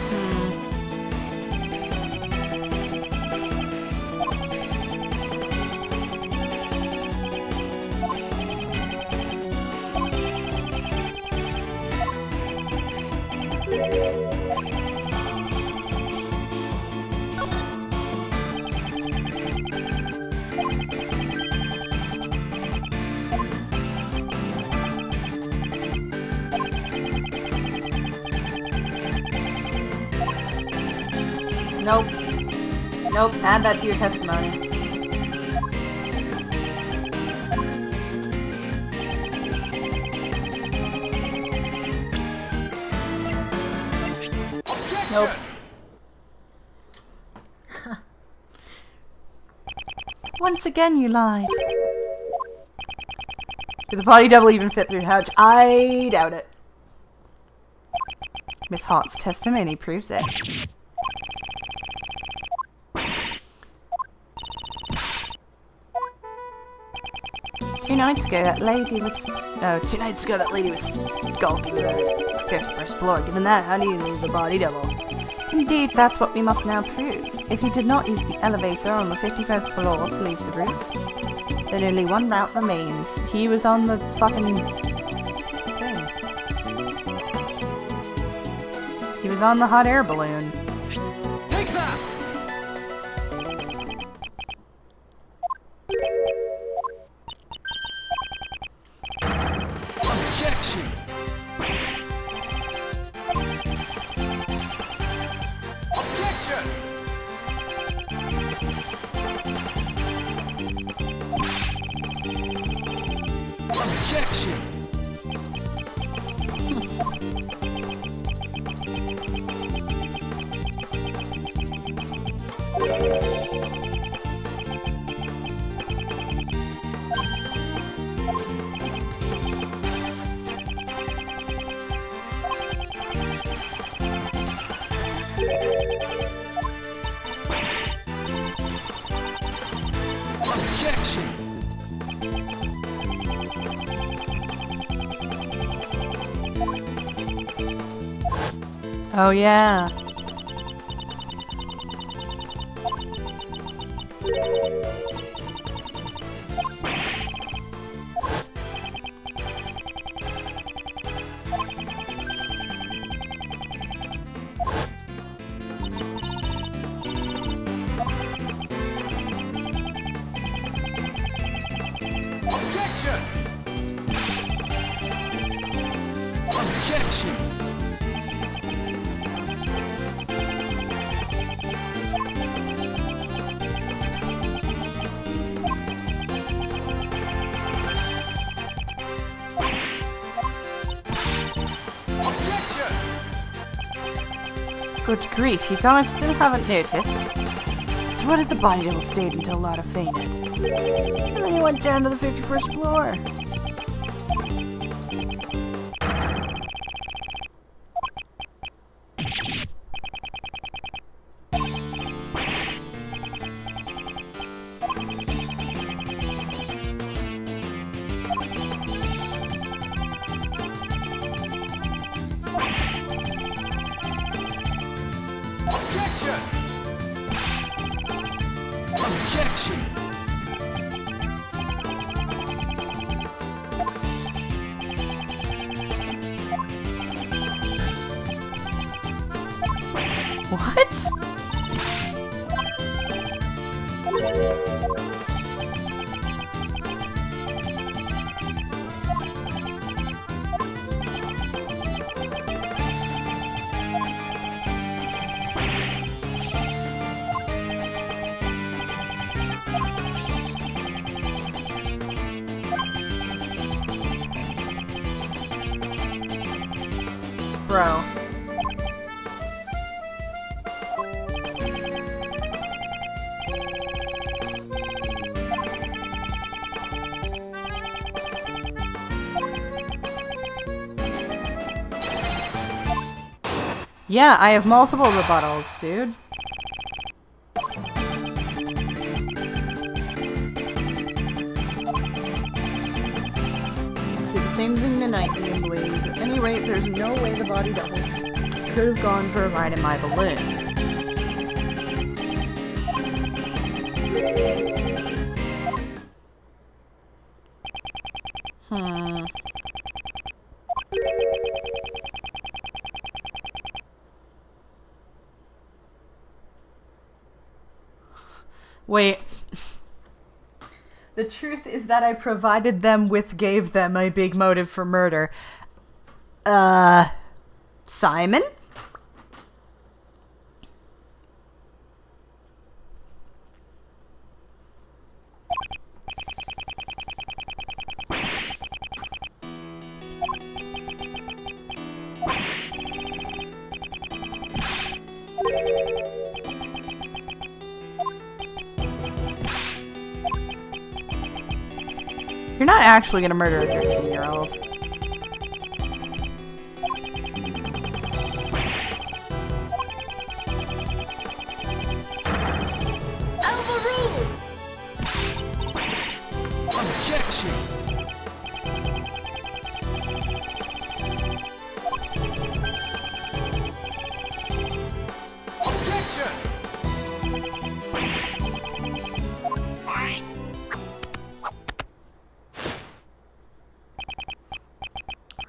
Nope. Nope, add that to your testimony. Nope. Once again, you lied. Did the body double even fit through the couch? I doubt it. Miss Hart's testimony proves it. Two nights ago, that lady was skulking the 51st floor. Given that, how do you leave the body double? Indeed, that's what we must now prove. If he did not use the elevator on the 51st floor to leave the roof, then only one route remains. He was on the fucking thing. He was on the hot air balloon. Take that! Objection! Objection! Objection! Objection! Oh yeah. Objection! Objection! Objection! Good grief, you guys still haven't noticed? So what if the body double stayed until Lotta fainted? And then he went down to the 51st floor. Objection! Objection! What? bro. Yeah, I have multiple rebuttals, dude. Did the same thing tonight, Ian Blaze. At any rate, there's no way the body double could have gone for a ride in my balloon. Wait. The truth is that I provided them with, gave them a big motive for murder. Simon? You're not actually gonna murder a 13-year-old. Overruled! Objection! Objection!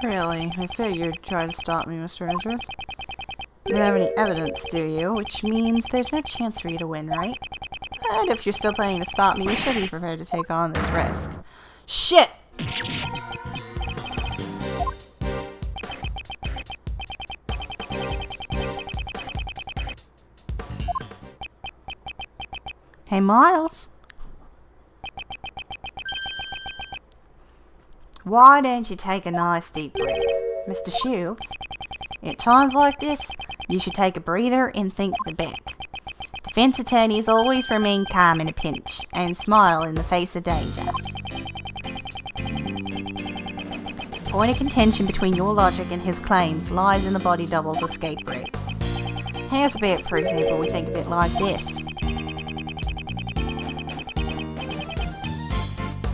Really? I figured you'd try to stop me, Mr. Richard. You don't have any evidence, do you? Which means there's no chance for you to win, right? And if you're still planning to stop me, you should be prepared to take on this risk. Shit! Hey, Miles. Why don't you take a nice deep breath, Mr. Shields? At times like this, you should take a breather and think the back. Defense attorneys always remain calm in a pinch and smile in the face of danger. Point of contention between your logic and his claims lies in the body double's escape route. How's about, for example, we think of it like this?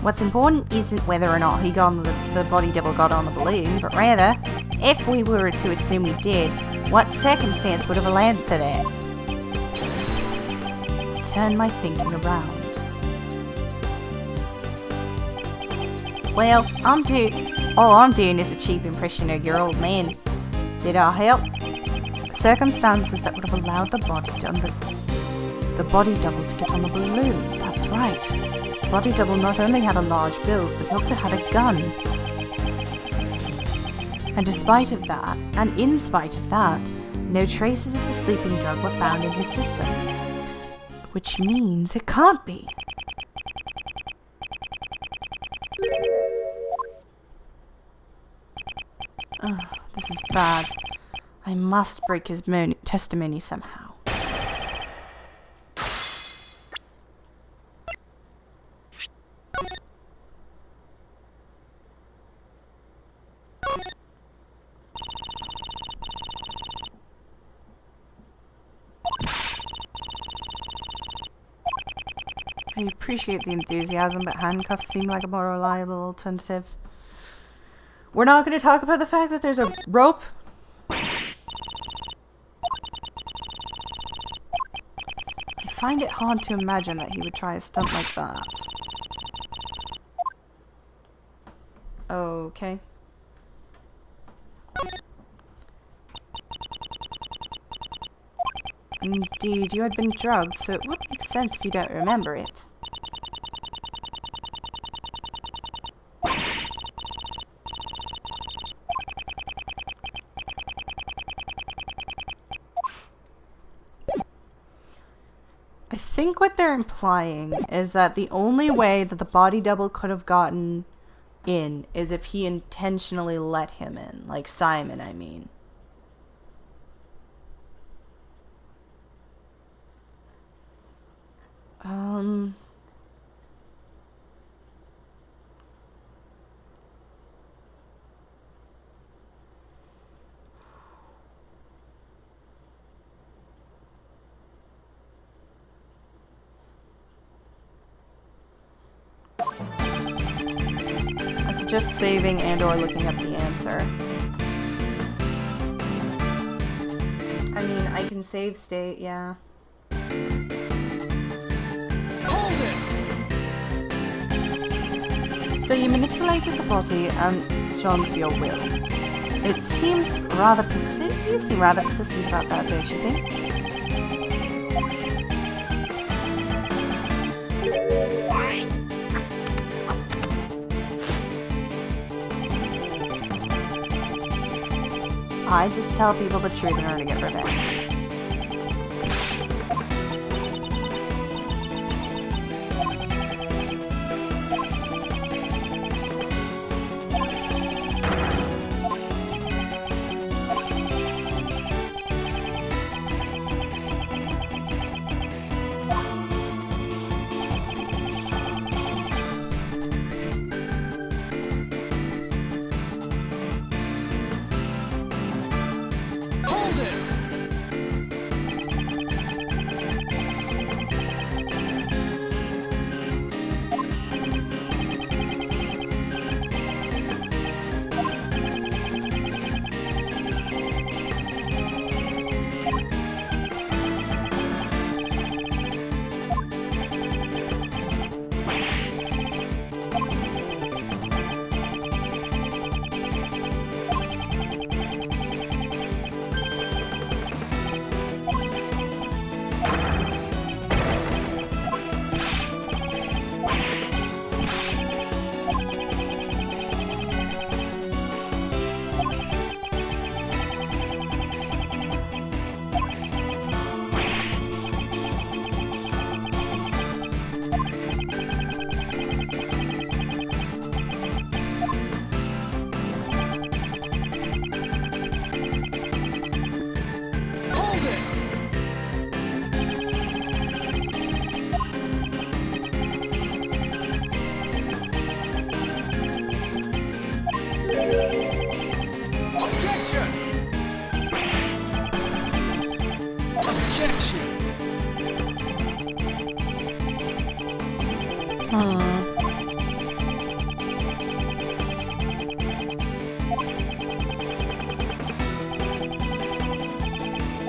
What's important isn't whether or not the body double got on the balloon, but rather, if we were to assume he did, what circumstance would have allowed for that? Turn my thinking around. Well, all I'm doing is a cheap impression of your old man. Did I help? Circumstances that would have allowed the body double to get on the balloon. That's right. The body double not only had a large build, but also had a gun. And in spite of that, no traces of the sleeping drug were found in his system. Which means it can't be. Ugh, this is bad. I must break his testimony somehow. I appreciate the enthusiasm, but handcuffs seem like a more reliable alternative. We're not going to talk about the fact that there's a rope. I find it hard to imagine that he would try a stunt like that. Okay. Indeed, you had been drugged, so it would make sense if you don't remember it. I think what they're implying is that the only way that the body double could have gotten in is if he intentionally let him in. Like Simon, I mean. I suggest saving and or looking up the answer. I mean, I can save state, yeah. Hold it! So you manipulated the body and John's your will. It seems rather you seem rather persistent about that, don't you think? I just tell people the truth in order to get revenge. Hold it! Hold it! Objection! Objection!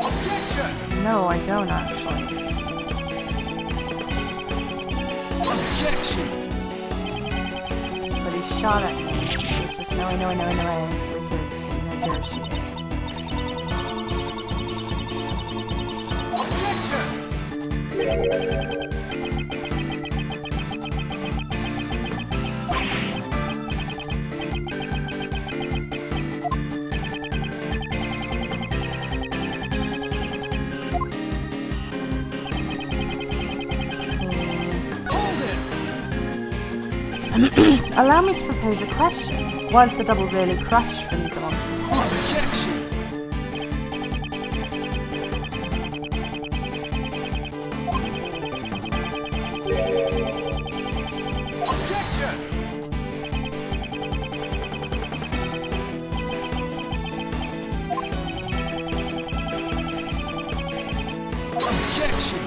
Objection! No, I don't actually. Objection! But he shot at me. There's just no way we could negotiate. Objection! Hold it! Allow me to propose a question. Was the double really crushed beneath the monster's head? Objection! Objection! Objection!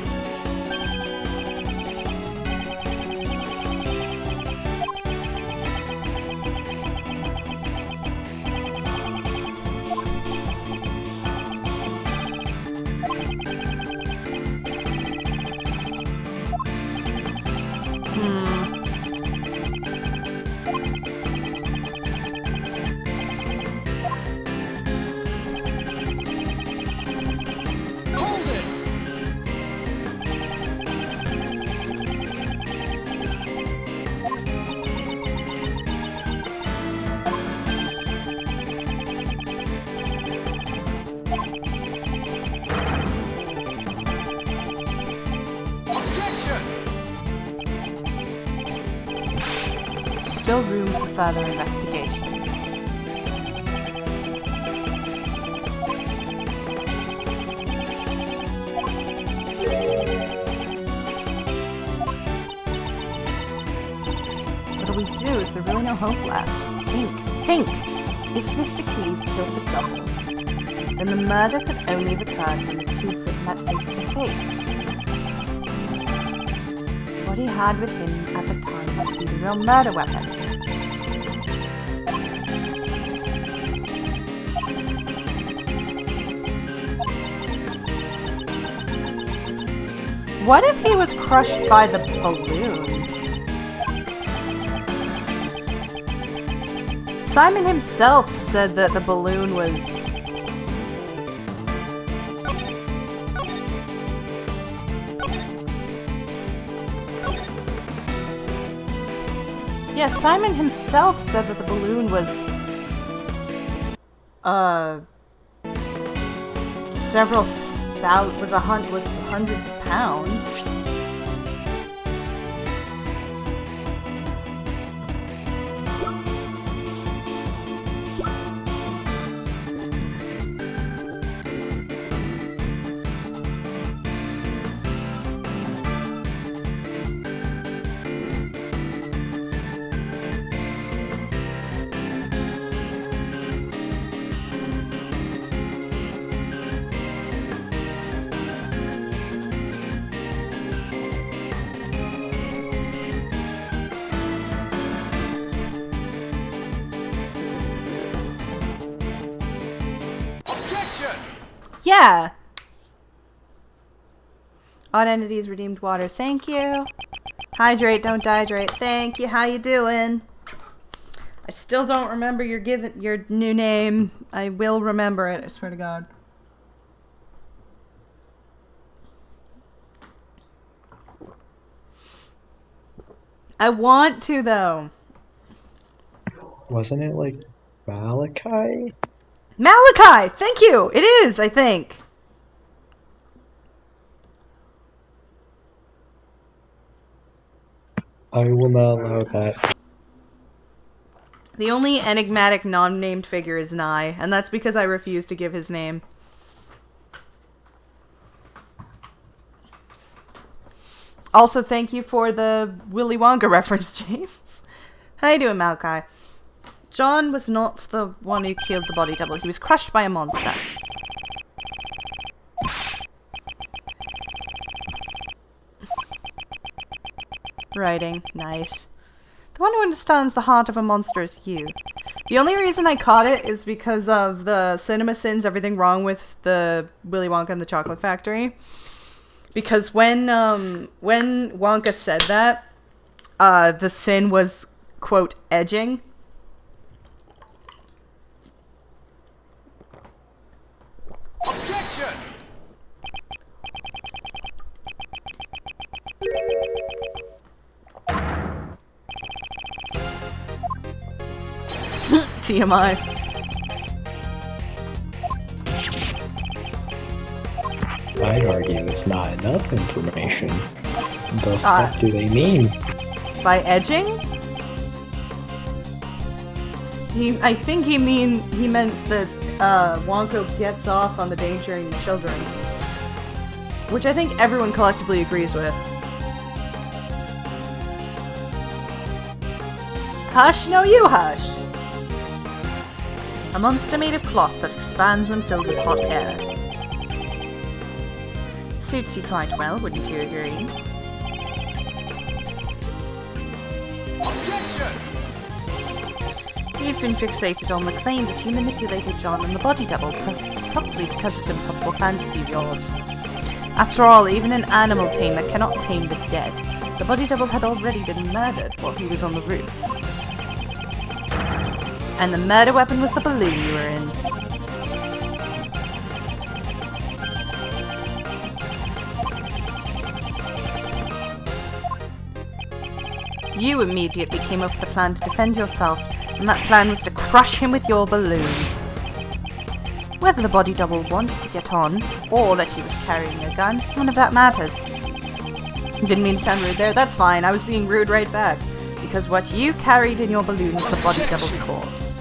Hold it! Objection! Still room for further investigation. there really no hope left? Think! If Mr. Keys killed the double, then the murder could only have occurred when the two met face to face. What he had with him at the time must be the real murder weapon. What if he was crushed by the balloon? Simon himself said that the balloon was... Yeah, Simon himself said that the balloon was... several thousand... was hundreds of pounds. Yeah. Odd entities redeemed water. Thank you. Hydrate, don't dehydrate. Thank you. How you doing? I still don't remember your new name. I will remember it. I swear to God. I want to though. Wasn't it like Malachi? Malachi! Thank you! It is, I think. I will not allow that. The only enigmatic non-named figure is Nye, and that's because I refuse to give his name. Also, thank you for the Willy Wonka reference, James. How you doing, Malachi? John was not the one who killed the body double. He was crushed by a monster. Writing. Nice. The one who understands the heart of a monster is you. The only reason I caught it is because of the Cinema Sins, everything wrong with the Willy Wonka and the Chocolate Factory. Because when Wonka said that, the sin was, quote, edging. Objection! TMI. I'd argue it's not enough information. The fuck do they mean? By edging? I think he meant that Wonka gets off on the endangering children. Which I think everyone collectively agrees with. Hush, no you hush! A monster made of cloth that expands when filled with hot air. Suits you quite well, wouldn't you agree? Objection! You've been fixated on the claim that you manipulated John and the body double, probably because it's an impossible fantasy of yours. After all, even an animal tamer cannot tame the dead. The body double had already been murdered while he was on the roof. And the murder weapon was the balloon you were in. You immediately came up with a plan to defend yourself, and that plan was to crush him with your balloon. Whether the body double wanted to get on, or that he was carrying a gun, none of that matters. Didn't mean to sound rude there, that's fine, I was being rude right back. Because what you carried in your balloon was the body double's corpse.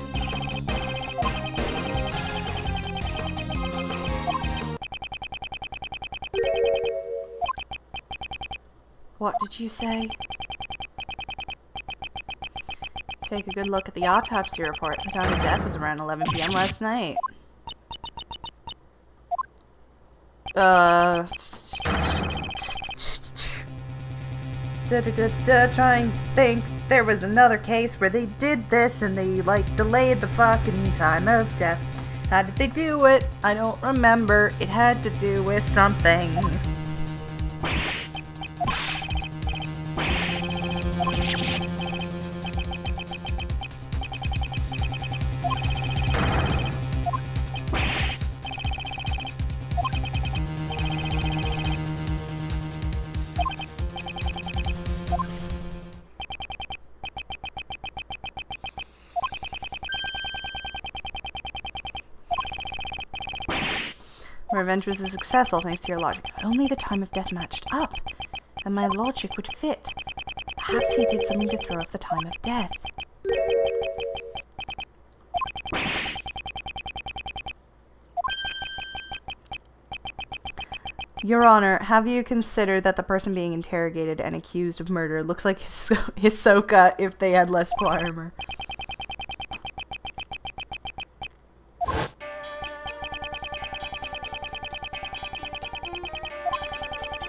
What did you say? take a good look at the autopsy report. The time of death was around 11 p.m. last night. Trying to think. There was another case where they did this and they, like, delayed the fucking time of death. How did they do it? I don't remember. It had to do with something. Revenge was a success, all thanks to your logic. If only the time of death matched up, then my logic would fit. Perhaps he did something to throw off the time of death. Your Honor, have you considered that the person being interrogated and accused of murder looks like Hisoka if they had less plot armor?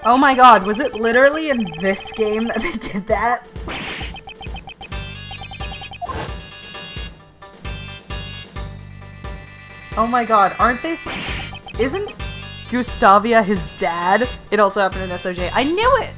Oh my god, was it literally in this game that they did that? Oh my god, aren't they isn't Gustavia his dad? It also happened in SOJ. I knew it!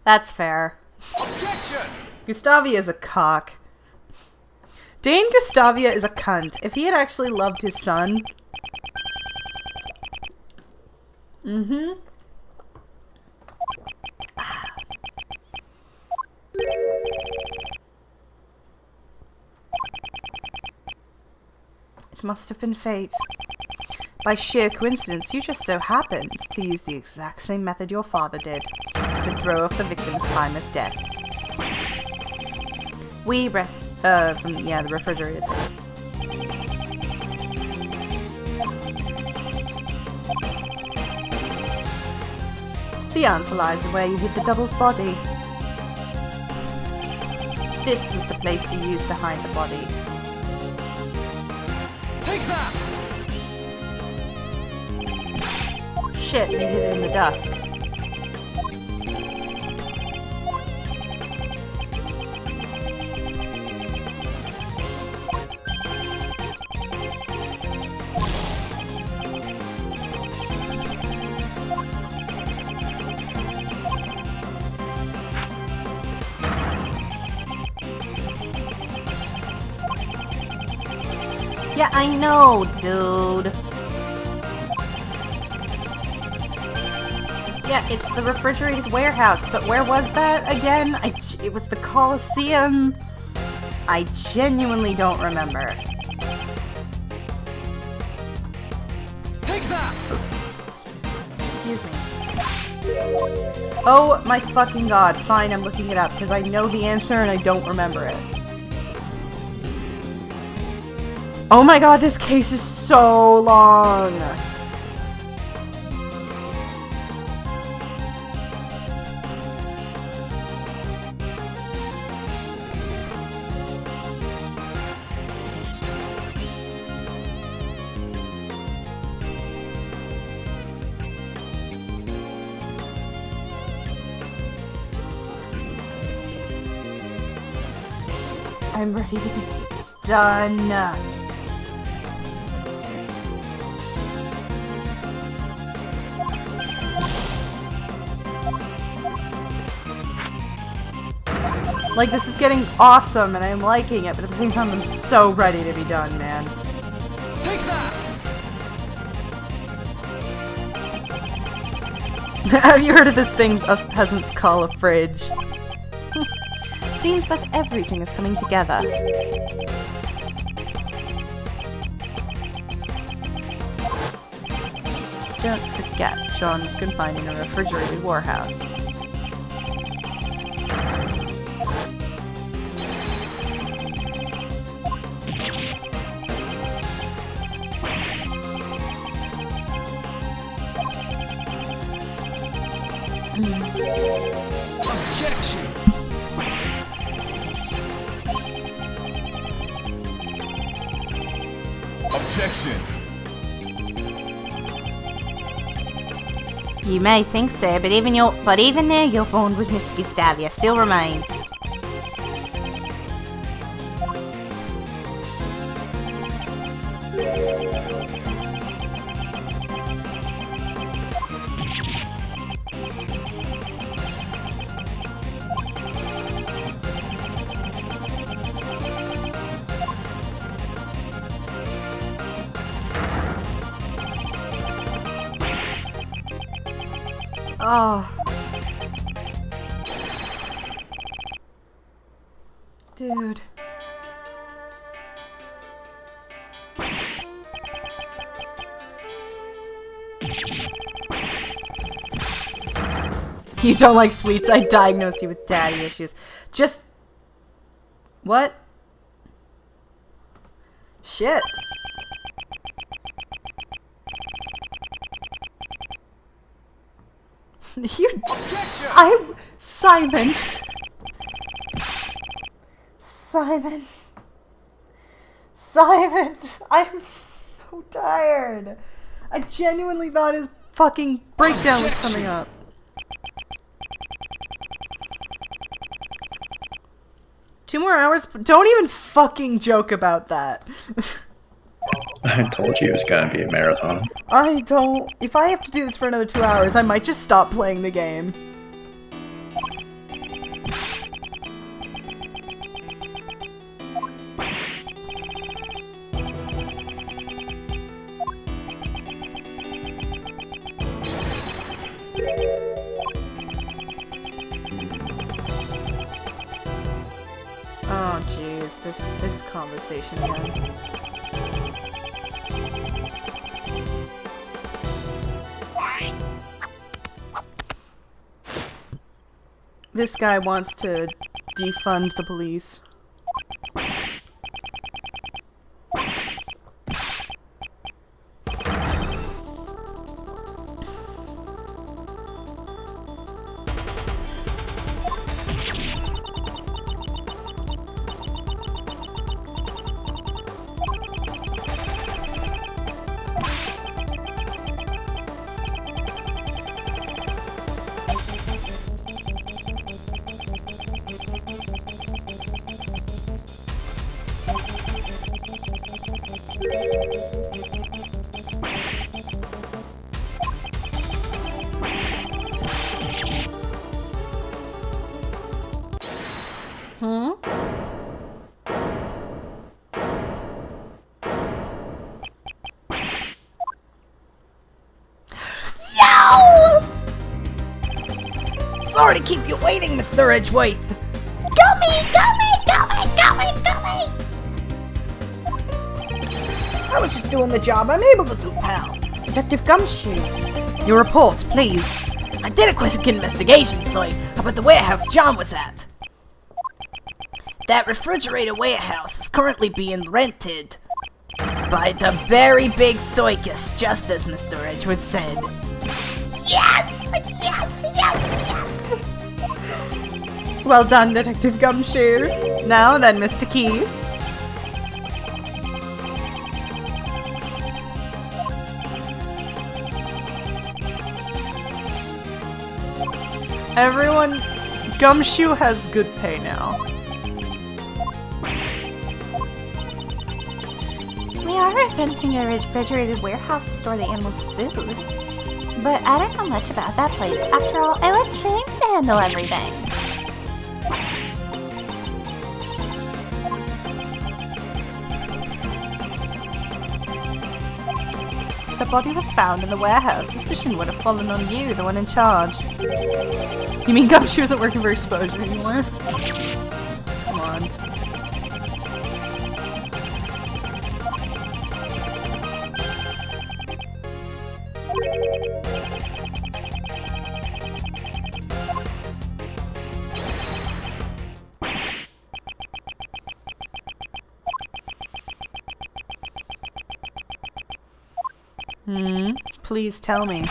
That's fair. Objection! Gustavia is a cock. Dane Gustavia is a cunt. If he had actually loved his son... It must have been fate. By sheer coincidence, you just so happened to use the exact same method your father did to throw off the victim's time of death. We rest, from, yeah, the refrigerator thing. The answer lies where you hid the double's body. This was the place you used to hide the body. Take that! Shit, you hid it in the dusk. Yeah, I know, dude. Yeah, it's the refrigerated warehouse, but where was that again? It was the Coliseum. I genuinely don't remember. Take that! Excuse me. Oh my fucking god. Fine, I'm looking it up because I know the answer and I don't remember it. Oh my god, this case is so long. I'm ready to be done. Like, this is getting awesome and I'm liking it, but at the same time I'm so ready to be done, man. Take that! Have you heard of this thing us peasants call a fridge? Seems that everything is coming together. Don't forget, John was confined in a refrigerated warehouse. Objection! Objection! You may think so, but even there, your bond with Mr. Gustavia still remains. Oh. Dude. You don't like sweets? I diagnosed you with daddy issues. Just... What? Shit. You... Objection! Simon. Simon. Simon. I'm so tired. I genuinely thought his fucking breakdown was coming up. Two more hours? Don't even fucking joke about that. I told you it was gonna be a marathon. I don't... If I have to do this for another 2 hours, I might just stop playing the game. Oh jeez, this conversation again. This guy wants to defund the police. Sorry to keep you waiting, Mr. Edgeworth. I was just doing the job I'm able to do, pal. Detective Gumshoe, your report, please. I did a quick investigation, so about the warehouse John was at. That refrigerator warehouse is currently being rented by the very big circus, just as Mr. Edgeworth said. Yes! Yes! Yes! Yes! Well done, Detective Gumshoe. Now then, Mr. Keys. Everyone, Gumshoe has good pay now. We are renting a refrigerated warehouse to store the animals' food. But I don't know much about that place. After all, I let Sam handle everything. If the body was found in the warehouse, suspicion would have fallen on you, the one in charge. You mean Gumshoe isn't working for exposure anymore? Come on. Please tell me.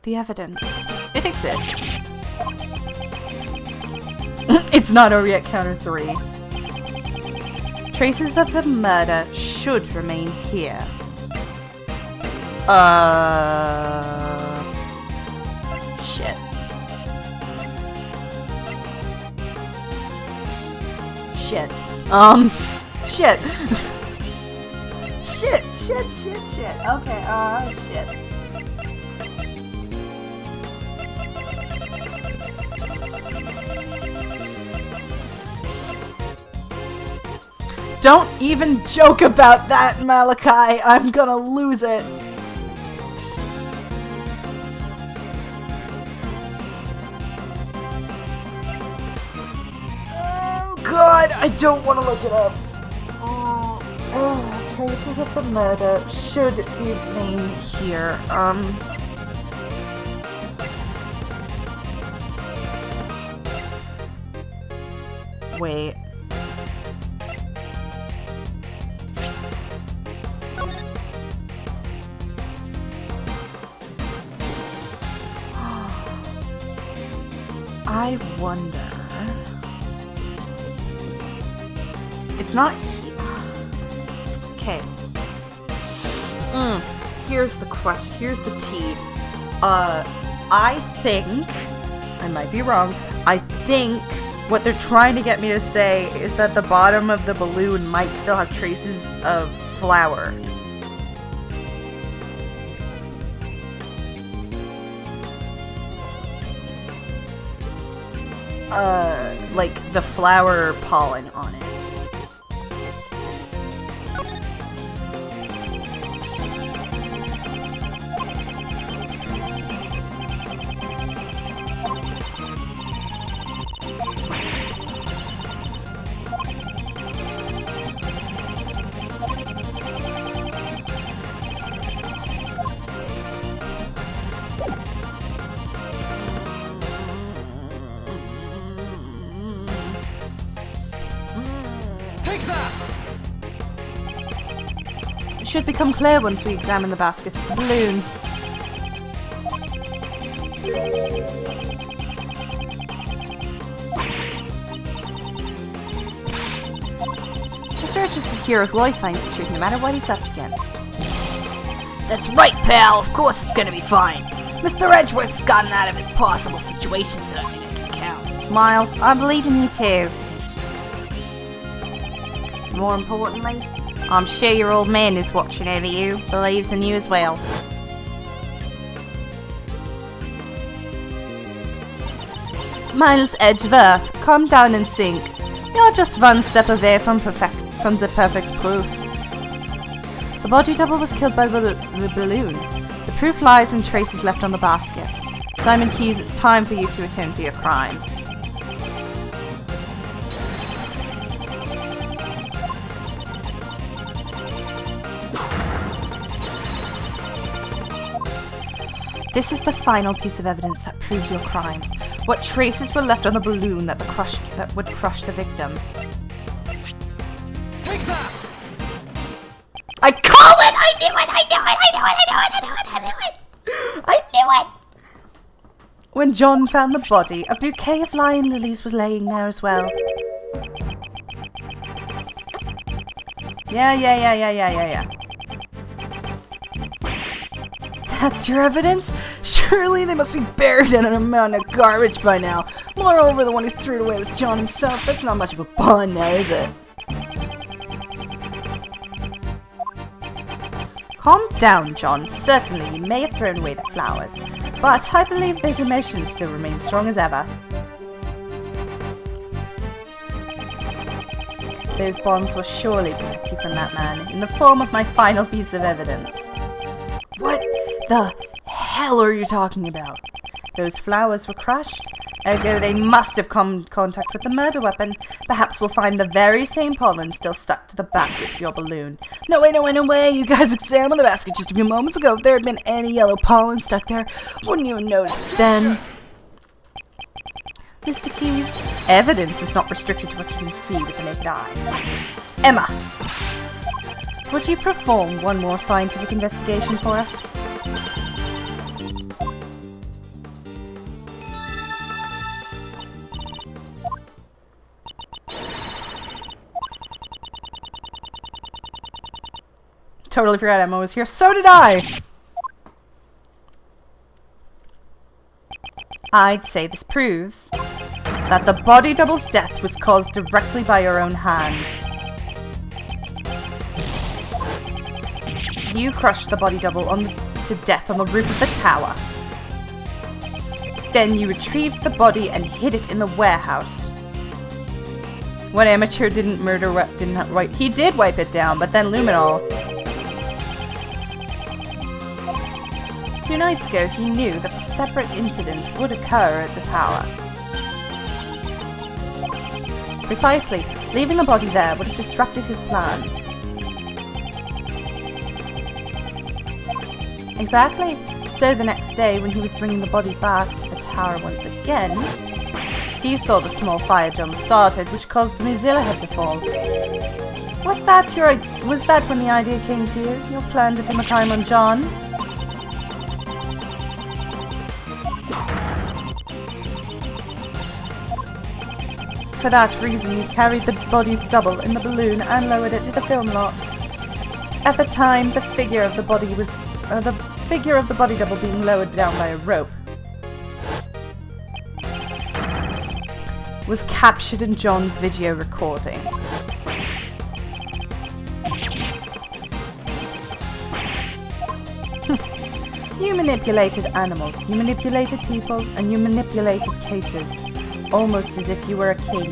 The evidence. It exists. It's not over yet, counter 3. Traces of the murder should remain here. Shit. Shit. Shit. Shit. Okay, shit. Don't even joke about that, Malachi. I'm gonna lose it. Oh god, I don't want to look it up. Traces of the murder should remain here. Wait. I wonder. It's not here. Okay. Here's the question. Here's the tea. I think, I might be wrong, I think what they're trying to get me to say is that the bottom of the balloon might still have traces of flour. Like the flower pollen on it. It should become clear once we examine the basket of the balloon. Mr. Richards is a hero who always finds the truth no matter what he's up against. That's right, pal. Of course it's gonna be fine. Mr. Edgeworth's gotten out of impossible situations that I can count. Miles, I believe in you too. More importantly, I'm sure your old man is watching over you, believes in you as well. Miles Edgeworth, calm down and sink. You're just one step away from the perfect proof. The body double was killed by the balloon. The proof lies in traces left on the basket. Simon Keyes, it's time for you to atone for your crimes. This is the final piece of evidence that proves your crimes. What traces were left on the balloon that would crush the victim? Take that! I called it! I knew it! When John found the body, a bouquet of lion lilies was laying there as well. Yeah. That's your evidence? Surely they must be buried in an amount of garbage by now. Moreover, the one who threw it away was John himself. That's not much of a pun now, is it? Calm down, John. Certainly, you may have thrown away the flowers, but I believe those emotions still remain strong as ever. Those bonds will surely protect you from that man, in the form of my final piece of evidence. What the hell are you talking about? Those flowers were crushed, ergo they must have come in contact with the murder weapon. Perhaps we'll find the very same pollen still stuck to the basket of your balloon. No way, you guys examined the basket just a few moments ago. If there had been any yellow pollen stuck there, wouldn't you have noticed then? Mr. Keys, evidence is not restricted to what you can see with the naked eye. Emma, would you perform one more scientific investigation for us? Totally forgot Emma was here. So did I! I'd say this proves that the body double's death was caused directly by your own hand. You crushed the body double to death on the roof of the tower. Then you retrieved the body and hid it in the warehouse. What amateur didn't wipe? He did wipe it down, but then Luminol. 2 nights ago, he knew that a separate incident would occur at the tower. Precisely, leaving the body there would have disrupted his plans. Exactly. So the next day, when he was bringing the body back to the tower once again, he saw the small fire John started, which caused the Mozilla head to fall. Was that when the idea came to you? Your plan to pin the crime on John? For that reason, you carried the body's double in the balloon and lowered it to the film lot. At the time, the figure of the body double being lowered down by a rope was captured in John's video recording. You manipulated animals, you manipulated people, and you manipulated cases. Almost as if you were a king.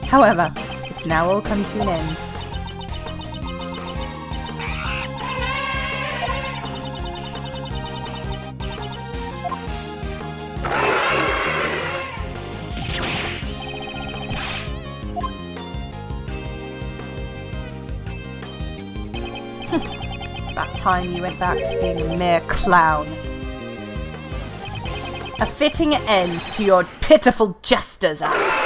However, it's now all come to an end. It's about time you went back to being a mere clown. A fitting end to your pitiful Jester's act.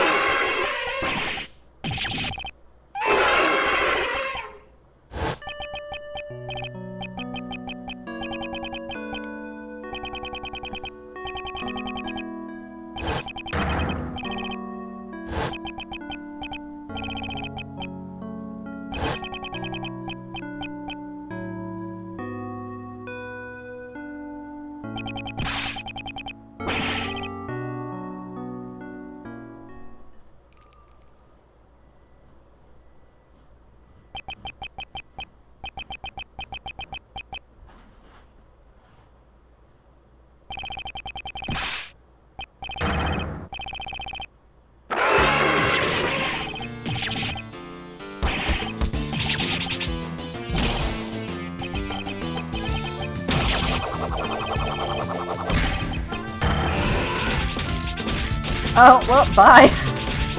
Oh, well, bye.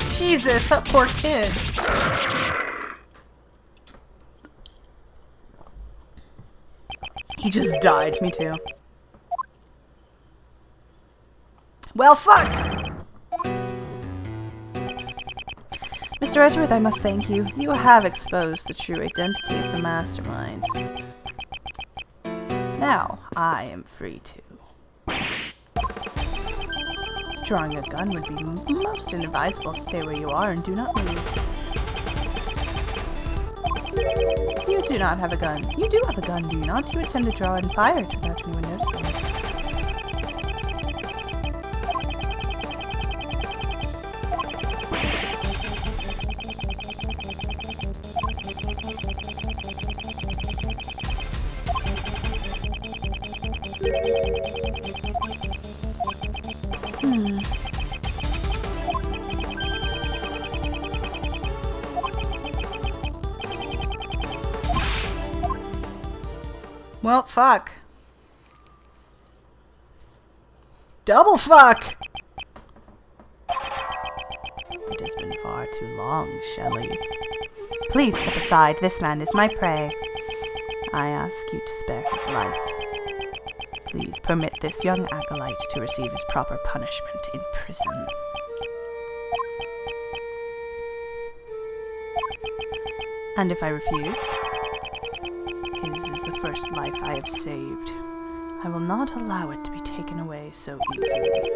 Jesus, that poor kid. He just died. Me too. Well, fuck! Mr. Edgeworth, I must thank you. You have exposed the true identity of the mastermind. Now, I am free to. Drawing a gun would be most inadvisable. Stay where you are and do not move. You do not have a gun. You do have a gun, do you not? You intend to draw and fire it without anyone noticing. Well, fuck. Double fuck! It has been far too long, Shelley. Please step aside. This man is my prey. I ask you to spare his life. Please permit this young acolyte to receive his proper punishment in prison. And if I refuse, his is the first life I have saved. I will not allow it to be taken away so easily.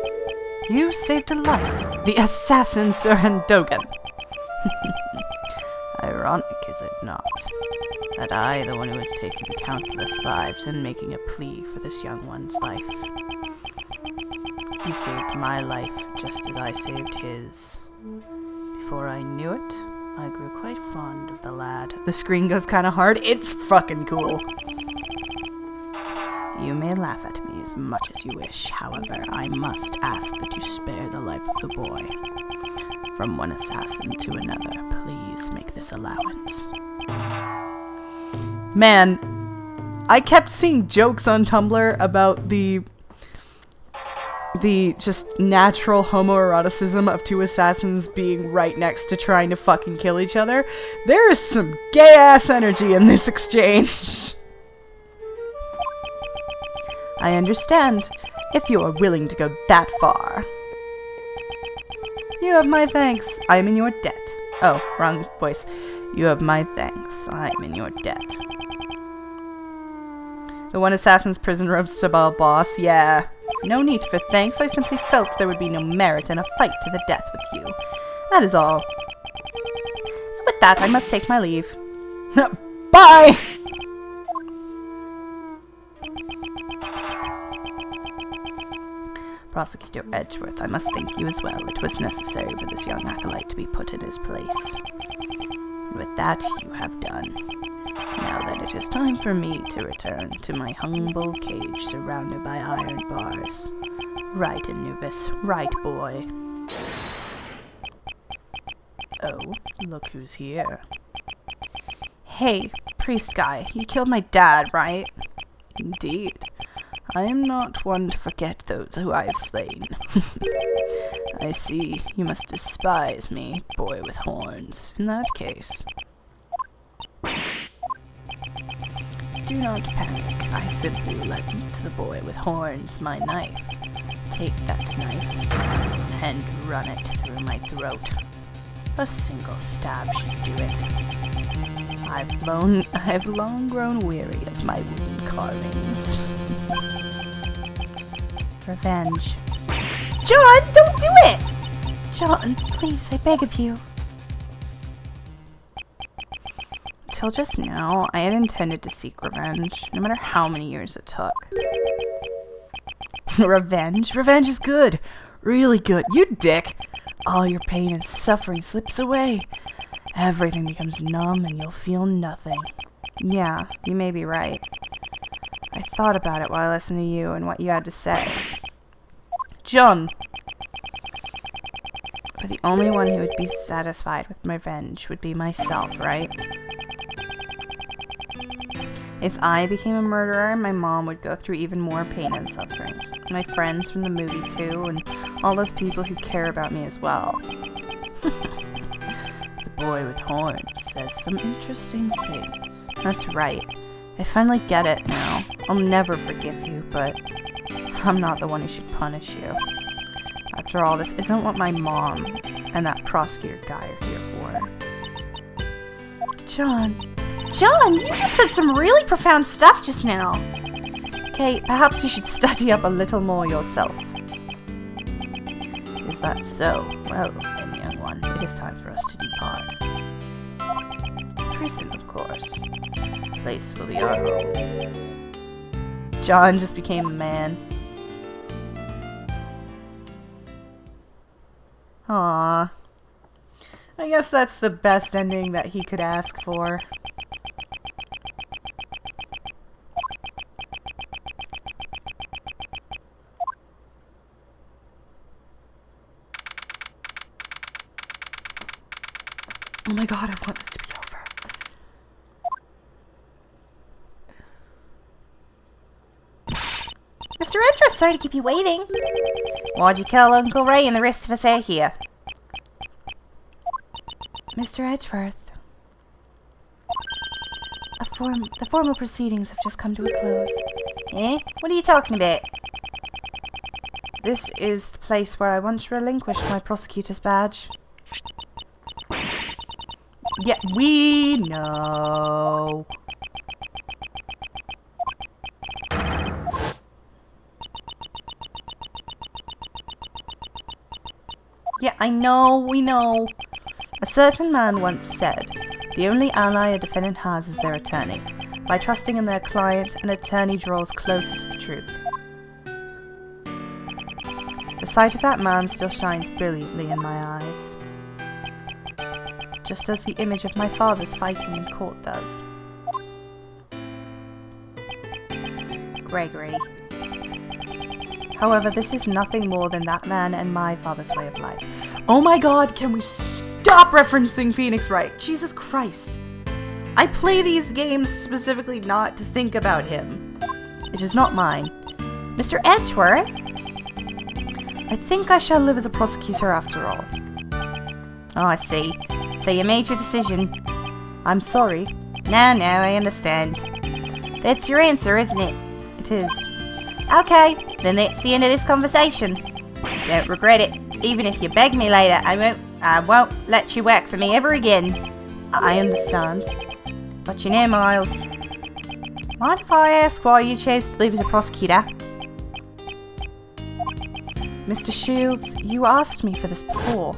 You saved a life. The assassin, Sir Dogan. Ironic, is it not? That I, the one who has taken countless lives, and making a plea for this young one's life. He saved my life just as I saved his. Before I knew it, I grew quite fond of the lad. The screen goes kind of hard. It's fucking cool. You may laugh at me as much as you wish. However, I must ask that you spare the life of the boy. From one assassin to another, please make this allowance. Man, I kept seeing jokes on Tumblr about the just natural homoeroticism of two assassins being right next to trying to fucking kill each other. There is some gay-ass energy in this exchange. I understand, if you are willing to go that far. You have my thanks. I am in your debt. Oh, wrong voice. You have my thanks. I am in your debt. The one assassin's prison robes to boss, yeah. No need for thanks, I simply felt there would be no merit in a fight to the death with you. That is all. And with that, I must take my leave. Bye! Prosecutor Edgeworth, I must thank you as well. It was necessary for this young acolyte to be put in his place. And with that, you have done. Now then, it is time for me to return to my humble cage surrounded by iron bars. Right, Anubis. Right, boy. Oh, look who's here. Hey, priest guy, you killed my dad, right? Indeed. I am not one to forget those who I have slain. I see, you must despise me, boy with horns. In that case... Do not panic. I simply lent the boy with horns my knife. Take that knife and run it through my throat. A single stab should do it. I've long grown weary of my wound carvings. Revenge. John, don't do it! John, please, I beg of you. Until just now, I had intended to seek revenge, no matter how many years it took. Revenge? Revenge is good. Really good. You dick. All your pain and suffering slips away. Everything becomes numb and you'll feel nothing. Yeah, you may be right. I thought about it while I listened to you and what you had to say. John! But the only one who would be satisfied with my revenge would be myself, right? If I became a murderer, my mom would go through even more pain and suffering. My friends from the movie too, and all those people who care about me as well. The boy with horns says some interesting things. That's right. I finally get it now. I'll never forgive you, but I'm not the one who should punish you. After all, this isn't what my mom and that prosecutor guy are here for. John, you just said some really profound stuff just now. Okay, perhaps you should study up a little more yourself. Is that so? Well, then, young one, it is time for us to depart. To prison, of course. The place will be our home. John just became a man. Aww. I guess that's the best ending that he could ask for. Oh my god, I want this to be over. Mr. Edgeworth, sorry to keep you waiting. Why'd you kill Uncle Ray and the rest of us out here? Mr. Edgeworth. The formal proceedings have just come to a close. Eh? What are you talking about? This is the place where I once relinquished my prosecutor's badge. Yeah, we know. Yeah, I know, we know. A certain man once said, the only ally a defendant has is their attorney. By trusting in their client, an attorney draws closer to the truth. The sight of that man still shines brilliantly in my eyes, just as the image of my father's fighting in court does. Gregory. However, this is nothing more than that man and my father's way of life. Oh my god, can we stop referencing Phoenix Wright? Jesus Christ. I play these games specifically not to think about him. It is not mine. Mr. Edgeworth? I think I shall live as a prosecutor after all. Oh, I see. So you made your decision. I'm sorry. No, I understand. That's your answer, isn't it? It is. Okay, then that's the end of this conversation. Don't regret it. Even if you beg me later, I won't let you work for me ever again. I understand. But you know, Miles, mind if I ask why you chose to live as a prosecutor? Mr. Shields, you asked me for this before.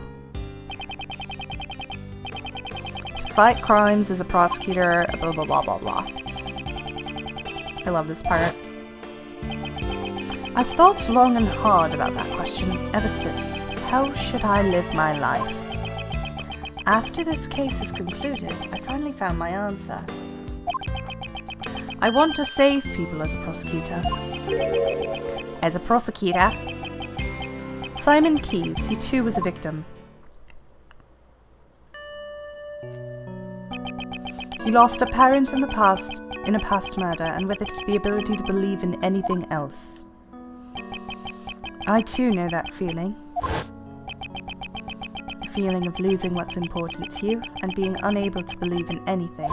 To fight crimes as a prosecutor, blah blah blah blah blah. I love this part. I've thought long and hard about that question ever since. How should I live my life? After this case is concluded, I finally found my answer. I want to save people as a prosecutor. As a prosecutor? Simon Keyes, he too was a victim. He lost a parent in a past murder, and with it the ability to believe in anything else. I too know that feeling. The feeling of losing what's important to you and being unable to believe in anything.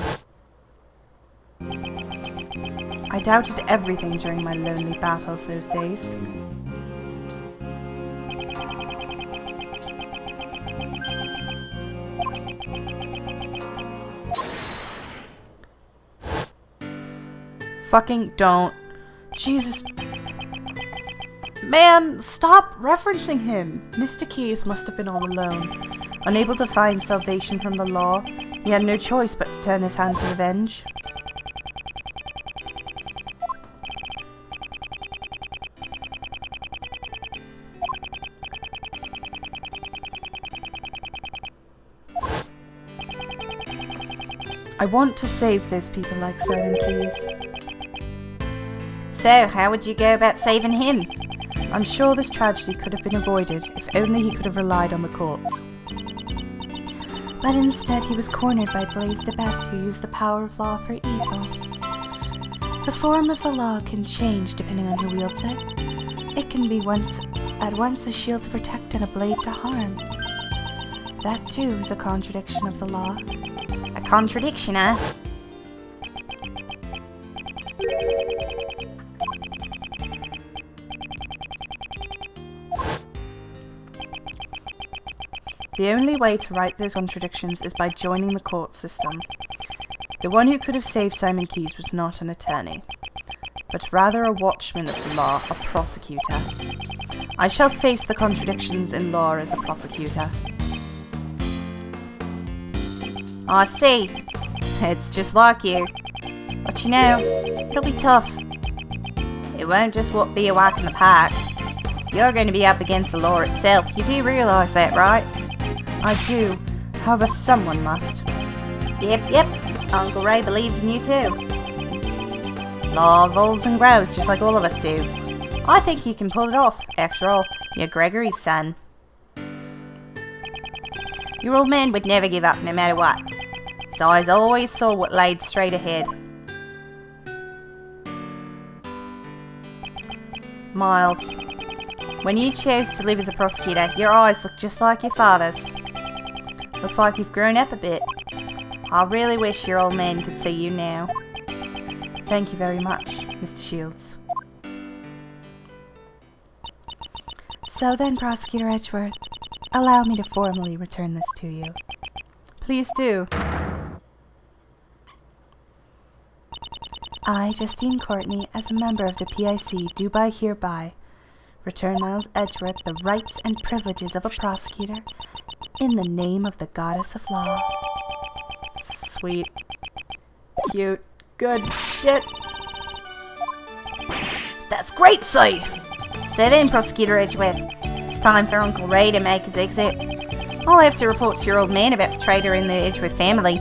I doubted everything during my lonely battles those days. Fucking don't. Jesus. Man, stop referencing him. Mr. Keyes must have been all alone. Unable to find salvation from the law, he had no choice but to turn his hand to revenge. I want to save those people like Simon Keyes. So, how would you go about saving him? I'm sure this tragedy could have been avoided if only he could have relied on the courts. But instead he was cornered by Blaise de Best, who used the power of law for evil. The form of the law can change depending on who wields it. It can be at once a shield to protect and a blade to harm. That too is a contradiction of the law. A contradiction, eh? The only way to right those contradictions is by joining the court system. The one who could have saved Simon Keyes was not an attorney, but rather a watchman of the law, a prosecutor. I shall face the contradictions in law as a prosecutor. I see. It's just like you. But you know, it'll be tough. It won't just be a walk in the park. You're going to be up against the law itself. You do realise that, right? I do. However, someone must. Yep. Uncle Ray believes in you too. Law evolves and grows just like all of us do. I think you can pull it off. After all, you're Gregory's son. Your old man would never give up no matter what. His eyes always saw what laid straight ahead. Miles, when you chose to live as a prosecutor, your eyes looked just like your father's. Looks like you've grown up a bit. I really wish your old man could see you now. Thank you very much, Mr. Shields. So then, Prosecutor Edgeworth, allow me to formally return this to you. Please do. I, Justine Courtney, as a member of the PIC, do by hereby return Miles Edgeworth the rights and privileges of a prosecutor in the name of the Goddess of Law. Sweet. Cute. Good shit. That's great, Si! Sit in, Prosecutor Edgeworth. It's time for Uncle Ray to make his exit. I'll have to report to your old man about the traitor in the Edgeworth family.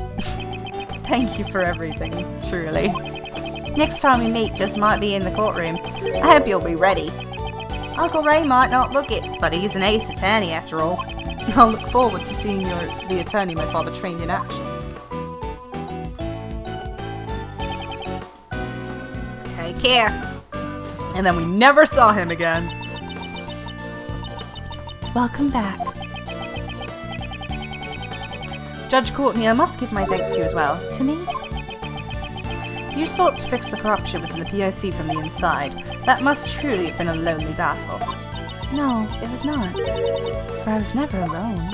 Thank you for everything, truly. Next time we meet just might be in the courtroom. I hope you'll be ready. Uncle Ray might not look it, but he's an ace attorney after all. I'll look forward to seeing the attorney my father trained in action. Take care. And then we never saw him again. Welcome back. Judge Courtney, I must give my thanks to you as well. To me? You sought to fix the corruption within the PIC from the inside. That must truly have been a lonely battle. No, it was not. For I was never alone.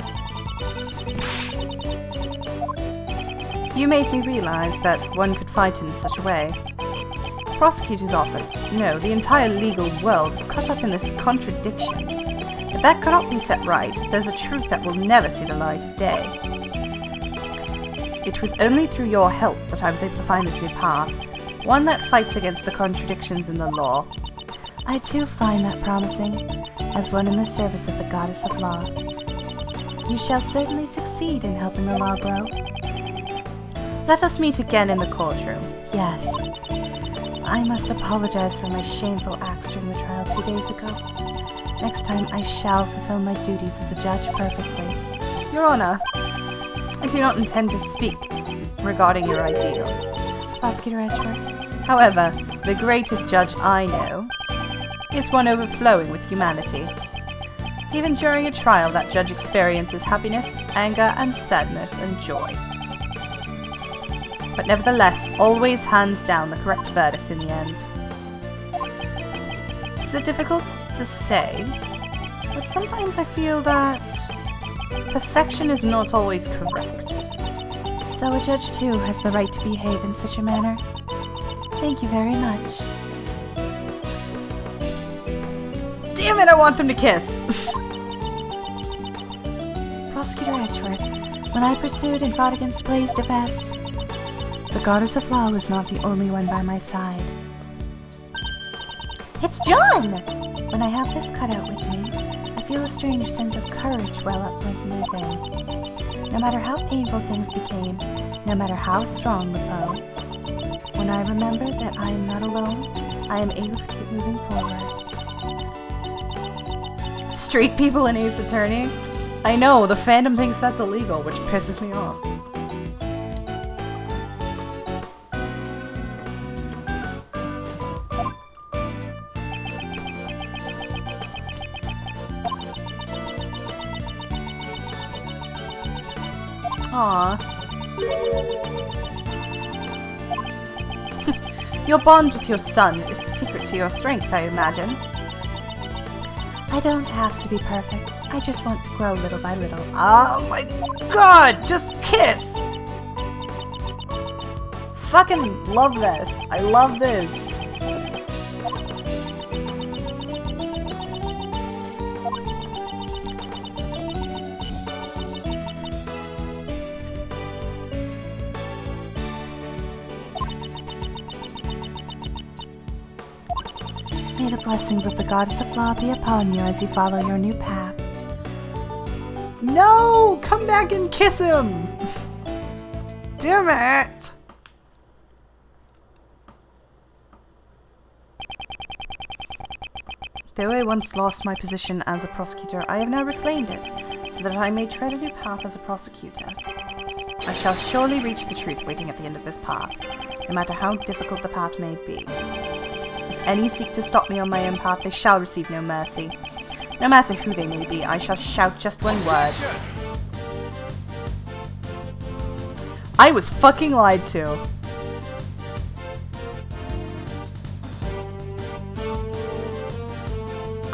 You made me realize that one could fight in such a way. The prosecutor's office, no, the entire legal world is caught up in this contradiction. If that cannot be set right, there's a truth that will never see the light of day. It was only through your help that I was able to find this new path, one that fights against the contradictions in the law. I too find that promising, as one in the service of the Goddess of Law. You shall certainly succeed in helping the law grow. Let us meet again in the courtroom. Yes. I must apologize for my shameful acts during the trial 2 days ago. Next time I shall fulfill my duties as a judge perfectly. Your Honor, I do not intend to speak regarding your ideals. Prosecutor Edgeworth. However, the greatest judge I know is one overflowing with humanity. Even during a trial, that judge experiences happiness, anger, and sadness and joy. But nevertheless, always hands down the correct verdict in the end. Is it difficult to say? But sometimes I feel that perfection is not always correct. So a judge too has the right to behave in such a manner. Thank you very much. Damn it, I want them to kiss! Prosecutor Edgeworth, when I pursued and fought against Blaise de Best, the Goddess of Law was not the only one by my side. It's John! When I have this cut out with me, I feel a strange sense of courage well up within. No matter how painful things became, no matter how strong the foe, when I remember that I am not alone, I am able to keep moving forward. Street people in Ace Attorney? I know, the fandom thinks that's illegal, which pisses me off. Aww. Your bond with your son is the secret to your strength, I imagine. I don't have to be perfect. I just want to grow little by little. Oh my god, just kiss! Fucking love this. I love this. May the blessings of the Goddess of Law be upon you as you follow your new path. No! Come back and kiss him! Damn it! Though I once lost my position as a prosecutor, I have now reclaimed it, so that I may tread a new path as a prosecutor. I shall surely reach the truth waiting at the end of this path, no matter how difficult the path may be. If any seek to stop me on my own path, they shall receive no mercy. No matter who they may be, I shall shout just one word. I was fucking lied to.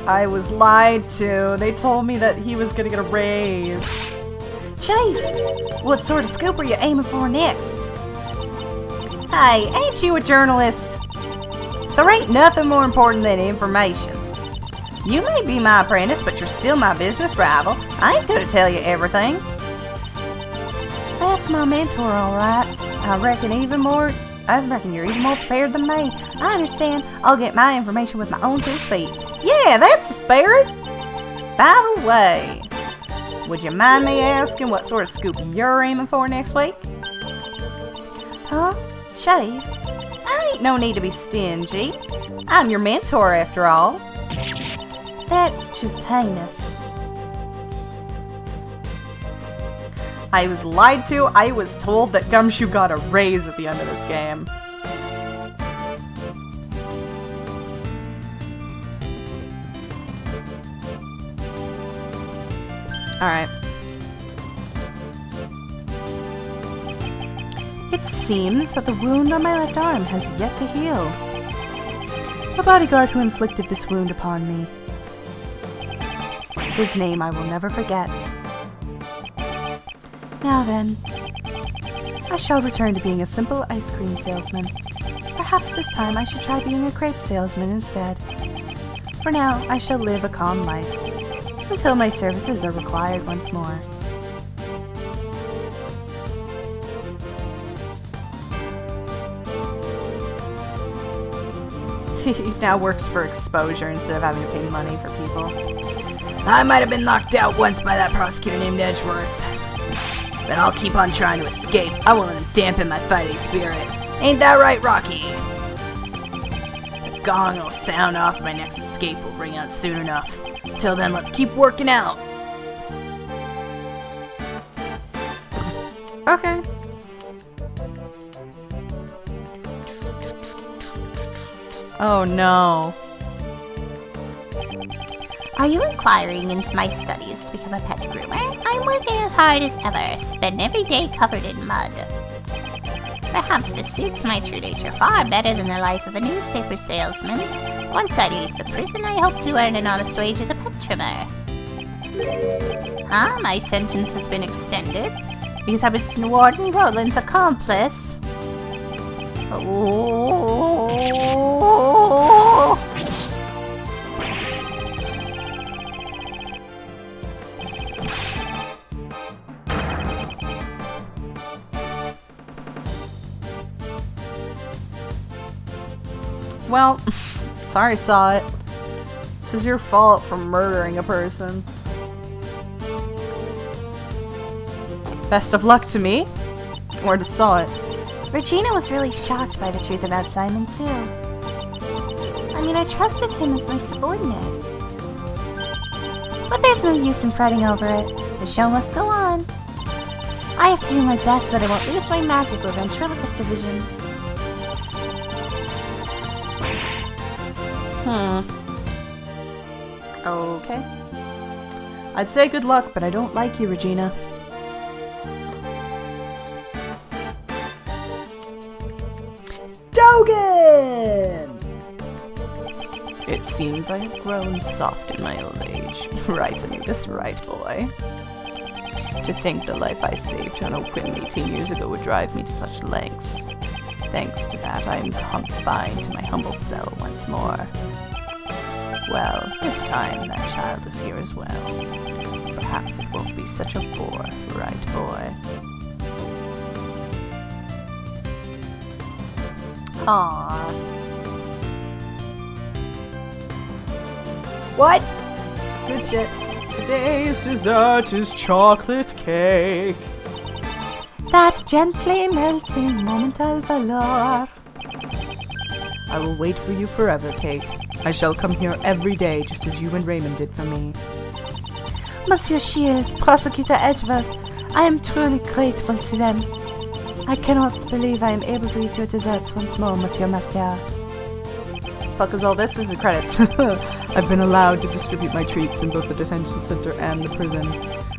I was lied to. They told me that he was gonna get a raise. Chief, what sort of scoop are you aiming for next? Hey, ain't you a journalist? There ain't nothing more important than information. You may be my apprentice, but you're still my business rival. I ain't gonna tell you everything. That's my mentor, all right. I reckon you're even more prepared than me. I understand. I'll get my information with my own 2 feet. Yeah, that's the spirit. By the way, would you mind me asking what sort of scoop you're aiming for next week? Huh? Chief? Ain't no need to be stingy. I'm your mentor after all. That's just heinous. I was lied to. I was told that Gumshoe got a raise at the end of this game. Alright. It seems that the wound on my left arm has yet to heal. The bodyguard who inflicted this wound upon me. His name I will never forget. Now then, I shall return to being a simple ice cream salesman. Perhaps this time I should try being a crepe salesman instead. For now, I shall live a calm life, until my services are required once more. He now works for exposure instead of having to pay money for people. I might have been knocked out once by that prosecutor named Edgeworth, but I'll keep on trying to escape. I won't dampen my fighting spirit. Ain't that right, Rocky? The gong will sound off. My next escape will ring out soon enough. Till then, let's keep working out. Okay. Oh no. Are you inquiring into my studies to become a pet groomer? I'm working as hard as ever, spend every day covered in mud. Perhaps this suits my true nature far better than the life of a newspaper salesman. Once I leave the prison, I hope to earn an honest wage as a pet trimmer. My sentence has been extended because I was Warden Rowland's accomplice. Oh. Well, sorry, saw it. This is your fault for murdering a person. Best of luck to me. Or to saw it. Regina was really shocked by the truth about Simon, too. I mean, I trusted him as my subordinate. But there's no use in fretting over it. The show must go on. I have to do my best so that I won't lose my magic or ventriloquist divisions. Okay. I'd say good luck, but I don't like you, Regina. Dogen! It seems I have grown soft in my old age. Right, Anubis, right, boy. To think the life I saved on a whim 18 years ago would drive me to such lengths. Thanks to that, I am confined to my humble cell once more. Well, this time that child is here as well. Perhaps it won't be such a bore, right, boy? Aww. What? Good shit. Today's dessert is chocolate cake. That gently melting moment of valor. I will wait for you forever, Kate. I shall come here every day, just as you and Raymond did for me. Monsieur Shields, Prosecutor Edgeworth, I am truly grateful to them. I cannot believe I am able to eat your desserts once more, Monsieur Master. Fuck is all this? This is credits. I've been allowed to distribute my treats in both the detention center and the prison.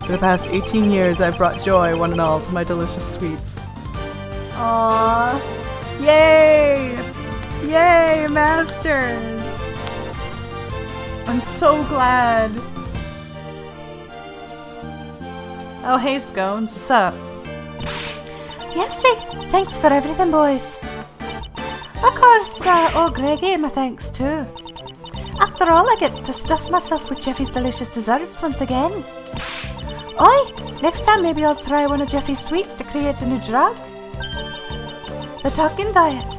For the past 18 years, I've brought joy, one and all, to my delicious sweets. Aww. Yay! Yay, Masters! I'm so glad. Oh, hey, Scones. What's up? Yes, see. Thanks for everything, boys. Of course, old Greg gave my thanks too. After all, I get to stuff myself with Jeffy's delicious desserts once again. Oi, next time maybe I'll try one of Jeffy's sweets to create a new drug. The tuck-in diet.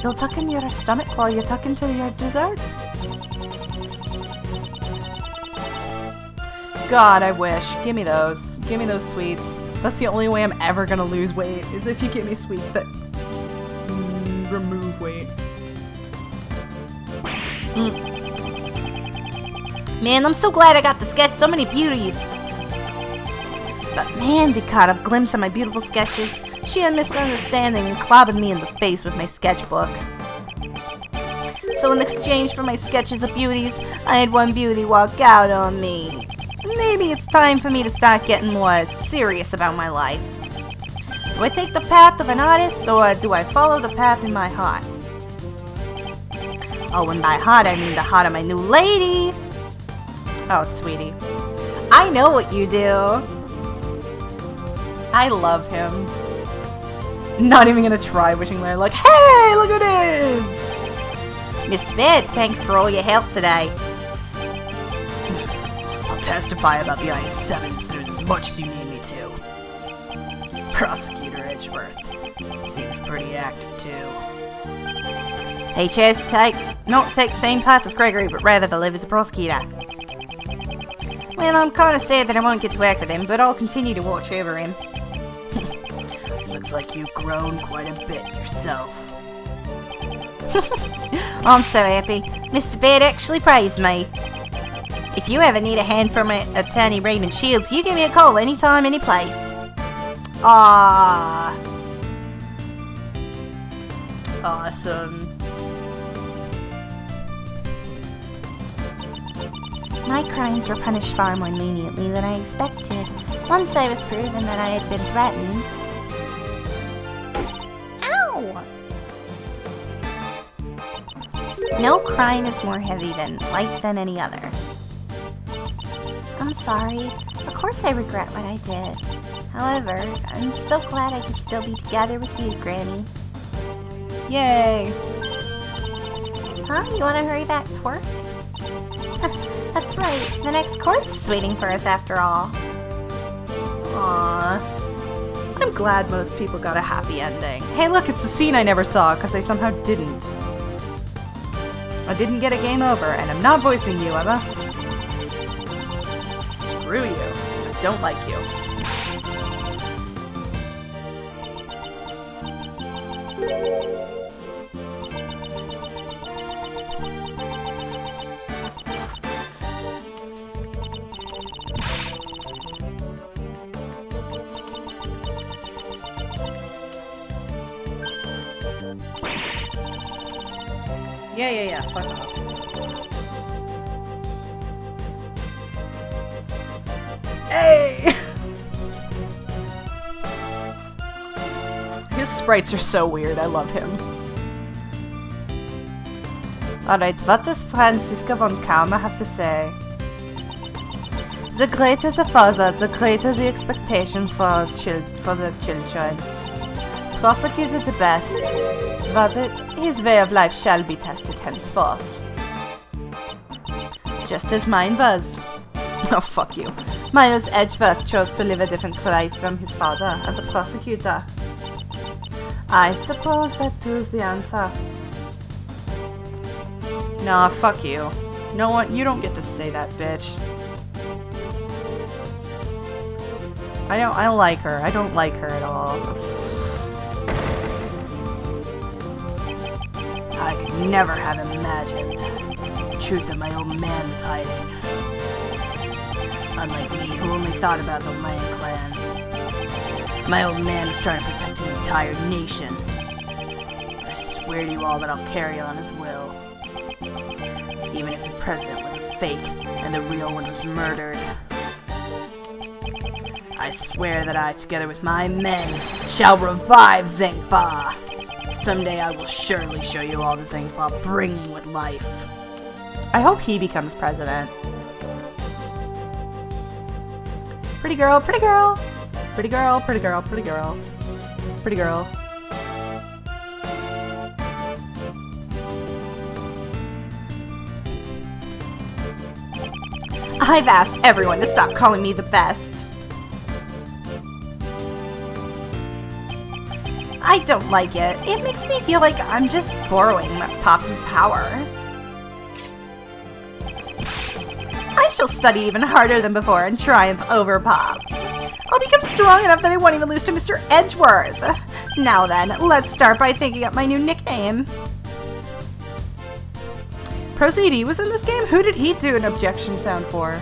You'll tuck in your stomach while you tuck into your desserts. God, I wish. Give me those. Give me those sweets. That's the only way I'm ever gonna lose weight, is if you give me sweets that remove weight. Man, I'm so glad I got to sketch so many beauties. But Mandy caught a glimpse of my beautiful sketches. She had misunderstanding and clobbered me in the face with my sketchbook. So in exchange for my sketches of beauties, I had one beauty walk out on me. Maybe it's time for me to start getting more serious about my life. Do I take the path of an artist, or do I follow the path in my heart? Oh, and by heart I mean the heart of my new lady. Oh, sweetie. I know what you do. I love him. Not even gonna try wishing Larry like, hey, look at this! Mr. Bed, thanks for all your help today. I'll testify about the AAI2 as much as you need me to. Prosecutor Edgeworth seems pretty active too. He chose to take, not take the same path as Gregory, but rather to live as a prosecutor. Well, I'm kind of sad that I won't get to work with him, but I'll continue to watch over him. Looks like you've grown quite a bit yourself. I'm so happy. Mr. Baird actually praised me. If you ever need a hand from attorney Raymond Shields, you give me a call anytime, any place. Ah, Awesome. My crimes were punished far more leniently than I expected, once I was proven that I had been threatened. Ow! No crime is more heavy than light than any other. I'm sorry. Of course I regret what I did. However, I'm so glad I could still be together with you, Granny. Yay! Huh? You want to hurry back to work? That's right. The next course is waiting for us after all. Aww. I'm glad most people got a happy ending. Hey look, it's the scene I never saw, because I somehow didn't. I didn't get a game over, and I'm not voicing you, Emma. Screw you. I don't like you. Yeah, fuck off. Hey! His sprites are so weird, I love him. Alright, what does Franziska von Karma have to say? The greater the father, the greater the expectations for the children. Prosecuted the best. Was it? His way of life shall be tested henceforth. Just as mine was. Oh, fuck you. Miles Edgeworth chose to live a different life from his father as a prosecutor. I suppose that too is the answer. Nah, fuck you. No one, you don't get to say that, bitch. I like her. I don't like her at all. I could never have imagined the truth that my old man was hiding. Unlike me, who only thought about the Lang clan. My old man was trying to protect an entire nation. I swear to you all that I'll carry on his will. Even if the president was a fake and the real one was murdered. I swear that I, together with my men, shall revive Zhengfa. Someday I will surely show you all the Zhengfa bringing with life. I hope he becomes president. Pretty girl, pretty girl. Pretty girl, pretty girl, pretty girl. Pretty girl. I've asked everyone to stop calling me the best. I don't like it. It makes me feel like I'm just borrowing Pops' power. I shall study even harder than before and triumph over Pops. I'll become strong enough that I won't even lose to Mr. Edgeworth. Now then, let's start by thinking up my new nickname. Proceedy was in this game? Who did he do an objection sound for?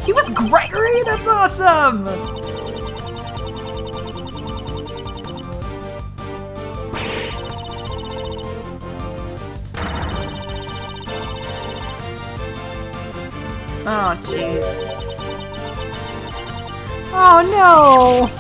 He was Gregory? That's awesome! Oh, jeez. Oh, no!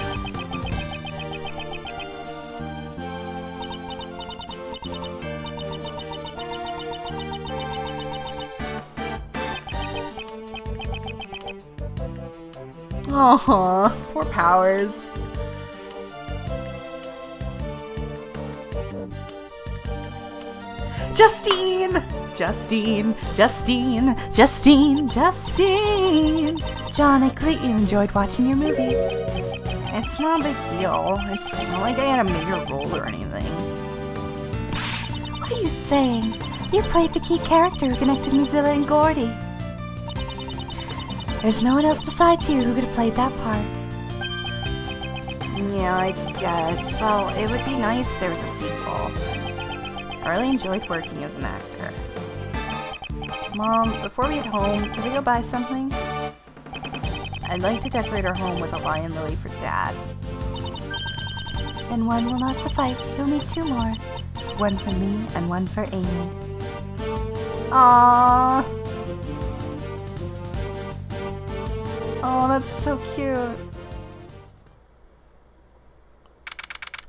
Aww, poor Powers. Justine! Justine, Justine, Justine, Justine. John, I greatly enjoyed watching your movie. It's not a big deal. It's not like I had a major role or anything. What are you saying? You played the key character who connected Mozilla and Gordy. There's no one else besides you who could have played that part. Yeah, I guess. Well, it would be nice if there was a sequel. I really enjoyed working as an actor. Mom, before we head home, can we go buy something? I'd like to decorate our home with a lion lily for Dad. And one will not suffice. You'll need two more. One for me and one for Amy. Aww. Oh, that's so cute.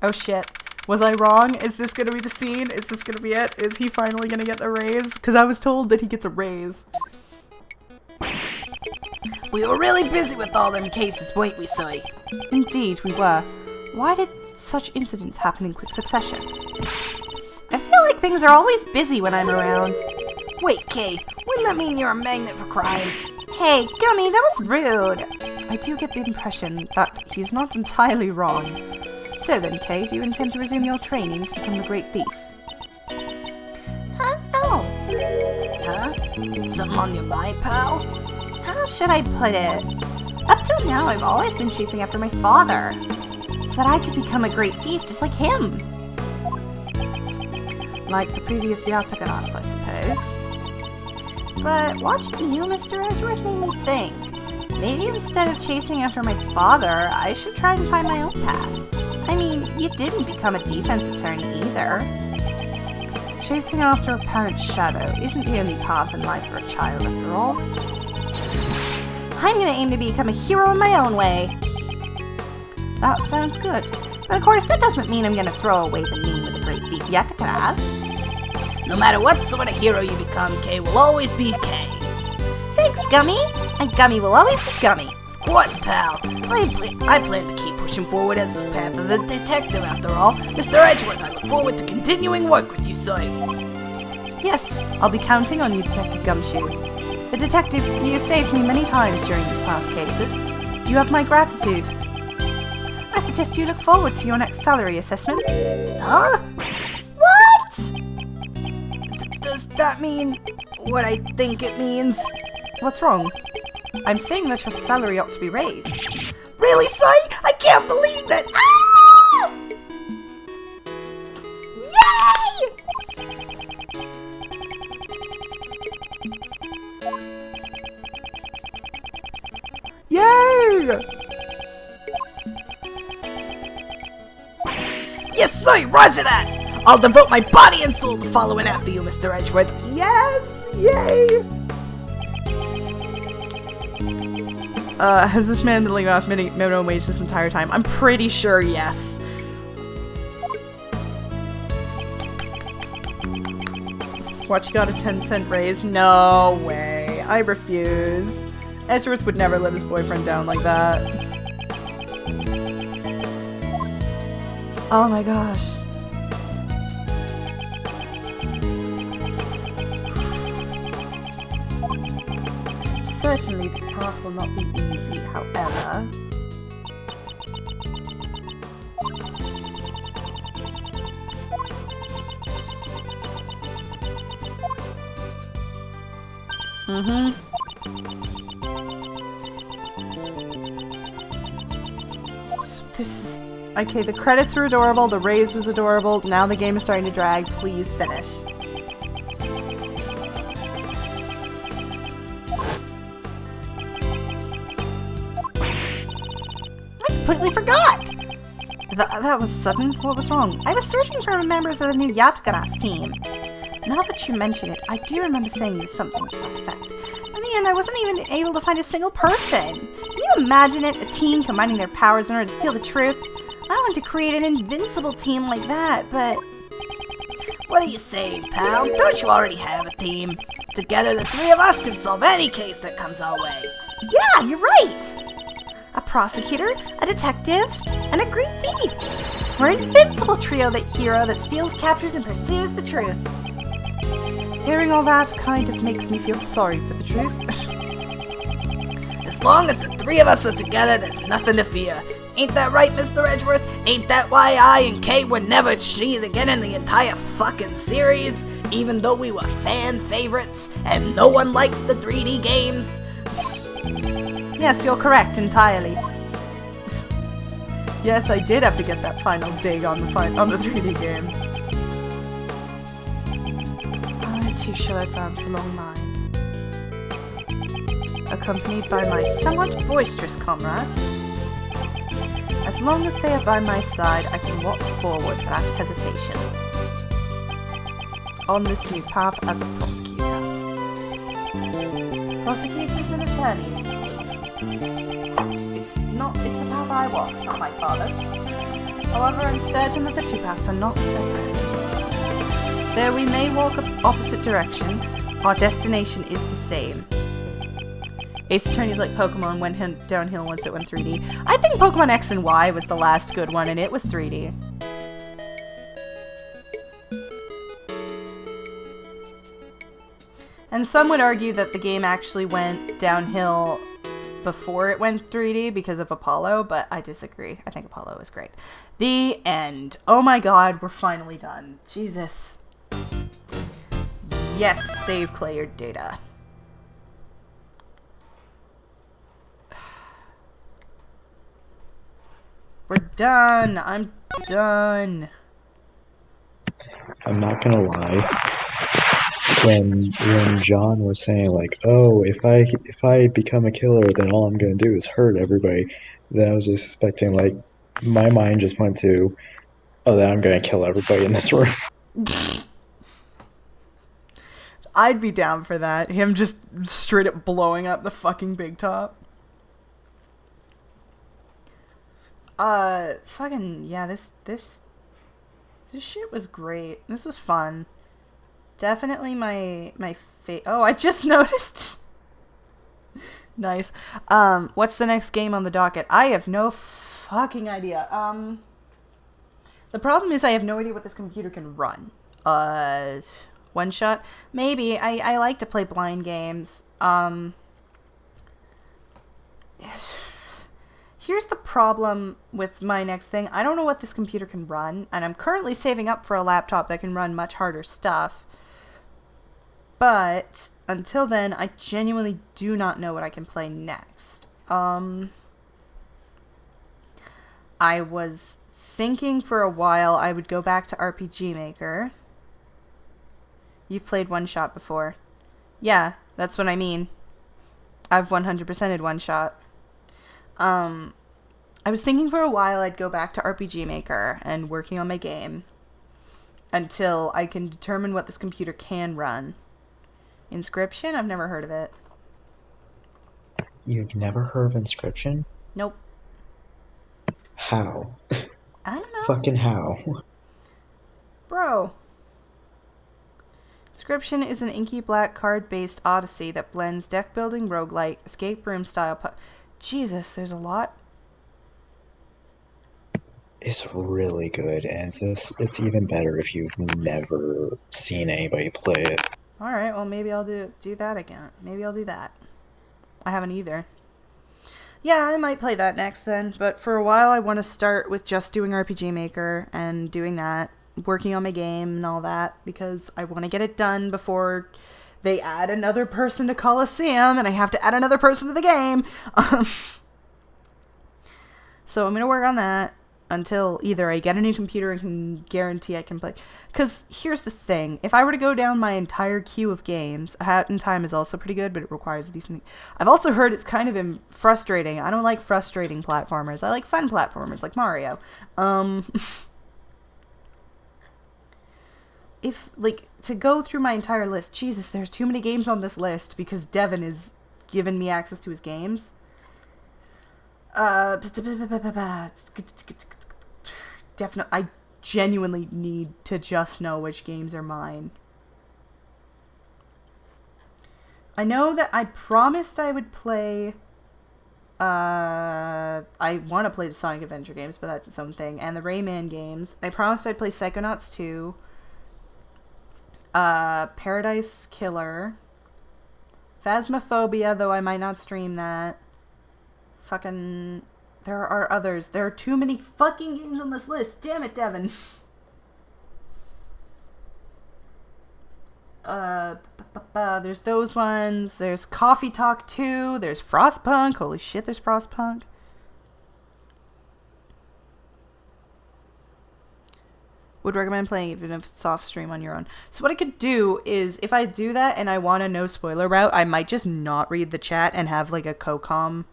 Oh shit. Was I wrong? Is this gonna be the scene? Is this gonna be it? Is he finally gonna get the raise? Because I was told that he gets a raise. We were really busy with all them cases, weren't we, Si? Indeed, we were. Why did such incidents happen in quick succession? I feel like things are always busy when I'm around. Wait, Kay, wouldn't that mean you're a magnet for crimes? Hey, Gummy, that was rude. I do get the impression that he's not entirely wrong. So then, Kay, do you intend to resume your training to become the great thief? No. Huh? Something on your mind, pal? How should I put it? Up till now, I've always been chasing after my father, so that I could become a great thief just like him. Like the previous Yatagaras, I suppose. But watching you, Mr. Edgeworth, made me think. Maybe instead of chasing after my father, I should try and find my own path. I mean, you didn't become a defense attorney either. Chasing after a parent's shadow isn't the only path in life for a child, after all. I'm gonna aim to become a hero in my own way. That sounds good. But of course, that doesn't mean I'm gonna throw away the name of the great thief Yatagaras. No matter what sort of hero you become, Kay will always be Kay. Thanks, Gummy. And Gummy will always be Gummy. Of course, pal. I plan to keep pushing forward as the path of the detective, after all. Mr. Edgeworth, I look forward to continuing work with you, Si. Yes, I'll be counting on you, Detective Gumshoe. The detective, you saved me many times during these past cases. You have my gratitude. I suggest you look forward to your next salary assessment. Huh? What? Does that mean what I think it means? What's wrong? I'm saying that your salary ought to be raised. Really, Si? I can't believe it! Ah! Yay! Yay! Yes, Si! Roger that! I'll devote my body and soul to following after you, Mr. Edgeworth. Yes! Yay! Has this man been living off minimum wage this entire time? I'm pretty sure yes. Watch, you got a 10-cent raise? No way. I refuse. Edgeworth would never let his boyfriend down like that. Oh my gosh. Certainly this path will not be easy, however. This is... Okay, the credits were adorable, the raise was adorable, now the game is starting to drag. Please finish. I completely forgot! That was sudden? What was wrong? I was searching for members of the new Yatagaras team. Now that you mention it, I do remember saying you something to that effect. In the end, I wasn't even able to find a single person. Can you imagine it? A team combining their powers in order to steal the truth? I want to create an invincible team like that, but... What do you say, pal? Don't you already have a team? Together, the three of us can solve any case that comes our way. Yeah, you're right! A prosecutor, a detective, and a great thief. We're an invincible trio that steals, captures, and pursues the truth. Hearing all that kind of makes me feel sorry for the truth. As long as the three of us are together, there's nothing to fear. Ain't that right, Mr. Edgeworth? Ain't that why I and Kay were never seen again in the entire fucking series? Even though we were fan favorites, and no one likes the 3D games? Yes, you're correct entirely. Yes, I did have to get that final dig on the 3D games. I too shall advance along mine, accompanied by my somewhat boisterous comrades. As long as they are by my side, I can walk forward without hesitation on this new path as a prosecutor. Prosecutors and attorneys. It's the path I walk, not my father's. However, I'm certain that the two paths are not separate. Though we may walk opposite direction, our destination is the same. Ace Attorney's like Pokemon went downhill once it went 3D. I think Pokemon X and Y was the last good one, and it was 3D. And some would argue that the game actually went downhill before it went 3D because of Apollo, but I disagree. I think Apollo was great. The end. Oh my god, we're finally done. Jesus. Yes, save cleared data. We're done. I'm done. I'm not gonna lie. When John was saying like, "Oh, if I become a killer, then all I'm gonna do is hurt everybody," then I was expecting like, my mind just went to, "Oh, then I'm gonna kill everybody in this room." I'd be down for that. Him just straight up blowing up the fucking big top. Fucking, yeah, this shit was great. This was fun. Definitely my oh, I just noticed. Nice. What's the next game on the docket? I have no fucking idea. The problem is I have no idea what this computer can run. One shot? Maybe. I like to play blind games. Here's the problem with my next thing. I don't know what this computer can run, and I'm currently saving up for a laptop that can run much harder stuff. But until then, I genuinely do not know what I can play next. I was thinking for a while I would go back to RPG Maker. You've played One Shot before. Yeah, that's what I mean. I've 100%ed One Shot. I was thinking for a while I'd go back to RPG Maker and working on my game until I can determine what this computer can run. Inscription? I've never heard of it. You've never heard of Inscription? Nope. How? I don't know. Fucking how? Bro. Inscription is an inky black card-based odyssey that blends deck-building roguelike, escape room style. Jesus, there's a lot. It's really good, and it's even better if you've never seen anybody play it. All right, well maybe I'll do that again. Maybe I'll do that. I haven't either. Yeah, I might play that next then, but for a while I want to start with just doing RPG Maker and doing that, working on my game and all that, because I want to get it done before they add another person to Coliseum and I have to add another person to the game. So I'm going to work on that until either I get a new computer and can guarantee I can play. Because here's the thing. If I were to go down my entire queue of games, Hat in Time is also pretty good, but it requires a decent... I've also heard it's kind of frustrating. I don't like frustrating platformers. I like fun platformers, like Mario. If, like, to go through my entire list... Jesus, there's too many games on this list because Devin is giving me access to his games. Definitely, I genuinely need to just know which games are mine. I know that I promised I would play, I want to play the Sonic Adventure games, but that's its own thing, and the Rayman games. I promised I'd play Psychonauts 2, Paradise Killer, Phasmophobia, though I might not stream that. Fucking... There are others. There are too many fucking games on this list. Damn it, Devin. There's those ones. There's Coffee Talk 2. There's Frostpunk. Holy shit, there's Frostpunk. Would recommend playing even if it's off stream on your own. So what I could do is, if I do that and I want a no spoiler route, I might just not read the chat and have like a co-com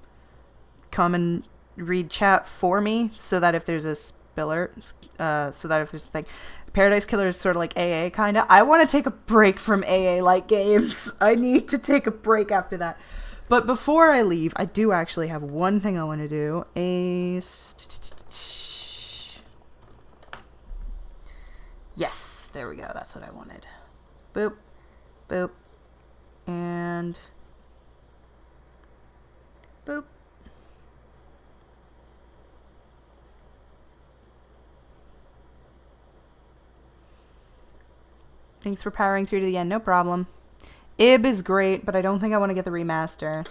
come and read chat for me, so that if there's a spiller, so that if there's a thing, Paradise Killer is sort of like AA kind of. I want to take a break from AA like games. I need to take a break after that. But before I leave, I do actually have one thing I want to do. Yes, there we go. That's what I wanted. Boop, boop, and boop. Thanks for powering through to the end. No problem. Ib is great, but I don't think I want to get the remaster.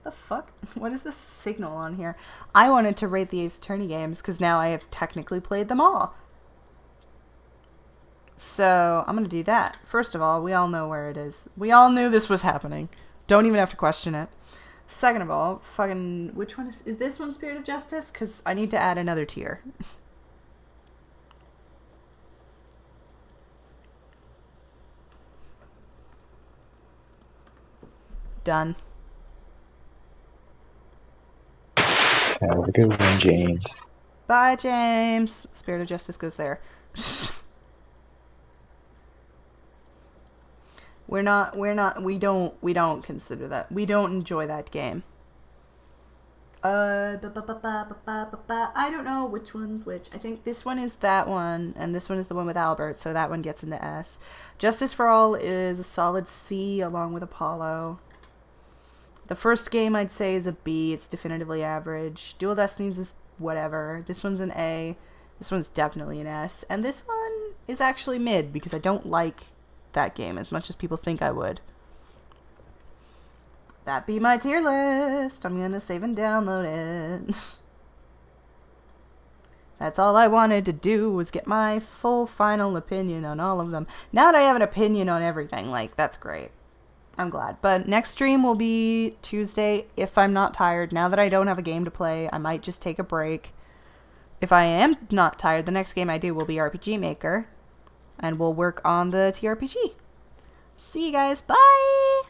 The fuck? What is the signal on here? I wanted to rate the Ace Attorney games because now I have technically played them all. So I'm going to do that. First of all, we all know where it is. We all knew this was happening. Don't even have to question it. Second of all, fucking... Which one is this one Spirit of Justice? Because I need to add another tier. Done. Have a good one, James. Bye, James. Spirit of Justice goes there. we don't consider that. We don't enjoy that game. I don't know which one's which. I think this one is that one, and this one is the one with Albert, so that one gets into S. Justice for All is a solid C along with Apollo. The first game I'd say is a B. It's definitively average. Dual Destinies is whatever. This one's an A. This one's definitely an S. And this one is actually mid because I don't like that game as much as people think I would. That be my tier list. I'm going to save and download it. That's all I wanted to do was get my full final opinion on all of them. Now that I have an opinion on everything, like, that's great. I'm glad. But next stream will be Tuesday if I'm not tired. Now that I don't have a game to play, I might just take a break. If I am not tired, the next game I do will be RPG Maker. And we'll work on the TRPG. See you guys. Bye!